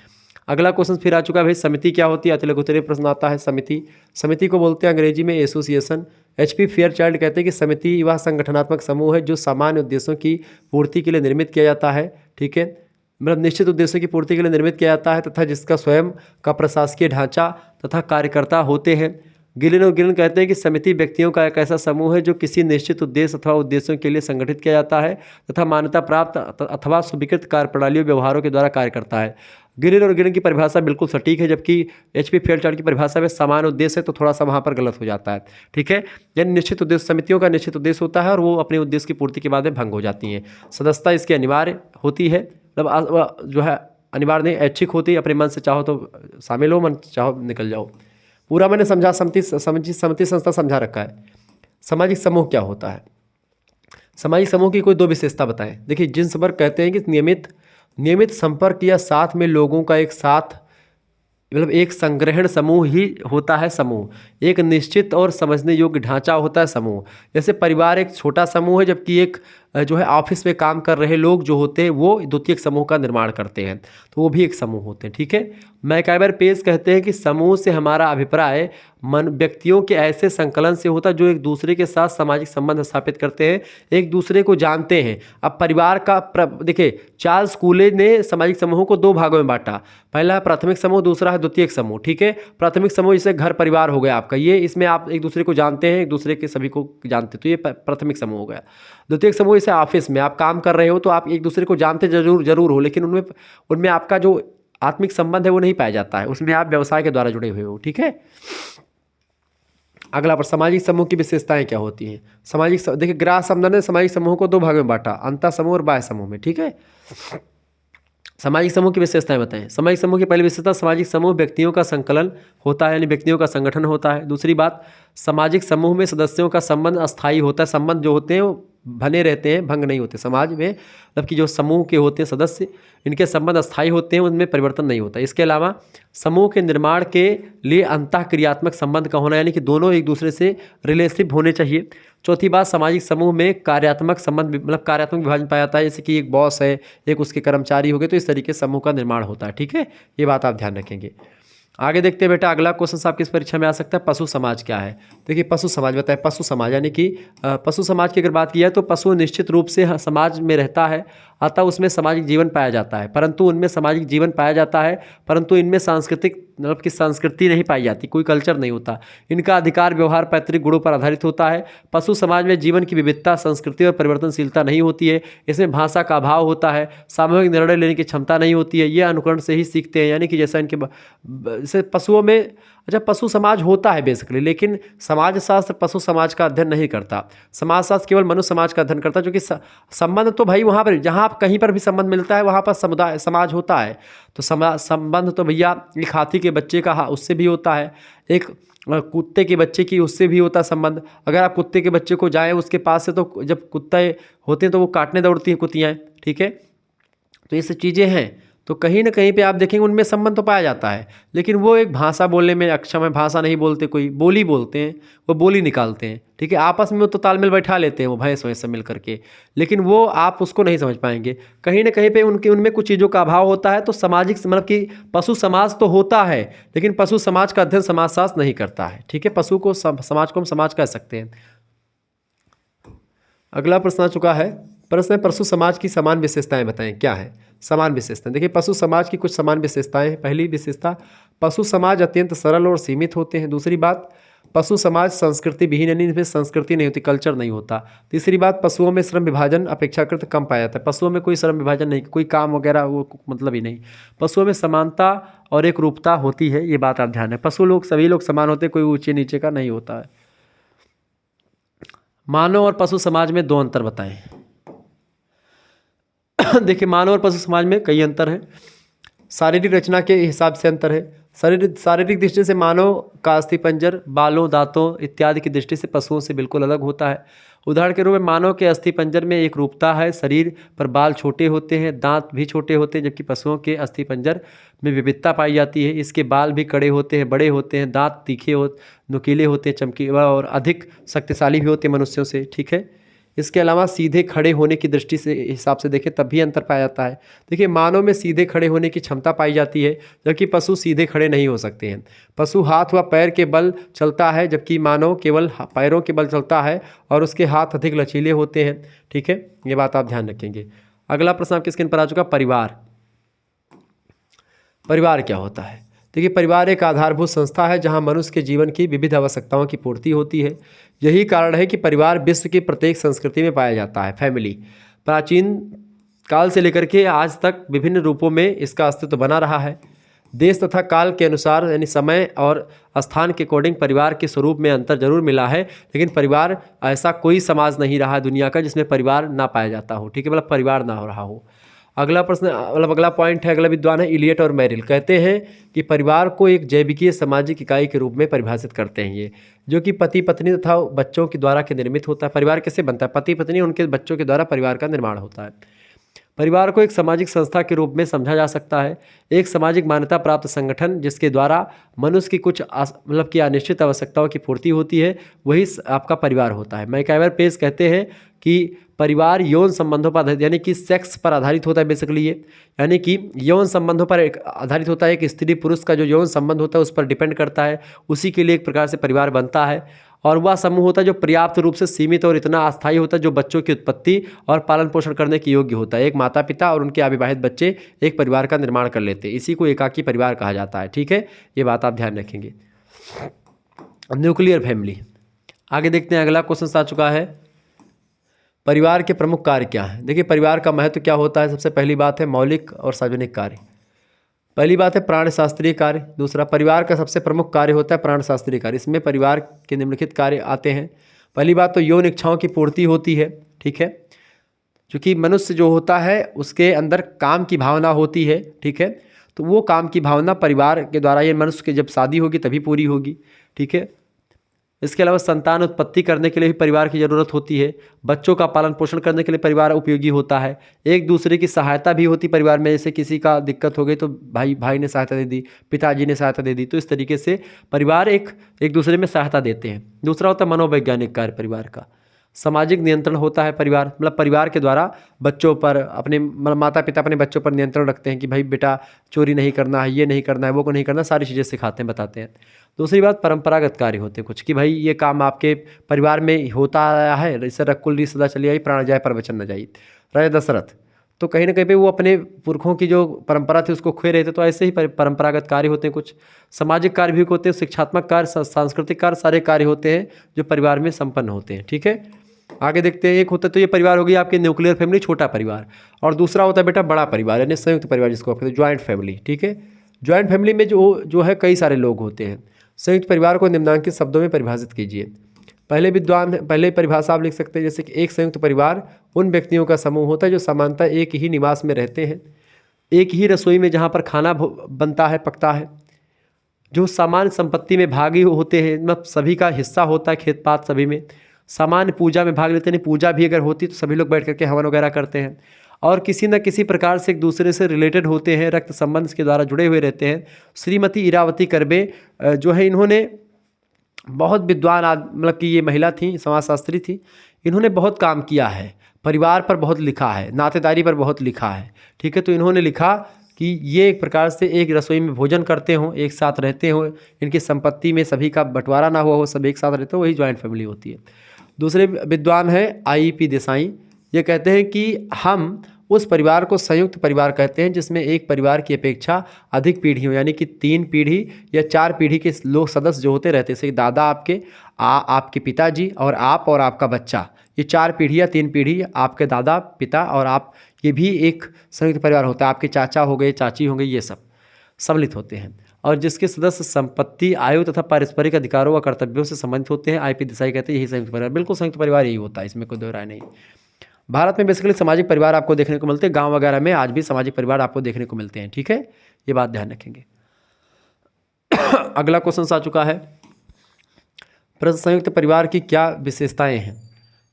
अगला क्वेश्चन फिर आ चुका है भाई, समिति क्या होती है। अति लघु उत्तरीय प्रश्न आता है। समिति को बोलते हैं अंग्रेजी में एसोसिएशन। HP फेयरचाइल्ड कहते हैं कि समिति वह संगठनात्मक समूह है जो सामान्य उद्देश्यों की पूर्ति के लिए निर्मित किया जाता है। ठीक है, मतलब निश्चित उद्देश्यों की पूर्ति के लिए निर्मित किया जाता है तथा जिसका स्वयं का प्रशासकीय ढांचा तथा कार्यकर्ता होते हैं। गिलिन और गिलिन कहते हैं कि समिति व्यक्तियों का एक ऐसा समूह है जो किसी निश्चित उद्देश्य अथवा उद्देश्यों के लिए संगठित किया जाता है तथा मान्यता प्राप्त अथवा स्वीकृत कार्यप्रणालियों व्यवहारों के द्वारा कार्य करता है। गिलिन और गिलिन की परिभाषा बिल्कुल सटीक है, जबकि HP फेयरचाइल्ड की परिभाषा में समान उद्देश्य है तो थोड़ा सा वहाँ पर गलत हो जाता है। ठीक है, यानी निश्चित उद्देश्य, समितियों का निश्चित उद्देश्य होता है और वो अपने उद्देश्य की पूर्ति के बाद में भंग हो जाती हैं। सदस्यता इसकी अनिवार्य होती है, मतलब जो है अनिवार्य नहीं, ऐच्छिक होती है। अपने मन से चाहो तो शामिल हो, मन चाहो निकल जाओ। पूरा मैंने समझा, समिति संस्था समझा रखा है। सामाजिक समूह क्या होता है। सामाजिक समूह की कोई 2 विशेषता बताएं। देखिए जिन वर्ग कहते हैं कि नियमित संपर्क या साथ में लोगों का एक साथ मतलब एक संग्रहण समूह ही होता है। समूह एक निश्चित और समझने योग्य ढांचा होता है। समूह जैसे परिवार एक छोटा समूह है, जबकि एक जो है ऑफिस में काम कर रहे लोग जो होते हैं वो द्वितीयक समूह का निर्माण करते हैं, तो वो भी एक समूह होते हैं। ठीक है, मैकआइवर पेस कहते हैं कि समूह से हमारा अभिप्राय मन व्यक्तियों के ऐसे संकलन से होता है जो एक दूसरे के साथ सामाजिक संबंध स्थापित करते हैं, एक दूसरे को जानते हैं। अब परिवार का देखिए, चार्ल्स कूले ने सामाजिक समूहों को दो भागों में बांटा। पहला है प्राथमिक समूह, दूसरा है द्वितीयक समूह। ठीक है, प्राथमिक समूह जैसे घर परिवार हो गया आपका, ये इसमें आप एक दूसरे को जानते हैं, एक दूसरे के सभी को जानते हैं, तो ये प्राथमिक समूह हो गया। द्वितीयक समूह जैसे ऑफिस में आप काम कर रहे हो तो आप एक दूसरे को जानते जरूर हो, लेकिन उनमें उनमें आपका जो आत्मिक संबंध है वो नहीं पाया जाता है, उसमें आप व्यवसाय के द्वारा जुड़े हुए हो। ठीक है, अगला पर सामाजिक समूह की विशेषताएं क्या होती हैं। देखिए, ग्रास समदन ने सामाजिक समूह को दो भागों में बांटा, अंतः समूह और बाह्य समूह में। ठीक है, सामाजिक समूह की विशेषताएं बताएं। सामाजिक समूह की पहली विशेषता, सामाजिक समूह व्यक्तियों का संकलन होता है, यानी व्यक्तियों का संगठन होता है। दूसरी बात, सामाजिक समूह में सदस्यों का संबंध अस्थायी होता है, संबंध जो होते हैं वो बने रहते हैं, भंग नहीं होते। समाज में मतलब कि जो समूह के होते हैं सदस्य, इनके संबंध अस्थायी होते हैं, उनमें परिवर्तन नहीं होता। इसके अलावा समूह के निर्माण के लिए अंतःक्रियात्मक संबंध का होना, यानी कि दोनों एक दूसरे से रिलेशनशिप होने चाहिए। चौथी बात, सामाजिक समूह में कार्यात्मक संबंध मतलब कार्यात्मक विभाजन पाया जाता है, जैसे कि एक बॉस है, एक उसके कर्मचारी हो गए, तो इस तरीके से समूह का निर्माण होता है। ठीक है, ये बात आप ध्यान रखेंगे। आगे देखते हैं बेटा, अगला क्वेश्चन आपकी इस परीक्षा में आ सकता है, पशु समाज क्या है। देखिए, पशु समाज बताए। पशु समाज यानी कि पशु समाज की अगर बात की जाए तो पशु निश्चित रूप से समाज में रहता है, अतः उसमें सामाजिक जीवन पाया जाता है, परंतु उनमें सामाजिक जीवन पाया जाता है, परंतु इनमें सांस्कृतिक मतलब कि संस्कृति नहीं पाई जाती, कोई कल्चर नहीं होता। इनका अधिकार व्यवहार पैतृक गुणों पर आधारित होता है। पशु समाज में जीवन की विविधता, संस्कृति और परिवर्तनशीलता नहीं होती है। इसमें भाषा का अभाव होता है, सामूहिक निर्णय लेने की क्षमता नहीं होती है, ये अनुकरण से ही सीखते हैं, यानी कि जैसा इनके जैसे पशुओं में, अच्छा पशु समाज होता है बेसिकली, लेकिन समाज शास्त्र पशु समाज का अध्ययन नहीं करता। समाज शास्त्र केवल मनुष्य समाज का अध्ययन करता है, जो कि संबंध तो भाई वहाँ पर जहाँ कहीं पर भी संबंध मिलता है वहाँ पर समुदाय समाज होता है। तो संबंध तो भैया एक हाथी के बच्चे का उससे भी होता है, एक कुत्ते के बच्चे की उससे भी होता है संबंध। अगर आप कुत्ते के बच्चे को जाएँ उसके पास से, तो जब कुत्ते होते हैं तो वो काटने दौड़ती हैं कुत्तियाँ। ठीक है, तो ये सब चीज़ें हैं, तो कहीं ना कहीं पे आप देखेंगे उनमें संबंध तो पाया जाता है, लेकिन वो एक भाषा बोलने में अक्षम है, भाषा नहीं बोलते, कोई बोली बोलते हैं, वो बोली निकालते हैं। ठीक है, आपस में वो तो तालमेल बैठा लेते हैं वो भैंस वैंस से मिल करके, लेकिन वो आप उसको नहीं समझ पाएंगे। कहीं ना कहीं पे उनमें कुछ चीज़ों का अभाव होता है। तो सामाजिक मतलब कि पशु समाज तो होता है, लेकिन पशु समाज का अध्ययन समाजशास्त्र नहीं करता है। ठीक है, पशु को समाज को हम समाज कह सकते हैं। अगला प्रश्न आ चुका है, प्रश्न है पशु समाज की समान विशेषताएं बताएं। क्या है समान विशेषताएं? देखिए, पशु समाज की कुछ समान विशेषताएं हैं। पहली विशेषता, पशु समाज अत्यंत सरल और सीमित होते हैं। दूसरी बात, पशु समाज संस्कृति विहीन, यानी इसमें संस्कृति नहीं होती, कल्चर नहीं होता। तीसरी बात, पशुओं में श्रम विभाजन अपेक्षाकृत कम पाया जाता है। पशुओं में कोई श्रम विभाजन नहीं, कोई काम वगैरह वो मतलब ही नहीं। पशुओं में समानता और एक रूपता होती है, ये बात आप ध्यान है। पशु लोग सभी लोग समान होते हैं, कोई ऊंचे नीचे का नहीं होता है। मानव और पशु समाज में दो अंतर बताएं। देखिए, मानव और पशु समाज में कई अंतर हैं। शारीरिक रचना के हिसाब से अंतर है। शारीरिक दृष्टि से मानव का अस्थिपंजर बालों, दांतों इत्यादि की दृष्टि से पशुओं से बिल्कुल अलग होता है। उदाहरण के रूप में मानव के अस्थिपंजर में एक रूपता है, शरीर पर बाल छोटे होते हैं, दांत भी छोटे होते हैं, जबकि पशुओं के अस्थिपंजर में विविधता पाई जाती है। इसके बाल भी कड़े होते हैं, बड़े होते हैं, दांत तीखे नुकीले होते हैं, चमकीले और अधिक शक्तिशाली भी होते हैं मनुष्यों से। ठीक है, इसके अलावा सीधे खड़े होने की दृष्टि से हिसाब से देखें तब भी अंतर पाया जाता है। देखिए, मानव में सीधे खड़े होने की क्षमता पाई जाती है, जबकि पशु सीधे खड़े नहीं हो सकते हैं। पशु हाथ व पैर के बल चलता है, जबकि मानव केवल पैरों के बल चलता है और उसके हाथ अधिक लचीले होते हैं। ठीक है, ये बात आप ध्यान रखेंगे। अगला प्रश्न आपके स्क्रीन पर आ चुका, परिवार। परिवार क्या होता है? देखिए, परिवार एक आधारभूत संस्था है जहां मनुष्य के जीवन की विविध आवश्यकताओं की पूर्ति होती है। यही कारण है कि परिवार विश्व की प्रत्येक संस्कृति में पाया जाता है। फैमिली प्राचीन काल से लेकर के आज तक विभिन्न रूपों में इसका अस्तित्व बना रहा है। देश तथा काल के अनुसार यानी समय और स्थान के अकॉर्डिंग परिवार के स्वरूप में अंतर जरूर मिला है, लेकिन परिवार ऐसा कोई समाज नहीं रहा है दुनिया का जिसमें परिवार ना पाया जाता हो। ठीक है, मतलब परिवार ना हो रहा हो। अगला प्रश्न मतलब अगला पॉइंट है, अगला विद्वान है इलियट और मेरिल। कहते हैं कि परिवार को एक जैविकीय सामाजिक इकाई के रूप में परिभाषित करते हैं, ये जो कि पति पत्नी तथा बच्चों के द्वारा के निर्मित होता है। परिवार कैसे बनता है? पति पत्नी उनके बच्चों के द्वारा परिवार का निर्माण होता है। परिवार को एक सामाजिक संस्था के रूप में समझा जा सकता है, एक सामाजिक मान्यता प्राप्त संगठन जिसके द्वारा मनुष्य की कुछ मतलब कि अनिश्चित आवश्यकताओं की पूर्ति होती है, वही आपका परिवार होता है। मैकइवर पेज कहते हैं कि परिवार यौन संबंधों पर आधारित यानी कि सेक्स पर आधारित होता है बेसिकली ये, यानी कि यौन संबंधों पर आधारित होता है। एक स्त्री पुरुष का जो यौन संबंध होता है उस पर डिपेंड करता है, उसी के लिए एक प्रकार से परिवार बनता है। और वह समूह होता है जो पर्याप्त रूप से सीमित और इतना अस्थायी होता है जो बच्चों की उत्पत्ति और पालन पोषण करने के योग्य होता है। एक माता पिता और उनके अविवाहित बच्चे एक परिवार का निर्माण कर लेते हैं, इसी को एकाकी परिवार कहा जाता है। ठीक है, ये बात आप ध्यान रखेंगे। न्यूक्लियर फैमिली, आगे देखते हैं। अगला क्वेश्चन आ चुका है, परिवार के प्रमुख कार्य क्या हैं। देखिए परिवार का महत्व क्या होता है। सबसे पहली बात है मौलिक और सार्वजनिक कार्य। पहली बात है प्राणशास्त्रीय कार्य। दूसरा, परिवार का सबसे प्रमुख कार्य होता है प्राणशास्त्रीय कार्य। इसमें परिवार के निम्नलिखित कार्य आते हैं। पहली बात तो यौन इच्छाओं की पूर्ति होती है। ठीक है, क्योंकि मनुष्य जो होता है उसके अंदर काम की भावना होती है। ठीक है, तो वो काम की भावना परिवार के द्वारा, ये मनुष्य की जब शादी होगी तभी पूरी होगी। ठीक है, इसके अलावा संतान उत्पत्ति करने के लिए भी परिवार की ज़रूरत होती है। बच्चों का पालन पोषण करने के लिए परिवार उपयोगी होता है। एक दूसरे की सहायता भी होती परिवार में, जैसे किसी का दिक्कत हो गई तो भाई ने सहायता दे दी, पिताजी ने सहायता दे दी, तो इस तरीके से परिवार एक दूसरे में सहायता देते हैं। दूसरा होता है मनोवैज्ञानिक कार्य परिवार का। सामाजिक नियंत्रण होता है परिवार, मतलब परिवार के द्वारा बच्चों पर, अपने माता पिता अपने बच्चों पर नियंत्रण रखते हैं कि भाई बेटा चोरी नहीं करना है, ये नहीं करना है, वो को नहीं करना, सारी चीज़ें सिखाते हैं, बताते हैं। दूसरी बात परंपरागत कार्य होते हैं कुछ, कि भाई ये काम आपके परिवार में होता आया है, जैसे रकुल री सदा चली आई प्राण जाए प्रवचन न जाई, राजा दशरथ, तो कहीं ना कहीं पे वो अपने पुरखों की जो परंपरा थी उसको खोए रहे थे। तो ऐसे ही परंपरागत कार्य होते हैं कुछ। सामाजिक कार्य भी होते हैं, शिक्षात्मक कार्य, सांस्कृतिक कार्य, सारे कार्य होते हैं जो परिवार में संपन्न होते हैं। ठीक है, आगे देखते हैं। एक होता है तो ये परिवार हो गई आपके न्यूक्लियर फैमिली, छोटा परिवार, और दूसरा होता है बेटा बड़ा परिवार यानी संयुक्त परिवार, जिसको आप कहते हैं ज्वाइंट फैमिली। ठीक है, ज्वाइंट फैमिली में जो है कई सारे लोग होते हैं। संयुक्त परिवार को निम्नलिखित शब्दों में परिभाषित कीजिए। पहले परिभाषा आप लिख सकते हैं, जैसे कि एक संयुक्त परिवार उन व्यक्तियों का समूह होता है जो सामान्यतः एक ही निवास में रहते हैं, एक ही रसोई में जहाँ पर खाना बनता है, पकता है, जो सामान्य संपत्ति में भागी होते हैं, मतलब सभी का हिस्सा होता है, खेत पात सभी में, सामान्य पूजा में भाग लेते हैं, पूजा भी अगर होती तो सभी लोग बैठ करके हवन वगैरह करते हैं, और किसी न किसी प्रकार से एक दूसरे से रिलेटेड होते हैं, रक्त संबंध के द्वारा जुड़े हुए रहते हैं। श्रीमती इरावती करबे जो है, इन्होंने बहुत विद्वान मतलब कि ये महिला थी, समाजशास्त्री थी, इन्होंने बहुत काम किया है, परिवार पर बहुत लिखा है, नातेदारी पर बहुत लिखा है। ठीक है, तो इन्होंने लिखा कि ये एक प्रकार से एक रसोई में भोजन करते हों, एक साथ रहते हों, इनकी संपत्ति में सभी का बंटवारा ना हुआ हो, सब एक साथ रहते हो, वही ज्वाइंट फैमिली होती है। दूसरे विद्वान है I.P. देसाई, ये कहते हैं कि हम उस परिवार को संयुक्त परिवार कहते हैं जिसमें एक परिवार की अपेक्षा अधिक पीढ़ियों यानी कि 3 पीढ़ी या 4 पीढ़ी के लोग सदस्य जो होते रहते हैं, जैसे दादा आपके, आपके पिताजी और आपका बच्चा, ये 4 पीढ़ी या 3 पीढ़ी, आपके दादा पिता और आप, ये भी एक संयुक्त परिवार होता है। आपके चाचा हो गए, चाची हो गई, ये सब सम्मिलित होते हैं, और जिसके सदस्य संपत्ति, आयु तथा पारस्परिक अधिकारों व कर्तव्यों से संबंधित होते हैं। I.P. देसाई कहते हैं यही संयुक्त परिवार, बिल्कुल संयुक्त परिवार यही होता है, इसमें कोई दो राय नहीं। भारत में बेसिकली सामाजिक परिवार आपको देखने को मिलते हैं, गांव वगैरह में आज भी सामाजिक परिवार आपको देखने को मिलते हैं। ठीक है, ये बात ध्यान रखेंगे। अगला क्वेश्चन आ चुका है, प्रश्न, संयुक्त परिवार की क्या विशेषताएं हैं।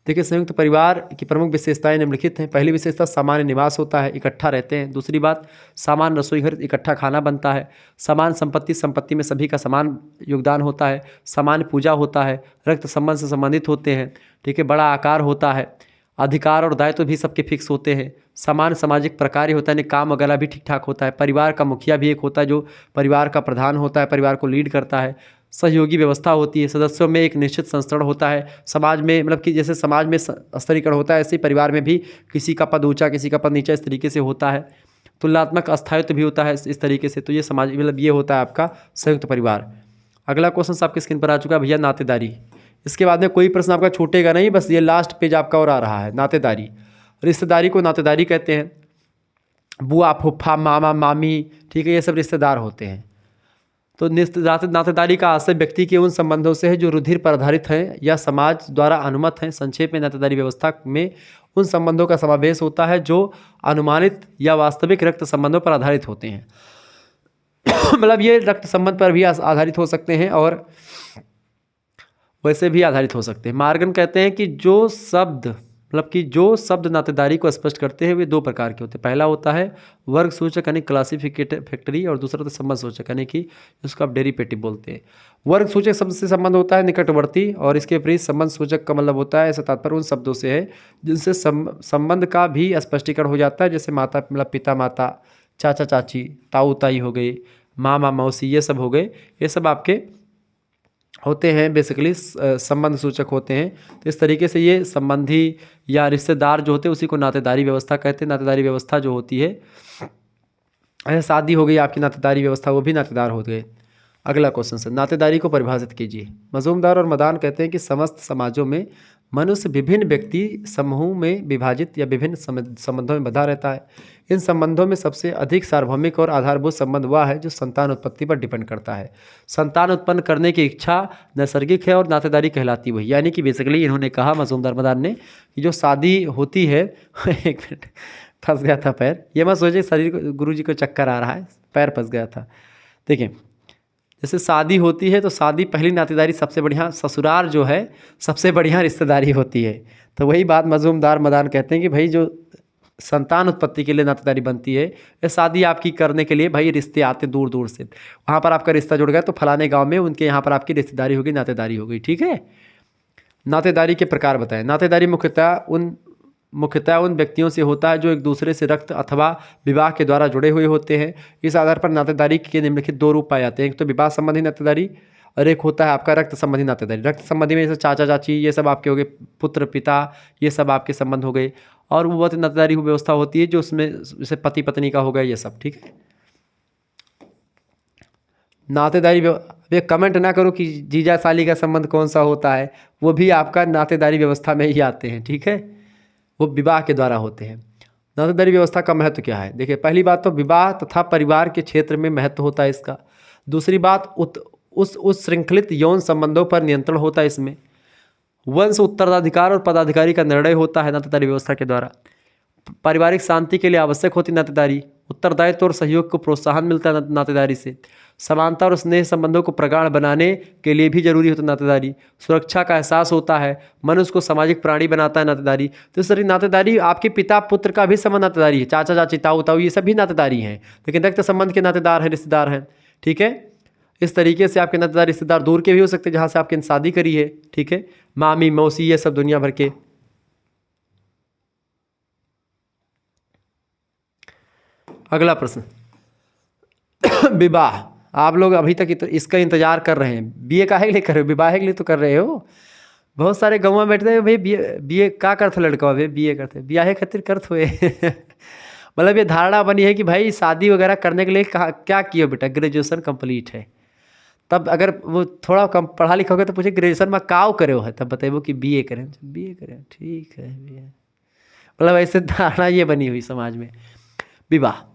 देखिए संयुक्त परिवार की प्रमुख विशेषताएं निम्नलिखित हैं। पहली विशेषता सामान्य निवास होता है, इकट्ठा रहते हैं। दूसरी बात, सामान्य रसोई घर, इकट्ठा खाना बनता है। समान संपत्ति में सभी का समान योगदान होता है। सामान्य पूजा होता है, रक्त संबंध से संबंधित होते हैं। ठीक है, बड़ा आकार होता है, अधिकार और दायित्व भी सबके फिक्स होते हैं। समान सामाजिक प्रकार होता है, यानी काम वगैरह भी ठीक ठाक होता है। परिवार का मुखिया भी एक होता है जो परिवार का प्रधान होता है, परिवार को लीड करता है। सहयोगी व्यवस्था होती है, सदस्यों में एक निश्चित संस्करण होता है। समाज में, मतलब कि जैसे समाज में स्तरीकरण होता है, ऐसे ही परिवार में भी किसी का पद ऊंचा, किसी का पद नीचा, इस तरीके से होता है। तुलनात्मक अस्थायित्व भी होता है इस तरीके से। तो ये समाज, मतलब ये होता है आपका संयुक्त परिवार। अगला क्वेश्चन आपकी स्क्रीन पर आ चुका है भैया, नातेदारी। इसके बाद में कोई प्रश्न आपका छूटेगा नहीं, बस ये लास्ट पेज आपका और आ रहा है। नातेदारी, रिश्तेदारी को नातेदारी कहते हैं। बुआ, फूफा, मामा, मामी, ठीक है, ये सब रिश्तेदार होते हैं। तो नातेदारी का आशय व्यक्ति के उन संबंधों से है जो रुधिर पर आधारित हैं या समाज द्वारा अनुमत हैं। संक्षेप में, नातेदारी व्यवस्था में उन संबंधों का समावेश होता है जो अनुमानित या वास्तविक रक्त संबंधों पर आधारित होते हैं। मतलब ये रक्त संबंध पर भी आधारित हो सकते हैं और वैसे भी आधारित हो सकते हैं। मार्गन कहते हैं कि जो शब्द मतलब कि जो शब्द नातेदारी को स्पष्ट करते हैं वे दो प्रकार के होते हैं। पहला होता है वर्ग सूचक यानी क्लासिफिकेटरी, और दूसरा होता है संबंध सूचक यानी कि जिसको आप डेरिवेटिव बोलते हैं। वर्ग सूचक शब्द से संबंध होता है निकटवर्ती, और इसके विपरीत संबंध सूचक का मतलब होता है, ऐसा तात्पर्य उन शब्दों से है जिनसे संबंध का भी स्पष्टीकरण हो जाता है, जैसे माता मतलब पिता माता, चाचा चाची, ताऊ ताई हो गई, मामा मौसी, ये सब हो गए, ये सब आपके होते हैं बेसिकली संबंध सूचक होते हैं। तो इस तरीके से ये संबंधी या रिश्तेदार जो होते हैं उसी को नातेदारी व्यवस्था कहते हैं। नातेदारी व्यवस्था जो होती है, ऐसे शादी हो गई आपकी नातेदारी व्यवस्था, वो भी नातेदार हो गए। अगला क्वेश्चन से नातेदारी को परिभाषित कीजिए। मजूमदार और मदान कहते हैं कि समस्त समाजों में मनुष्य विभिन्न व्यक्ति समूह में विभाजित या विभिन्न संबंधों में बंधा रहता है। इन संबंधों में सबसे अधिक सार्वभौमिक और आधारभूत संबंध वह है जो संतान उत्पत्ति पर डिपेंड करता है। संतान उत्पन्न करने की इच्छा नैसर्गिक है और नातेदारी कहलाती वही, यानी कि बेसिकली इन्होंने कहा मजूमदार मदान ने कि जो शादी होती है एक मिनट फंस गया था पैर, ये मत सोचिए शरीर गुरु जी को चक्कर आ रहा है, पैर फंस गया था। देखिए जैसे शादी होती है तो शादी पहली नातेदारी सबसे बढ़िया, ससुराल जो है सबसे बढ़िया रिश्तेदारी होती है। तो वही बात मजूमदार मदान कहते हैं कि भाई जो संतान उत्पत्ति के लिए नातेदारी बनती है, ये शादी आपकी करने के लिए भाई रिश्ते आते दूर दूर से, वहाँ पर आपका रिश्ता जुड़ गया तो फलाने गांव में उनके यहाँ पर आपकी रिश्तेदारी होगी, नातेदारी हो गई। ठीक है, नातेदारी के प्रकार बताएं। नातेदारी मुख्यतः उन व्यक्तियों से होता है जो एक दूसरे से रक्त अथवा विवाह के द्वारा जुड़े हुए होते हैं। इस आधार पर नातेदारी के निम्नलिखित दो रूप पाए जाते हैं, एक तो विवाह संबंधी नातेदारी और एक होता है आपका रक्त संबंधी नातेदारी। रक्त संबंधी में जैसे चाचा चाची ये सब आपके हो गए, पुत्र पिता ये सब आपके संबंध हो गए, और वो बहुत नातेदारी व्यवस्था होती है जो उसमें जैसे पति पत्नी का हो गया ये सब। ठीक है, नातेदारी वे कमेंट ना करो कि जीजा साली का संबंध कौन सा होता है, वो भी आपका नातेदारी व्यवस्था में ही आते हैं। ठीक है, वो विवाह के द्वारा होते हैं। नातेदारी व्यवस्था का महत्व क्या है? देखिए पहली बात तो विवाह तथा परिवार के क्षेत्र में महत्व होता है इसका। दूसरी बात उस श्रृंखलित यौन संबंधों पर नियंत्रण होता है इसमें। वंश उत्तराधिकार और पदाधिकारी का निर्णय होता है नातेदारी व्यवस्था के द्वारा। पारिवारिक शांति के लिए आवश्यक होती नातेदारी। उत्तरदायित्व और सहयोग को प्रोत्साहन मिलता है नातेदारी से। समानता और स्नेह संबंधों को प्रगाढ़ बनाने के लिए भी जरूरी होता है नातेदारी। सुरक्षा का एहसास होता है, मनुष्य को सामाजिक प्राणी बनाता है नातेदारी। तो इस तरह नातेदारी आपके पिता पुत्र का भी संबंध नातेदारी है, चाचा चाची ताऊ ताऊ ये सब भी नातेदारी हैं, लेकिन रक्त संबंध के नातेदार हैं, रिश्तेदार हैं। ठीक है, इस तरीके से आपके नातेदार रिश्तेदार दूर के भी हो सकते हैं जहाँ से आपकी शादी करी है। ठीक है, मामी मौसी ये सब दुनिया भर के। अगला प्रश्न विवाह। आप लोग अभी तक इसका इंतजार कर रहे हैं, बीए काहे के लिए कर रहे हो, विवाह के लिए तो कर रहे हो। बहुत सारे गाँव में बैठते हैं भाई बीए का करते लड़का भाई बीए करते ब्याहे खातिर करते हुए मतलब ये धारणा बनी है कि भाई शादी वगैरह करने के लिए क्या किए बेटा, ग्रेजुएशन कंप्लीट है। तब अगर वो थोड़ा कम पढ़ा लिखा होगा तो पूछे ग्रेजुएशन में काव करे हो है, तब बताइए कि बीए करें, बीए करें ठीक है बीए। मतलब ऐसे धारणा ये बनी हुई समाज में। विवाह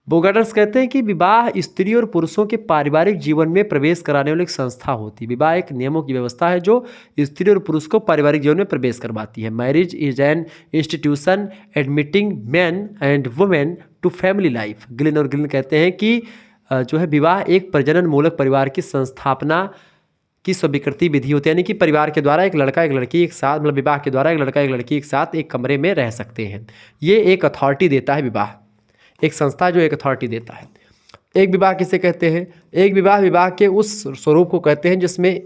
बोगाटर्स कहते हैं कि विवाह स्त्री और पुरुषों के पारिवारिक जीवन में प्रवेश कराने वाली एक संस्था होती है। विवाह एक नियमों की व्यवस्था है जो स्त्री और पुरुष को पारिवारिक जीवन में प्रवेश करवाती है। Marriage is an institution admitting man and women to family life. Gillin और गिलिन कहते हैं कि जो है विवाह एक प्रजनन मूलक परिवार की संस्थापना की स्वीकृति विधि होती है, यानी कि परिवार के द्वारा एक लड़का एक लड़की एक साथ, मतलब विवाह के द्वारा एक लड़का एक लड़की एक साथ एक कमरे में रह सकते हैं। ये एक अथॉरिटी देता है विवाह, एक संस्था जो एक अथॉरिटी देता है। एक विवाह किसे कहते हैं? एक विवाह के उस स्वरूप को कहते हैं जिसमें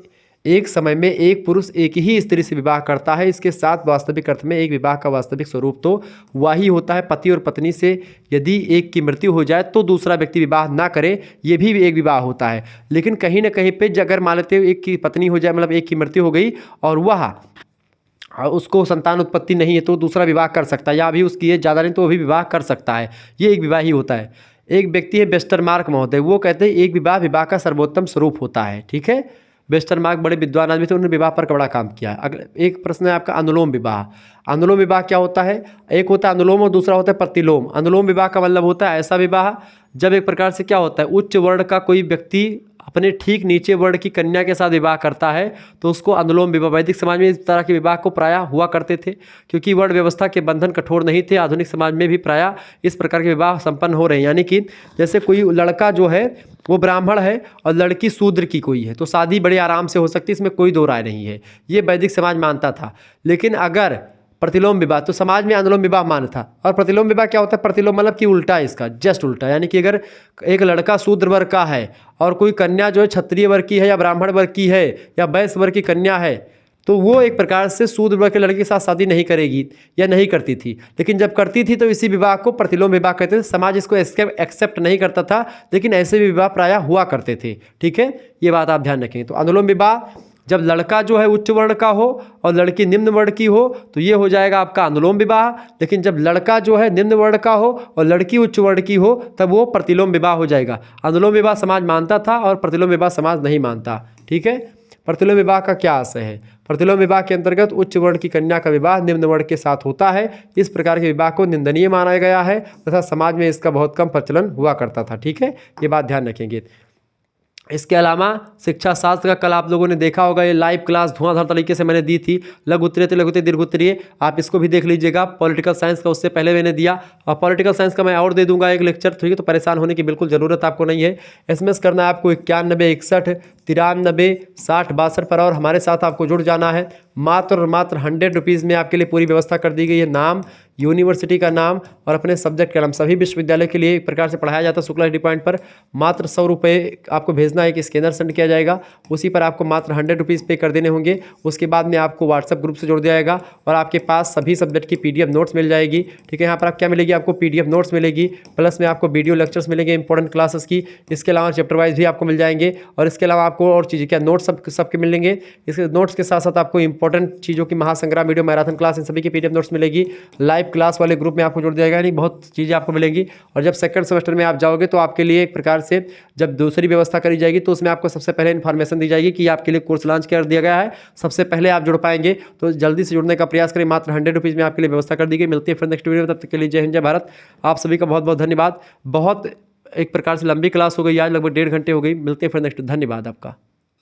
एक समय में एक पुरुष एक ही स्त्री से विवाह करता है। इसके साथ वास्तविक अर्थ में एक विवाह का वास्तविक स्वरूप तो वही होता है, पति और पत्नी से यदि एक की मृत्यु हो जाए तो दूसरा व्यक्ति विवाह ना करे, ये भी एक विवाह होता है। लेकिन कहीं ना कहीं पे अगर मान लेते हो एक की पत्नी हो जाए, मतलब एक की मृत्यु हो गई और वह उसको संतान उत्पत्ति नहीं है तो दूसरा विवाह कर सकता है, या अभी उसकी एज ज़्यादा नहीं तो वो भी विवाह कर सकता है। ये एक विवाह ही होता है। एक व्यक्ति है वेस्टरमार्क महोदय, वो कहते हैं एक विवाह का सर्वोत्तम स्वरूप होता है। ठीक है, वेस्टरमार्क बड़े विद्वान आदमी थे, उन्होंने विवाह पर बड़ा काम किया है। अगला एक प्रश्न है आपका अनुलोम विवाह। अनुलोम विवाह क्या होता है? एक होता है अनुलोम और दूसरा होता है प्रतिलोम। अनुलोम विवाह का मतलब होता है ऐसा विवाह जब एक प्रकार से क्या होता है, उच्च वर्ण का कोई व्यक्ति अपने ठीक नीचे वर्ण की कन्या के साथ विवाह करता है तो उसको अनुलोम विवाह। वैदिक समाज में इस तरह के विवाह को प्रायः हुआ करते थे क्योंकि वर्ण व्यवस्था के बंधन कठोर नहीं थे। आधुनिक समाज में भी प्रायः इस प्रकार के विवाह संपन्न हो रहे हैं, यानी कि जैसे कोई लड़का जो है वो ब्राह्मण है और लड़की शूद्र की कोई है तो शादी बड़े आराम से हो सकती है, इसमें कोई दो राय नहीं है। ये वैदिक समाज मानता था। लेकिन अगर प्रतिलोम विवाह, तो समाज में अनुलोम विवाह मान्य था। और प्रतिलोम विवाह क्या होता है? प्रतिलोम मतलब कि उल्टा है इसका, जस्ट उल्टा। यानी कि अगर एक लड़का शूद्र वर्ग का है और कोई कन्या जो है क्षत्रिय वर्ग की है या ब्राह्मण वर्ग की है या वैश्य वर्ग की कन्या है, तो वो एक प्रकार से शूद्र वर्ग के लड़के के साथ शादी नहीं करेगी या नहीं करती थी। लेकिन जब करती थी तो इसी विवाह को प्रतिलोम विवाह कहते थे। समाज इसको एक्सेप्ट नहीं करता था, लेकिन ऐसे भी विवाह प्रायः हुआ करते थे। ठीक है, ये बात आप ध्यान रखें। तो अनुलोम विवाह जब लड़का जो है उच्च वर्ण का हो और लड़की निम्न वर्ण की हो तो ये हो जाएगा आपका अनुलोम विवाह। लेकिन जब लड़का जो है निम्न वर्ण का हो और लड़की उच्च वर्ण की हो तब वो प्रतिलोम विवाह हो जाएगा। अनुलोम विवाह समाज मानता था और प्रतिलोम विवाह समाज नहीं मानता। ठीक है, प्रतिलोम विवाह का क्या आशय है? प्रतिलोम विवाह के अंतर्गत उच्च वर्ण की कन्या का विवाह निम्न वर्ण के साथ होता है। इस प्रकार के विवाह को निंदनीय माना गया है तथा समाज में इसका बहुत कम प्रचलन हुआ करता था। ठीक है, ये बात ध्यान रखेंगे। इसके अलावा शिक्षा शास्त्र का कल आप लोगों ने देखा होगा, ये लाइव क्लास धुआंधार तरीके से मैंने दी थी। लघु उत्तरीय, लघु उत्तरीय, दीर्घ उत्तरीय, आप इसको भी देख लीजिएगा। पॉलिटिकल साइंस का उससे पहले मैंने दिया और पॉलिटिकल साइंस का मैं और दे दूंगा एक लेक्चर। ठीक है, तो परेशान होने की बिल्कुल ज़रूरत आपको नहीं है। SMS करना है आपको 91 61 93 60 62 पर और हमारे साथ आपको जुड़ जाना है। मात्र और मात्र 100 रुपीज़ में आपके लिए पूरी व्यवस्था कर दी गई है। नाम, यूनिवर्सिटी का नाम और अपने सब्जेक्ट का नाम, सभी विश्वविद्यालय के लिए एक प्रकार से पढ़ाया जाता है शुक्ला स्टडी पॉइंट पर। मात्र 100 रुपये आपको भेजना है, एक स्कैनर सेंड किया जाएगा, उसी पर आपको मात्र 100 रुपीज़ पे कर देने होंगे। उसके बाद में आपको व्हाट्सएप ग्रुप से जोड़ दिया जाएगा और आपके पास सभी सब्जेक्ट की PDF नोट्स मिल जाएगी। ठीक है, यहाँ पर आप क्या मिलेगी? आपको PDF नोट्स मिलेगी, प्लस में आपको वीडियो लेक्चर्स मिलेंगे इंपॉर्टेंट क्लासेस की। इसके अलावा चैप्टर वाइज भी आपको मिल जाएंगे और इसके अलावा आपको और चीज़ें क्या नोट्स सबके मिलेंगे। इसके नोट्स के साथ साथ आपको इंपॉर्टेंट चीज़ों की महासंग्राम वीडियो मैराथन क्लास इन सभी की PDF नोट्स मिलेगी। लाइव क्लास वाले ग्रुप में आपको जोड़ दिया जाएगा, यानी बहुत चीज़ें आपको मिलेंगी। और जब सेकंड सेमेस्टर में आप जाओगे तो आपके लिए एक प्रकार से जब दूसरी व्यवस्था करी जाएगी तो उसमें आपको सबसे पहले इन्फॉर्मेशन दी जाएगी कि आपके लिए कोर्स लॉन्च कर दिया गया है, सबसे पहले आप जुड़ पाएंगे। तो जल्दी से जुड़ने का प्रयास करें। मात्र 100 रुपीज़ में आपके लिए व्यवस्था कर दी गई। मिलती है फिर नेक्स्ट वीडियो में, तब तक के लिए जय हिंद जय भारत। आप सभी का बहुत बहुत धन्यवाद। बहुत एक प्रकार से लंबी क्लास हो गई आज, लगभग 1.5 घंटे हो गई। मिलते हैं फिर नेक्स्ट। धन्यवाद आपका।